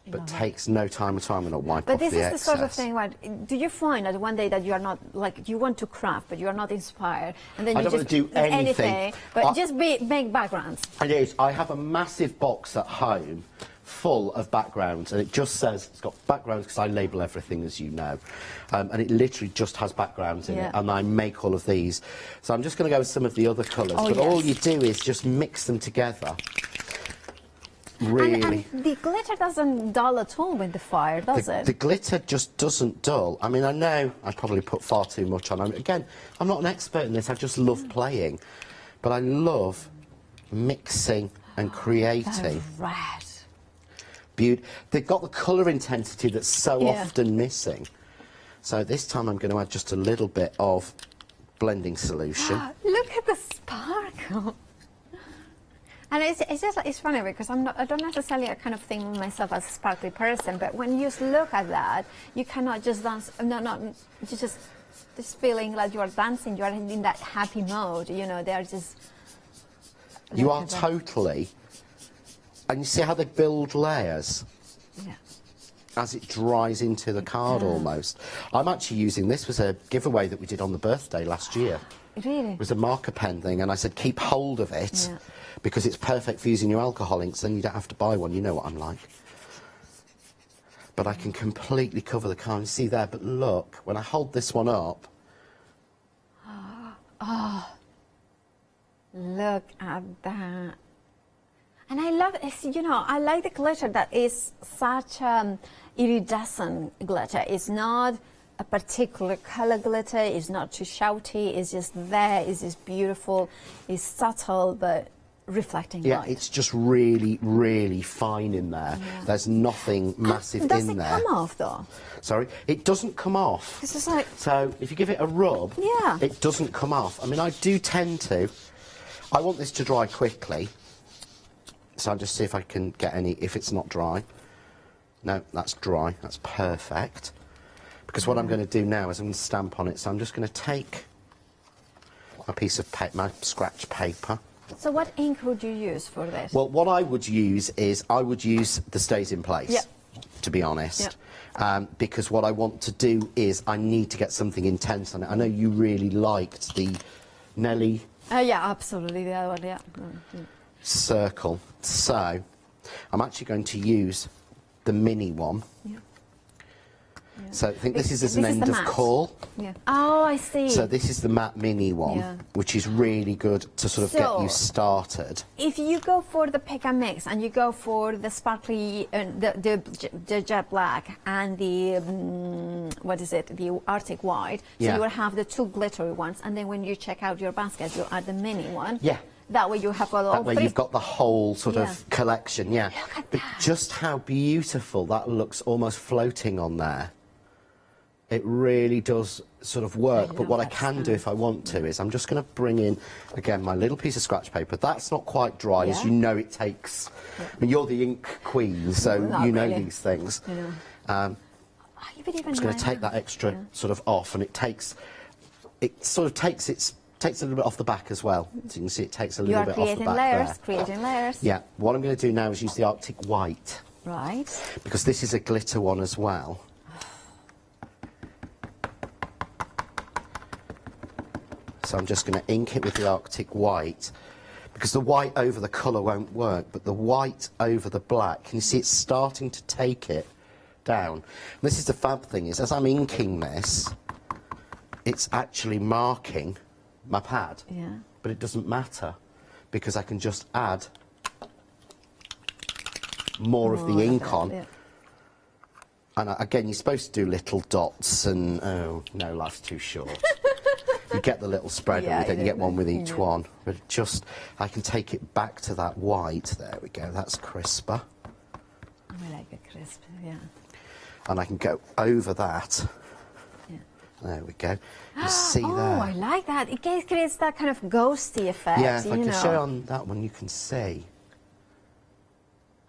but takes no time at all. I'm going to wipe off the excess. But this is the sort of thing, right? Do you find that one day that you are not, like, you want to craft, but you are not inspired, and then I you don't just want to do anything, but just make backgrounds? It is. I have a massive box at home full of backgrounds, and it just says it's got backgrounds because I label everything, as you know, and it literally just has backgrounds in it, and I make all of these. So I'm just going to go with some of the other colours, but all you do is just mix them together. Really. And the glitter doesn't dull at all with the fire, does it? The glitter just doesn't dull. I mean, I know I probably put far too much on. Again, I'm not an expert in this. I just love playing, but I love mixing and creating. Red. They've got the colour intensity that's so often missing. So this time I'm going to add just a little bit of blending solution. Look at the sparkle. And it's funny because I don't necessarily kind of think of myself as a sparkly person, but when you just look at that, you cannot just dance. No, just feeling like you are dancing. You are in that happy mode. You know, they are just. You are totally. And you see how they build layers? Yeah. As it dries into the card almost. I'm actually using, this was a giveaway that we did on the birthday last year. Really? It was a marker pen thing, and I said keep hold of it because it's perfect for using your alcohol inks, then you don't have to buy one, you know what I'm like. But I can completely cover the card, you see there, but look, when I hold this one up. Oh, look at that. And I love it, you know, I like the glitter that is such iridescent glitter. It's not a particular color glitter, it's not too shouty, it's just there, it's just beautiful, it's subtle but reflecting light. Yeah, it's just really, really fine in there. Yeah. There's nothing massive in there. Does it come off though? Sorry, it doesn't come off. It's just like... So if you give it a rub, it doesn't come off. I mean, I do tend to. I want this to dry quickly. So I'll just see if I can get any, if it's not dry. No, that's dry, that's perfect. Because what I'm going to do now is I'm going to stamp on it. So I'm just going to take a piece of paper, my scratch paper. So what ink would you use for this? Well, what I would use is, I would use the Stays in Place. Yep. to be honest. Because what I want to do is I need to get something intense on it. I know you really liked the Nelly Yeah, absolutely. The other one, yeah. circle. So I'm actually going to use the mini one. So I think this is as an end of call. Yeah. Oh, I see. So this is the matte mini one, Yeah. which is really good to sort of get you started. If you go for the pick and mix and you go for the sparkly, the jet black and the what is it, the Arctic white, so Yeah. you will have the two glittery ones, and then when you check out your basket, you add the mini one. Yeah. That way you have all That way three. you've got the whole sort Yeah. of collection, yeah. Look at But that. just how beautiful that looks, almost floating on there. It really does sort of work. But love what I that can do if I want to is I'm just going to bring in, again, my little piece of scratch paper. That's not quite dry, as Yeah. you know it takes. I mean, you're the ink queen, so Not you know really. these things. You know. I'm just going to take that extra sort of off, and it sort of takes a little bit off the back as well. So you can see it takes a You little are bit off the creating back layers, there. creating layers. Yeah, what I'm going to do now is use the Arctic white, Right. because this is a glitter one as well. So I'm just going to ink it with the Arctic white, because the white over the colour won't work, but the white over the black, can you see it's starting to take it down? And this is the fab thing, is as I'm inking this, it's actually marking my pad, Yeah. but it doesn't matter, because I can just add more of the ink on. Yeah. And again, you're supposed to do little dots, and oh no, life's too short. You get the little spread, Yeah, and then you you get one with each yeah. one. But I can take it back to that white. There we go. That's crisper, I like it crisp, yeah. and I can go over that. Yeah. There we go. You see Oh, there? I like that. It creates that kind of ghosty effect. Yeah, if I you can know. show on that one, you can see.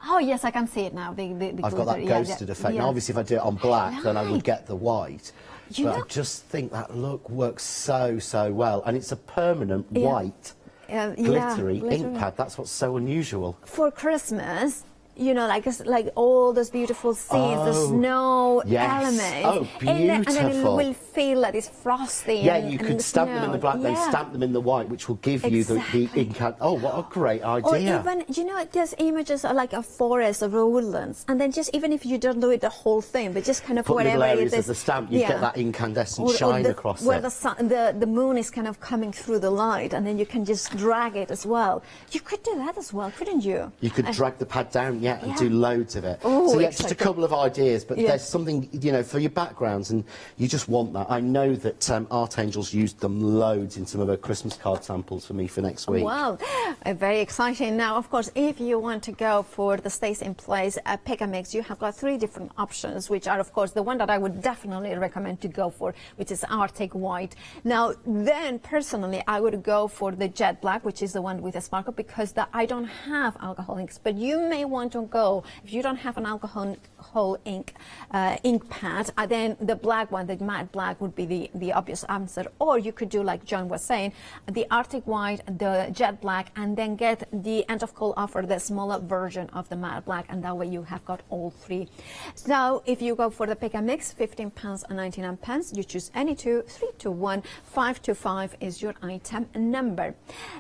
Oh, yes, I can see it now. The I've got that glitter, yeah, ghosted yeah, effect. yeah. Now, obviously, if I do it on black, then I would like. get the white. You But I know- just think that look works so well, and it's a permanent Yeah. white glittery ink pad. That's what's so unusual. For Christmas, you know, like all those beautiful scenes, the Oh, snow yes. elements. Oh, And then it beautiful. will feel like it's frosty. Yeah, and, you and could the stamp them in the snow. black, then Yeah. stamp them in the white, which will give you the Exactly. ink pad. Oh, what a great Or idea. even, you know, just images of like a forest of woodlands, and then just even if you don't do it the whole thing, but just kind of Put whatever little it areas is. of the stamp, you yeah. get that incandescent Or shine across where it. the moon is kind of coming through the light, and then you can just drag it as well. You could do that as well, couldn't you? You could drag the pad down, yeah, and Yeah. do loads of it. Oh, so yeah, just a exciting. couple of ideas, but Yeah. there's something, you know, for your backgrounds, and you just want that. I know that Art Angels used them loads in some of her Christmas card samples for me for next week. Wow, very exciting. Now, of course, if you want to go for the Stays in Place pick and mix, you have got 3 different options, which are, of course, the one that I would definitely recommend to go for, which is Arctic White. Now, then, personally, I would go for the Jet Black, which is the one with a sparkle, because I don't have alcohol inks, but you may want to go, if you don't have an alcohol ink pad, then the black one, the matte black, would be the obvious answer. Or you could do like John was saying, the Arctic White, the Jet Black, and then get the end of call offer, the smaller version of the matte black, and that way you have got all 3. So if you go for the pick and mix, £15.99, you choose any 2, 3 to 1, 5 to 5 is your item number.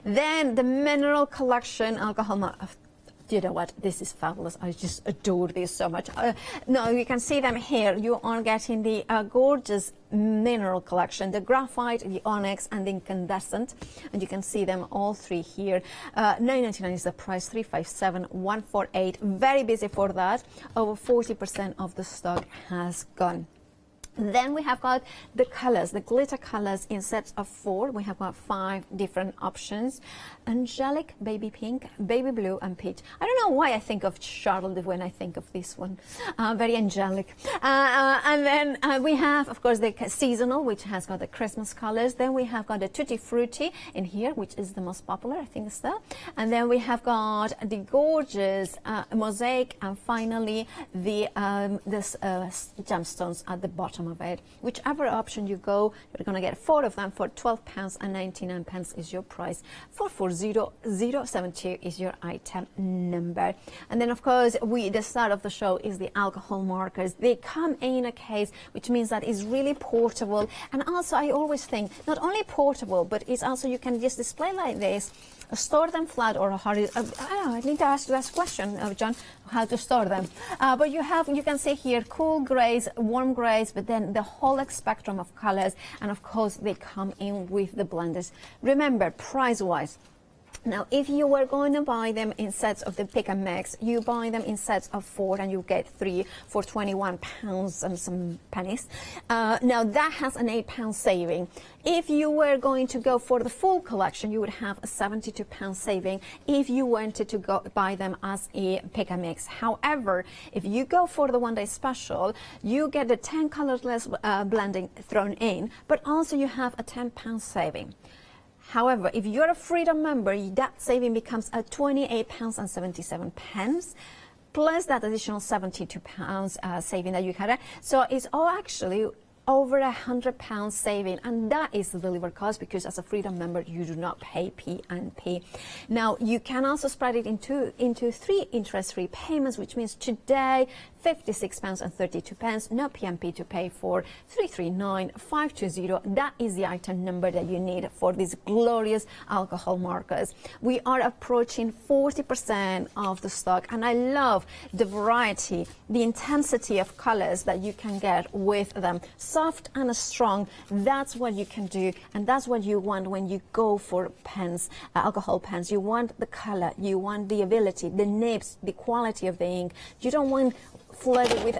Then the mineral collection alcohol. You know what? This is fabulous. I just adore this so much. No, you can see them here. You are getting the gorgeous mineral collection, the graphite, the onyx, and the incandescent. And you can see them all 3 here. $9.99 is the price, $357, $148. Very busy for that. Over 40% of the stock has gone. Then we have got the colors, the glitter colors in sets of 4. We have got 5 different options. Angelic, baby pink, baby blue, and peach. I don't know why I think of Charlotte when I think of this one. Very angelic. And then we have, of course, the seasonal, which has got the Christmas colors. Then we have got the Tutti Frutti in here, which is the most popular, I think so. And then we have got the gorgeous mosaic, and finally the gemstones at the bottom. bottom of it. Whichever option you go, you're going to get 4 of them for £12.99 is your price. 440072 is your item number. And then, of course, the start of the show is the alcohol markers. They come in a case, which means that it's really portable. And also, I always think, not only portable, but it's also you can just display like this, store them flat or horizontal. I need to ask you this question, John, how to store them. But you can see here cool grays, warm grays, but then the whole spectrum of colors. And of course, they come in with the blenders. Remember, price-wise, now, if you were going to buy them in sets of the pick and mix, you buy them in sets of 4 and you get 3 for £21 and some pennies. Now, that has an £8 saving. If you were going to go for the full collection, you would have a £72 saving if you wanted to go buy them as a pick and mix. However, if you go for the one-day special, you get the 10 colorless blending thrown in, but also you have a £10 saving. However, if you're a Freedom member, that saving becomes at £28.77, plus that additional £72 saving that you had. So it's all actually over £100 saving, and that is the delivery cost, because as a Freedom member you do not pay P&P. Now, you can also spread it into 3 interest-free payments, which means today £56.32, no P&P to pay for 339520. That is the item number that you need for these glorious alcohol markers. We are approaching 40% of the stock, and I love the variety, the intensity of colors that you can get with them. Soft and strong, that's what you can do, and that's what you want when you go for pens, alcohol pens. You want the color, you want the ability, the nibs, the quality of the ink. You don't want flooded with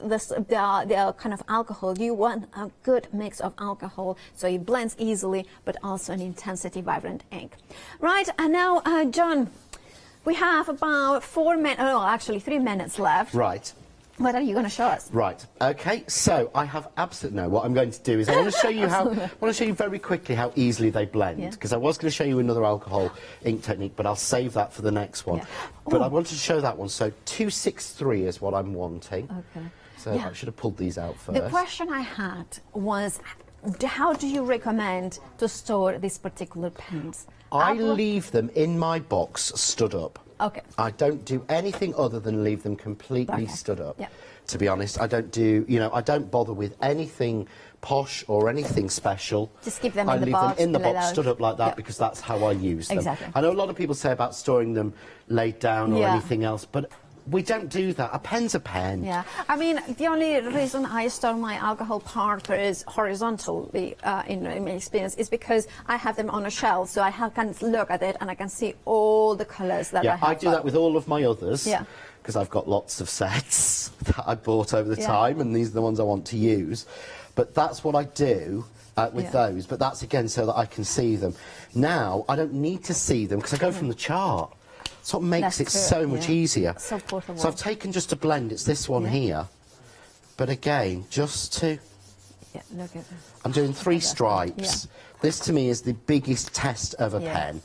the kind of alcohol. You want a good mix of alcohol so it blends easily, but also an intensity vibrant ink. Right, and now John, we have about 4 minutes, oh, actually 3 minutes left. Right. What are you going to show us? Right. Okay. So I have absolutely no. What I'm going to do is I want to show you how. I want to show you very quickly how easily they blend, because I was going to show you another alcohol ink technique, but I'll save that for the next one. But I wanted to show that one. So 263 is what I'm wanting. Okay. So I should have pulled these out first. The question I had was, how do you recommend to store these particular pens? I leave them in my box stood up. Okay. I don't do anything other than leave them completely stood up. Yeah. To be honest, I don't do, I don't bother with anything posh or anything special. Just keep them in the box. I leave them in the box stood up like that because that's how I use them. Exactly. I know a lot of people say about storing them laid down or anything else, but we don't do that. A pen's a pen. Yeah, I mean, the only reason I store my alcohol markers horizontally, in my experience, is because I have them on a shelf, so I can look at it and I can see all the colours that I have. Yeah, I do that with all of my others. Yeah. Because I've got lots of sets that I bought over the time, and these are the ones I want to use. But that's what I do with those. But that's, again, so that I can see them. Now, I don't need to see them because I go from the chart. That's what makes it so much easier. So portable. So I've taken just a blend. It's this one here. But again, just to... Yeah, look at this. I'm doing 3 stripes. This, to me, is the biggest test of a pen,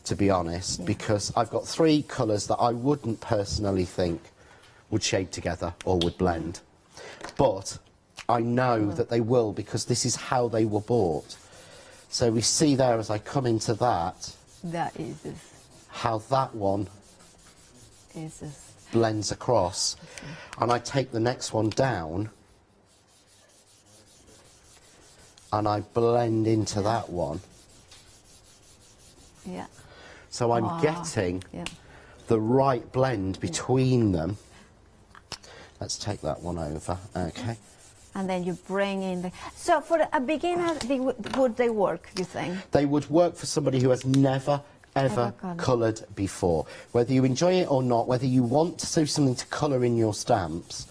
to be honest, because I've got 3 colours that I wouldn't personally think would shade together or would blend. But I know that they will, because this is how they were bought. So we see there, as I come into that... That is... how that one blends across. And I take the next one down and I blend into that one. Yeah. So I'm getting the right blend between them. Let's take that one over. Okay. And then you bring in the... So for a beginner, would they work, you think? They would work for somebody who has never ever coloured before. Whether you enjoy it or not, whether you want to do something to colour in your stamps,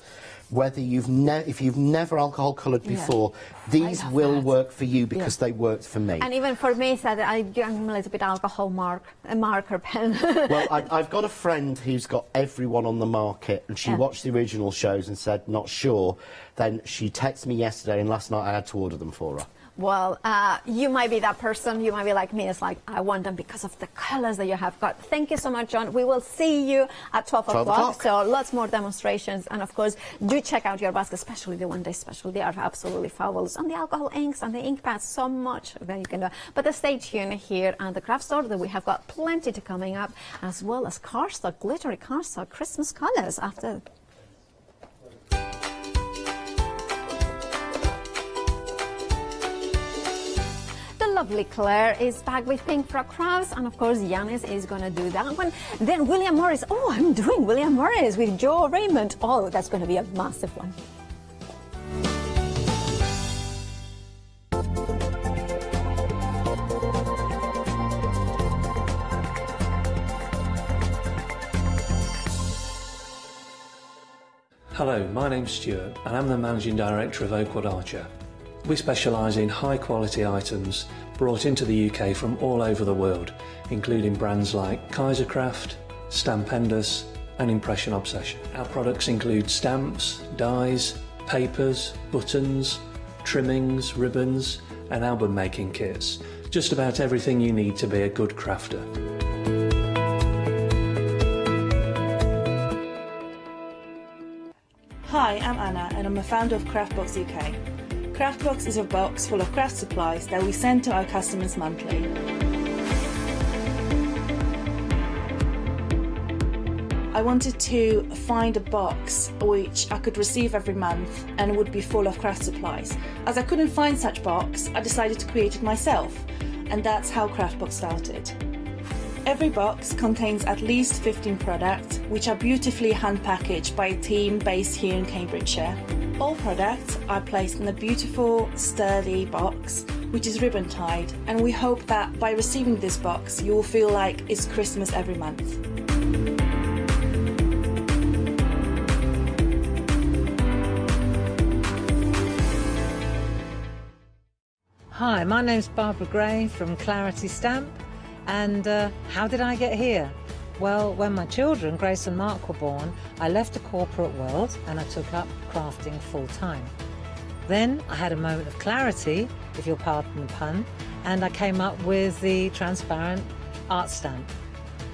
whether if you've never alcohol coloured before, these will work for you because they worked for me. And even for me, that I'm a little bit alcohol marker pen. Well, I've got a friend who's got everyone on the market, and she watched the original shows and said, not sure. Then she texted me yesterday, and last night I had to order them for her. Well, you might be that person. You might be like me. It's like, I want them because of the colors that you have got. Thank you so much, John. We will see you at 12 o'clock. So lots more demonstrations. And of course, do check out your basket, especially the one-day special. They are absolutely fabulous. And the alcohol inks and the ink pads, so much that you can do. But stay tuned here at the craft store that we have got plenty to coming up, as well as cardstock, glittery cardstock, Christmas colors after. Lovely Claire is back with Pink Frog Crafts, and of course Yanis is gonna do that one. Then William Morris. Oh, I'm doing William Morris with Joe Raymond. Oh, that's gonna be a massive one. Hello, my name's Stuart and I'm the Managing Director of Oakwood Archer. We specialise in high quality items brought into the UK from all over the world, including brands like Kaisercraft, Stampendous and Impression Obsession. Our products include stamps, dies, papers, buttons, trimmings, ribbons and album making kits. Just about everything you need to be a good crafter. Hi, I'm Anna and I'm a founder of Craftbox UK. Craftbox is a box full of craft supplies that we send to our customers monthly. I wanted to find a box which I could receive every month and would be full of craft supplies. As I couldn't find such box, I decided to create it myself, and that's how Craftbox started. Every box contains at least 15 products, which are beautifully hand-packaged by a team based here in Cambridgeshire. All products are placed in a beautiful, sturdy box, which is ribbon-tied, and we hope that by receiving this box, you will feel like it's Christmas every month. Hi, my name's Barbara Gray from Clarity Stamp. And how did I get here? Well, when my children, Grace and Mark, were born, I left the corporate world and I took up crafting full-time. Then I had a moment of clarity, if you'll pardon the pun, and I came up with the transparent art stamp.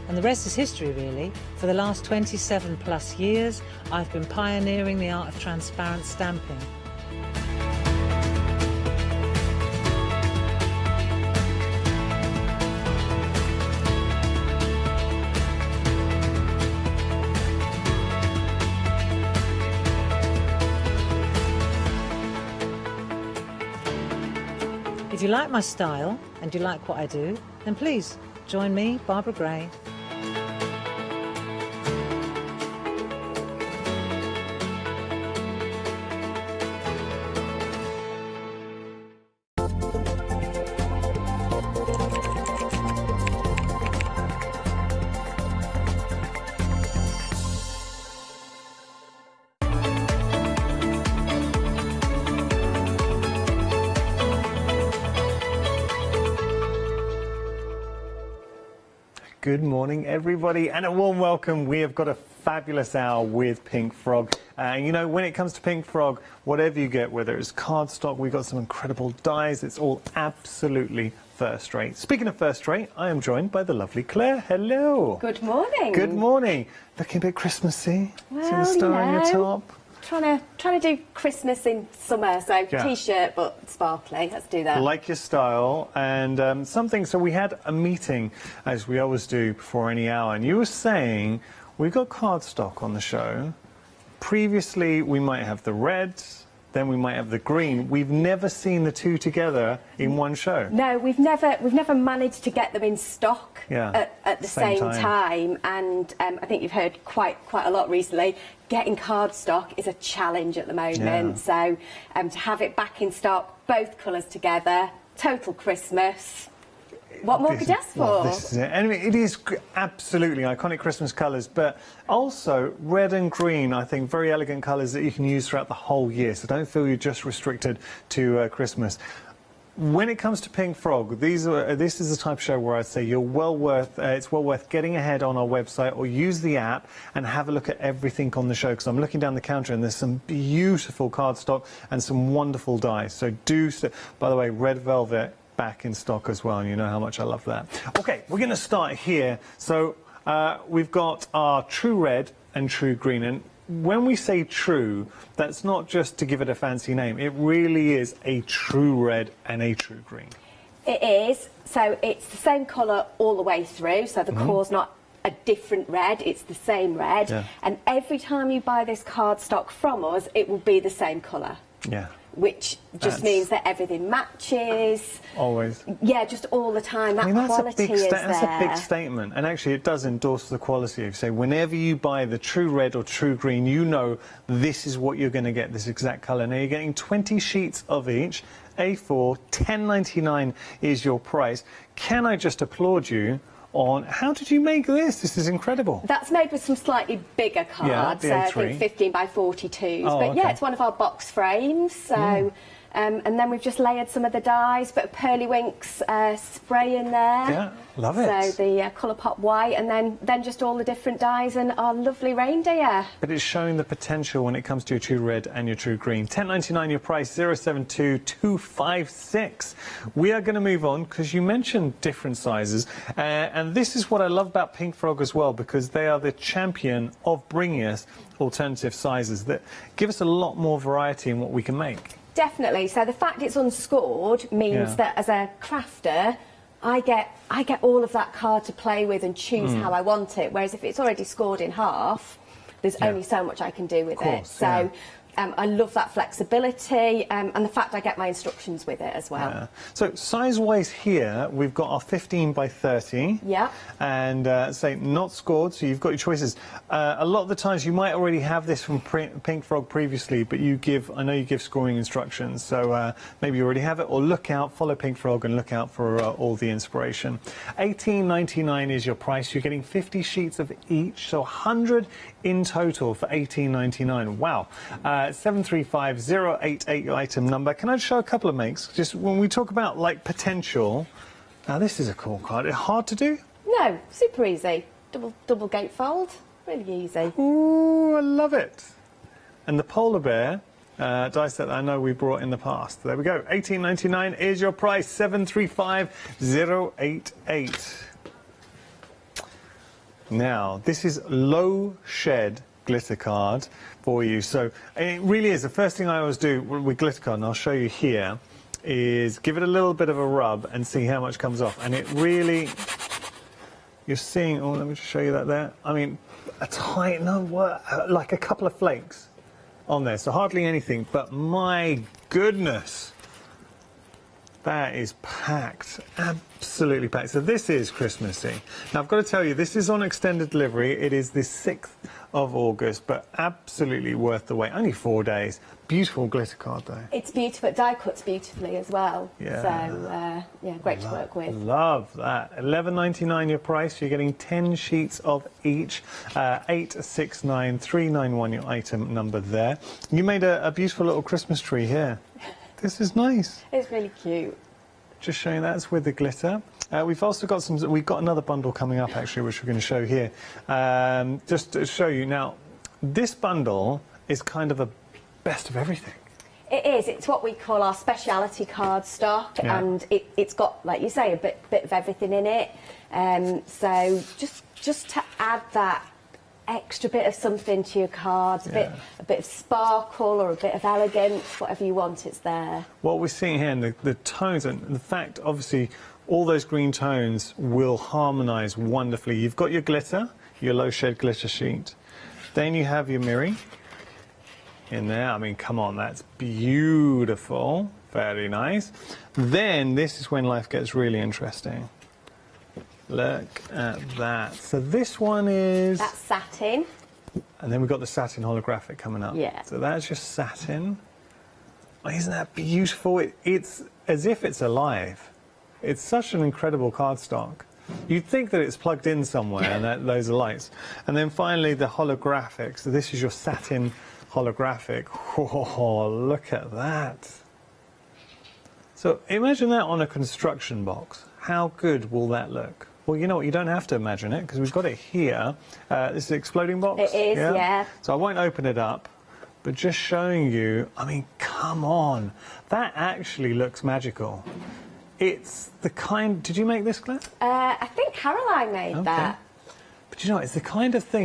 And the rest is history, really. For the last 27 plus years, I've been pioneering the art of transparent stamping. If you like my style and you like what I do, then please join me, Barbara Gray. Good morning, everybody, and a warm welcome. We have got a fabulous hour with Pink Frog. You know, when it comes to Pink Frog, whatever you get, whether it's cardstock, we've got some incredible dies. It's all absolutely first rate. Speaking of first rate, I am joined by the lovely Claire. Hello. Good morning. Good morning. Looking a bit Christmassy. Well, See the star on your top? Trying to do Christmas in summer, so Yeah. T-shirt but sparkly. Let's do that. Like your style, and something. So we had a meeting, as we always do before any hour, and you were saying we've got cardstock on the show. Previously, we might have the red, then we might have the green. We've never seen the two together in one show. No, we've never managed to get them in stock Yeah, at the same time. And I think you've heard quite a lot recently. Getting cardstock is a challenge at the moment. Yeah. So to have it back in stock, both colours together, total Christmas. What more could you ask for? Well, this is it. Anyway, it is absolutely iconic Christmas colours, but also red and green, I think, very elegant colours that you can use throughout the whole year. So don't feel you're just restricted to Christmas. when it comes to Pink Frog, this is the type of show where I'd say it's well worth getting ahead on our website or use the app and have a look at everything on the show, because I'm looking down the counter and there's some beautiful cardstock and some wonderful dies. So by the way, red velvet back in stock as well, and you know how much I love that. Okay, we're going to start here. So we've got our true red and true green, and when we say true, that's not just to give it a fancy name. It really is a true red and a true green. It is. So it's the same colour all the way through. So the core's not a different red, it's the same red. Yeah. And every time you buy this cardstock from us, it will be the same colour. Yeah. Which just means that everything matches. Always. Yeah, just all the time. That quality is there. That's a big statement, and actually it does endorse the quality. If say whenever you buy the true red or true green, you know this is what you're going to get, this exact colour. Now you're getting 20 sheets of each, A4, $10.99 is your price. Can I just applaud you on how did you make this? This is incredible. That's made with some slightly bigger cards, yeah, I think 15 by 42s. Oh, but okay. yeah, it's one of our box frames. So, and then we've just layered some of the dies, but Pearlywinks spray in there. Yeah, love it. So the colour pop white, and then just all the different dies and our lovely reindeer. But it's showing the potential when it comes to your true red and your true green. $10.99 your price, 072256. We are going to move on because you mentioned different sizes, and this is what I love about Pink Frog as well, because they are the champion of bringing us alternative sizes that give us a lot more variety in what we can make. Definitely. So the fact it's unscored means that as a crafter, I get all of that card to play with and choose how I want it. Whereas if it's already scored in half, there's only so much I can do with it. So I love that flexibility and the fact I get my instructions with it as well. Yeah. So size-wise here, we've got our 15 by 30. Yeah. And say not scored, so you've got your choices. A lot of the times you might already have this from Pink Frog previously, but I know you give scoring instructions, so maybe you already have it, or look out, follow Pink Frog and look out for all the inspiration. $18.99 is your price. You're getting 50 sheets of each, so 100 in total for $18.99. Wow. 735088 your item number. Can I just show a couple of makes? Just when we talk about like potential. Now this is a cool card. It's hard to do. No, super easy. Double gatefold, really easy. Ooh, I love it. And the polar bear die set that I know we brought in the past. There we go. $18.99 is your price. 735088. Now this is low shed glitter card for you. So it really is. The first thing I always do with glitter card, and I'll show you here, is give it a little bit of a rub and see how much comes off. And it really, you're seeing, oh, let me just show you that there. I mean, like a couple of flakes on there. So hardly anything, but my goodness, that is packed, absolutely packed. So this is Christmassy. Now I've got to tell you, this is on extended delivery. It is the 6th of August, but absolutely worth the wait. Only 4 days. Beautiful glitter card though. It's beautiful. It die cuts beautifully as well. Yeah. So yeah, great to work with. Love that. $11.99 your price. You're getting 10 sheets of each. 869391 your item number there. You made a beautiful little Christmas tree here. This is nice. It's really cute. Just showing that's with the glitter. We've also got we've got another bundle coming up actually, which we're going to show here. Just to show you now, this bundle is kind of a best of everything. It is. It's what we call our speciality card stock, and it's got, like you say, a bit of everything in it. So just to add that extra bit of something to your cards, a bit of sparkle or a bit of elegance, whatever you want, it's there. What we're seeing here, and the tones, and the fact, obviously, all those green tones will harmonise wonderfully. You've got your glitter, your low shed glitter sheet. Then you have your mirror in there. I mean, come on, that's beautiful. Very nice. Then this is when life gets really interesting. Look at that. So this one is... That's satin. And then we've got the satin holographic coming up. Yeah. So that's just satin. Oh, isn't that beautiful? It's as if it's alive. It's such an incredible cardstock. You'd think that it's plugged in somewhere and that those are lights. And then finally the holographic. So this is your satin holographic. Oh, look at that. So imagine that on a construction box. How good will that look? Well, you know what, you don't have to imagine it because we've got it here. This is an exploding box. It is, yeah. So I won't open it up, but just showing you, I mean, come on. That actually looks magical. It's the kind, did you make this, Claire? I think Caroline made that. But you know, it's the kind of thing